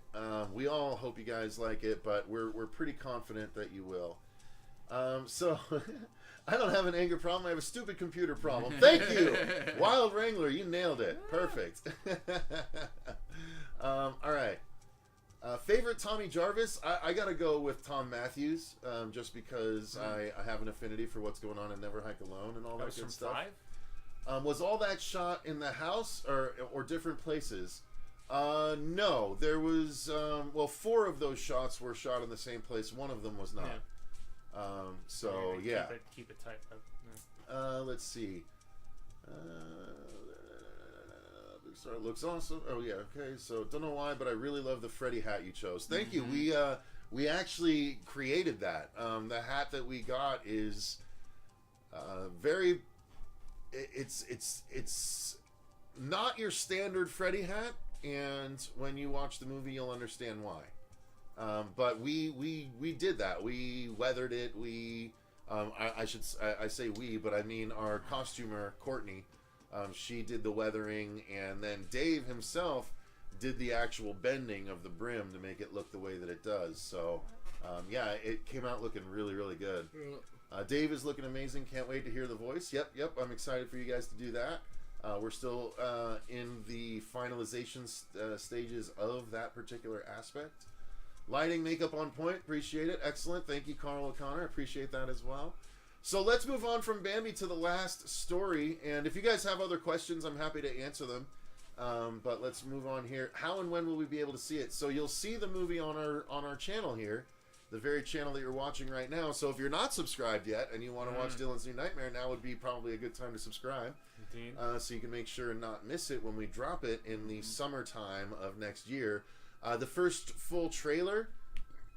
S2: We all hope you guys like it, but we're pretty confident that you will. So I don't have an anger problem. I have a stupid computer problem. Thank you, Wild Wrangler. You nailed it. Perfect. All right. Favorite Tommy Jarvis? I gotta go with Tom Matthews, just because I have an affinity for what's going on in Never Hike Alone and all
S1: that
S2: that
S1: was
S2: good
S1: from
S2: stuff.
S1: 5?
S2: Was all that shot in the house or different places? No, there was 4 of those shots were shot in the same place. One of them was not. So yeah.
S1: Keep it tight.
S2: Let's see. So it looks awesome. Oh yeah, okay. So don't know why, but I really love the Freddy hat you chose. Thank you. We actually created that. The hat that we got is very. It's not your standard Freddy hat, and when you watch the movie, you'll understand why. But we did that. We weathered it. I say we, but I mean our costumer Courtney. She did the weathering, and then Dave himself did the actual bending of the brim to make it look the way that it does. So, it came out looking really, really good. Dave is looking amazing. Can't wait to hear the voice. Yep. I'm excited for you guys to do that. We're still in the finalization stages of that particular aspect. Lighting, makeup on point. Appreciate it. Excellent. Thank you, Carl O'Connor. Appreciate that as well. So let's move on from Bambi to the last story. And if you guys have other questions, I'm happy to answer them. But let's move on here. How and when will we be able to see it? So you'll see the movie on our channel here, the very channel that you're watching right now. So if you're not subscribed yet and you want to watch Dylan's New Nightmare, now would be probably a good time to subscribe.
S1: Indeed.
S2: So you can make sure and not miss it when we drop it in the summertime of next year. The first full trailer,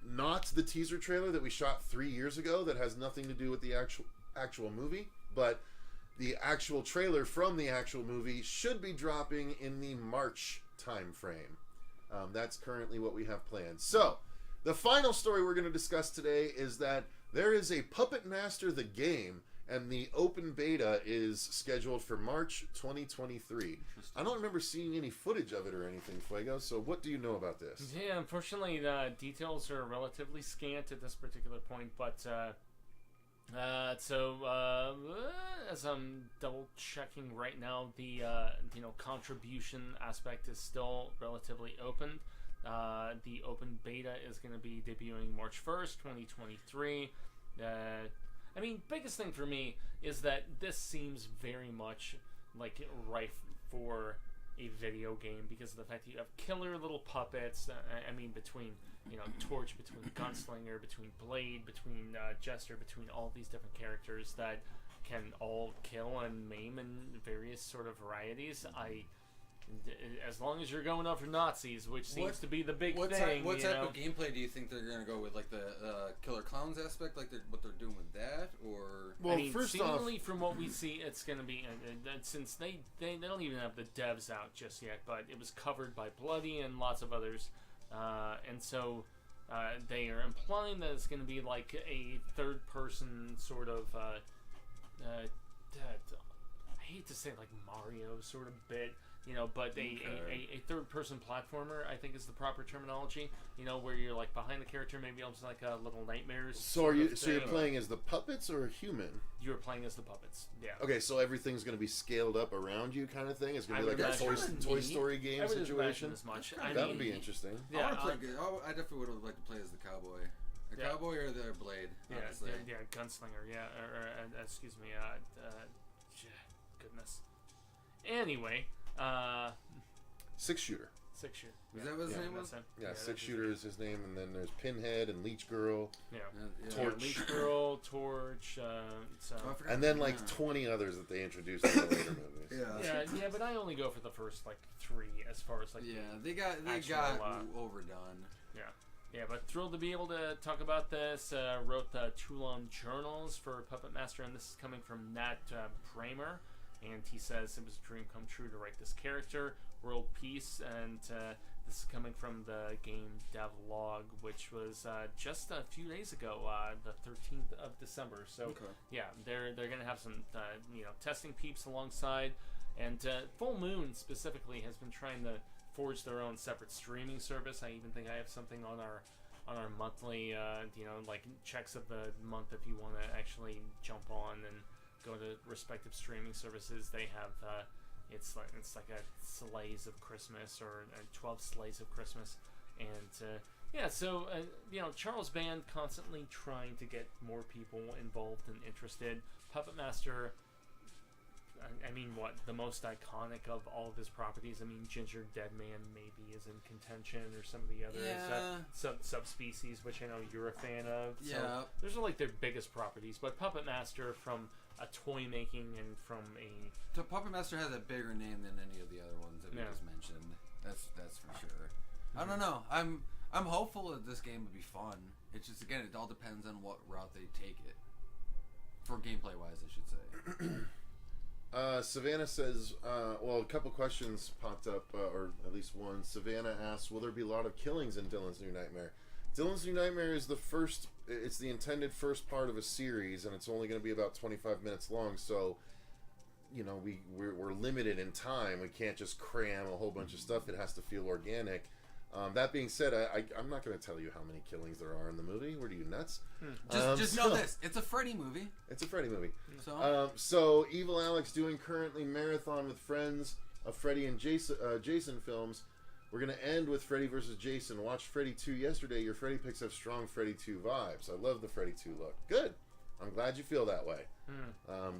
S2: not the teaser trailer that we shot 3 years ago that has nothing to do with the actual movie, but the actual trailer from the actual movie should be dropping in the March time frame. That's currently what we have planned. So, the final story we're going to discuss today is that there is a Puppet Master the game, and the open beta is scheduled for March 2023. I don't remember seeing any footage of it or anything, Fuego, so what do you know about this?
S1: Yeah, unfortunately, the details are relatively scant at this particular point, but as I'm double checking right now, the contribution aspect is still relatively open. The open beta is going to be debuting March 1st, 2023. Biggest thing for me is that this seems very much like rife for a video game because of the fact that you have killer little puppets. Between Torch, between Gunslinger, between Blade, between Jester, between all these different characters that can all kill and maim in various sort of varieties. As long as you're going after Nazis, which seems to be the big thing.
S3: What type of gameplay do you think they're going to go with? Like the Killer Clowns aspect, like what they're doing with that, or?
S2: Well, first
S1: seemingly
S2: off,
S1: from what we see, it's going to be since they don't even have the devs out just yet, but it was covered by Bloody and lots of others, and so they are implying that it's going to be like a third-person sort of. I hate to say like Mario sort of bit. But a third-person platformer, I think, is the proper terminology. Where you're like behind the character, maybe almost like a Little Nightmares.
S2: So you're playing as the puppets or a human?
S1: You're playing as the puppets. Yeah.
S2: Okay, so everything's going to be scaled up around you, kind of thing. It's going to be like a Toy Story game situation.
S1: As much.
S2: That would be interesting.
S3: Yeah, I definitely would have liked to play as the cowboy. Cowboy or the Blade. Honestly.
S1: Yeah, Gunslinger. Yeah, excuse me. Goodness. Anyway.
S2: 6-shooter.
S1: 6-shooter.
S3: Is that what his name was?
S2: Yeah, 6-shooter is his name, and then there's Pinhead and Leech Girl.
S1: Yeah.
S2: Torch.
S1: Leech Girl, Torch.
S2: And then 20 others that they introduced in the later movies.
S1: Yeah, but I only go for the first 3 as far as
S3: they got overdone.
S1: Yeah, but thrilled to be able to talk about this. Wrote the Toulon Journals for Puppet Master, and this is coming from Nat Bramer. And he says it was a dream come true to write this character, world peace, and this is coming from the game devlog, which was just a few days ago, the 13th of December. So yeah, they're gonna have some testing peeps alongside, and Full Moon specifically has been trying to forge their own separate streaming service. I even think I have something on our monthly checks of the month if you want to actually jump on and go to respective streaming services. They have it's like a Sleighs of Christmas or 12 Sleighs of Christmas, and Charles Band constantly trying to get more people involved and interested. Puppet Master, the most iconic of all of his properties. Ginger Deadman maybe is in contention, or some of the other subspecies, which I know you're a fan of. So those are their biggest properties. But Puppet Master, from a toy making and from
S3: So Puppet Master has a bigger name than any of the other ones that we just mentioned. That's for sure. I don't know. I'm hopeful that this game would be fun. It's just, again, it all depends on what route they take it. For gameplay wise, I should say.
S2: Savannah says, a couple questions popped up, or at least one. Savannah asks, will there be a lot of killings in Dylan's New Nightmare? Dylan's New Nightmare is it's the intended first part of a series, and it's only going to be about 25 minutes long, so, we're limited in time. We can't just cram a whole bunch of stuff. It has to feel organic. That being said, I'm not going to tell you how many killings there are in the movie. What are you, nuts?
S3: Just know this. It's a Freddy movie.
S2: It's a Freddy movie.
S3: So,
S2: so Evil Alex doing currently marathon with friends of Freddy and Jason films. We're going to end with Freddy vs. Jason. Watched Freddy 2 yesterday. Your Freddy picks have strong Freddy 2 vibes. I love the Freddy 2 look. Good. I'm glad you feel that way.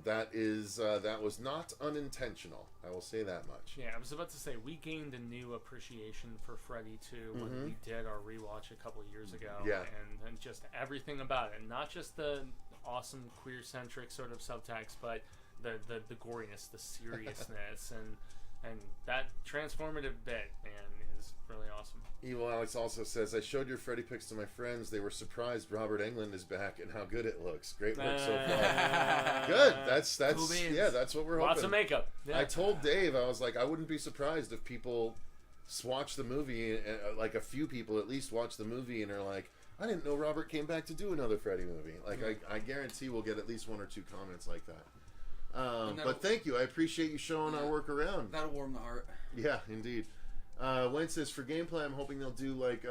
S2: That was not unintentional. I will say that much.
S1: Yeah, I was about to say, we gained a new appreciation for Freddy 2 when we did our rewatch a couple years ago.
S2: Yeah.
S1: And just everything about it. Not just the awesome queer-centric sort of subtext, but the goriness, the seriousness, and that transformative bit, man, is really awesome.
S2: Evil Alex also says, I showed your Freddy pics to my friends. They were surprised Robert Englund is back and how good it looks. Great look so far. Good. That's
S3: Cool
S2: yeah, that's what we're hoping.
S1: Lots of makeup. Yeah.
S2: I told Dave, I was like, I wouldn't be surprised if people watch the movie, like a few people at least watch the movie and are like, I didn't know Robert came back to do another Freddy movie. Like, I guarantee we'll get at least 1 or 2 comments like that. But thank you. I appreciate you showing our work around.
S3: That'll warm the heart.
S2: Yeah, indeed. Wayne says, for gameplay, I'm hoping they'll do like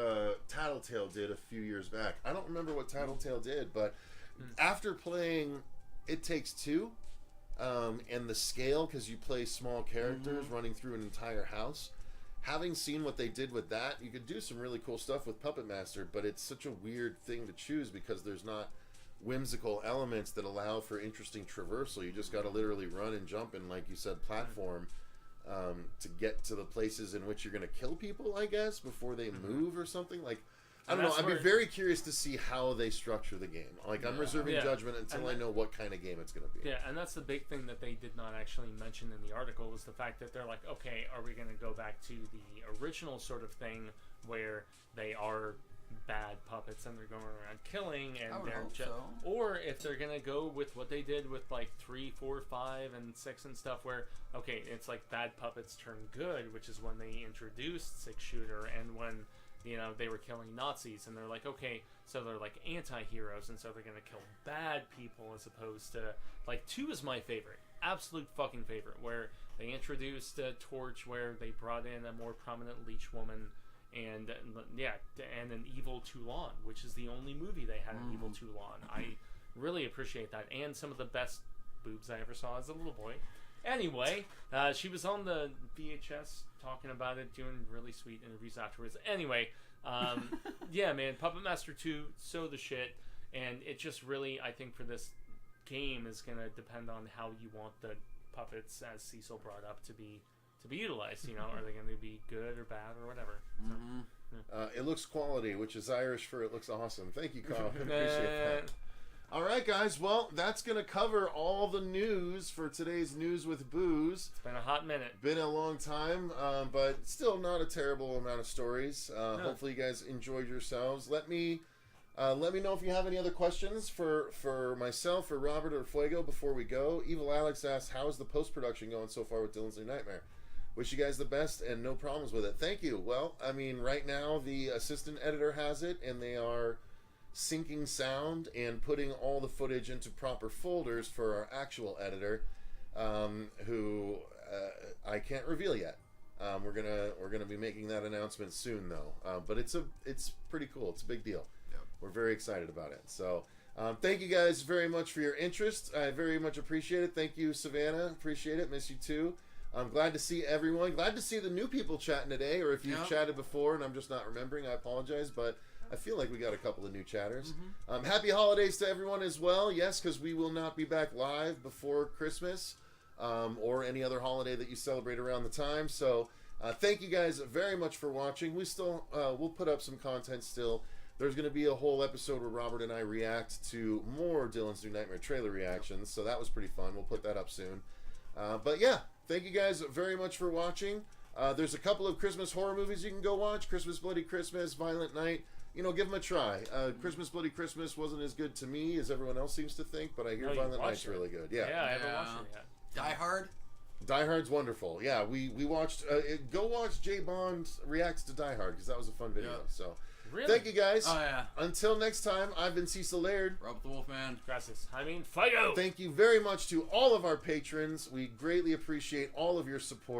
S2: Tattletale did a few years back. I don't remember what Tattletale did, but after playing It Takes Two, and the scale, because you play small characters running through an entire house, having seen what they did with that, you could do some really cool stuff with Puppet Master, but it's such a weird thing to choose because there's not whimsical elements that allow for interesting traversal. You just got to literally run and jump and, like you said, platform to get to the places in which you're going to kill people, I guess, before they move or something. Like, I don't know. I'd be very curious to see how they structure the game. Like, I'm reserving judgment until I know what kind of game it's going to be.
S1: Yeah, and that's the big thing that they did not actually mention in the article was the fact that they're like, okay, are we going to go back to the original sort of thing where they are bad puppets and they're going around killing and they're or if they're gonna go with what they did with like 3, 4, 5, and 6 and stuff, where okay, it's like bad puppets turn good, which is when they introduced 6-shooter and when they were killing Nazis, and they're like, okay, so they're like anti-heroes, and so they're gonna kill bad people as opposed to like 2 is my favorite, absolute fucking favorite, where they introduced Torch, where they brought in a more prominent leech woman. And and an evil Toulon, which is the only movie they had an evil Toulon. I really appreciate that, and some of the best boobs I ever saw as a little boy. Anyway, she was on the VHS talking about it, doing really sweet interviews afterwards. Anyway, yeah, man, Puppet Master 2, so the shit, and it just really, I think for this game is going to depend on how you want the puppets, as Cecil brought up, to be utilized. Are they going to be good or bad or whatever? So,
S2: it looks quality, which is Irish for it looks awesome. Thank you, Carl. I appreciate that. All right, guys. Well, that's going to cover all the news for today's News with Booze.
S1: It's been a hot minute.
S2: Been a long time, but still not a terrible amount of stories. Hopefully you guys enjoyed yourselves. Let me know if you have any other questions for myself or Robert or Fuego before we go. Evil Alex asks, how is the post-production going so far with Dylan's New Nightmare? Wish you guys the best and no problems with it. Thank you. Well, I mean, right now the assistant editor has it, and they are syncing sound and putting all the footage into proper folders for our actual editor, who I can't reveal yet. We're gonna be making that announcement soon, though. But it's pretty cool. It's a big deal.
S3: Yep.
S2: We're very excited about it. So, thank you guys very much for your interest. I very much appreciate it. Thank you, Savannah. Appreciate it. Miss you too. I'm glad to see everyone. Glad to see the new people chatting today, or if you've chatted before and I'm just not remembering, I apologize, but I feel like we got a couple of new chatters. Happy holidays to everyone as well. Yes, because we will not be back live before Christmas or any other holiday that you celebrate around the time. So thank you guys very much for watching. We still we'll put up some content still. There's going to be a whole episode where Robert and I react to more Dylan's New Nightmare trailer reactions, so that was pretty fun. We'll put that up soon. But yeah, thank you guys very much for watching. There's a couple of Christmas horror movies you can go watch. Christmas Bloody Christmas, Violent Night. Give them a try. Christmas Bloody Christmas wasn't as good to me as everyone else seems to think, but I hear Violent Night's really good. Yeah,
S1: I haven't watched it yet.
S3: Die Hard?
S2: Die Hard's wonderful. Yeah, we watched... go watch Jay Bond Reacts to Die Hard, because that was a fun video. So,
S1: really?
S2: Thank you guys.
S3: Oh, yeah.
S2: Until next time, I've been Cecil Laird.
S3: Robert the Wolfman.
S1: Gracias. Fuego!
S2: Thank you very much to all of our patrons. We greatly appreciate all of your support.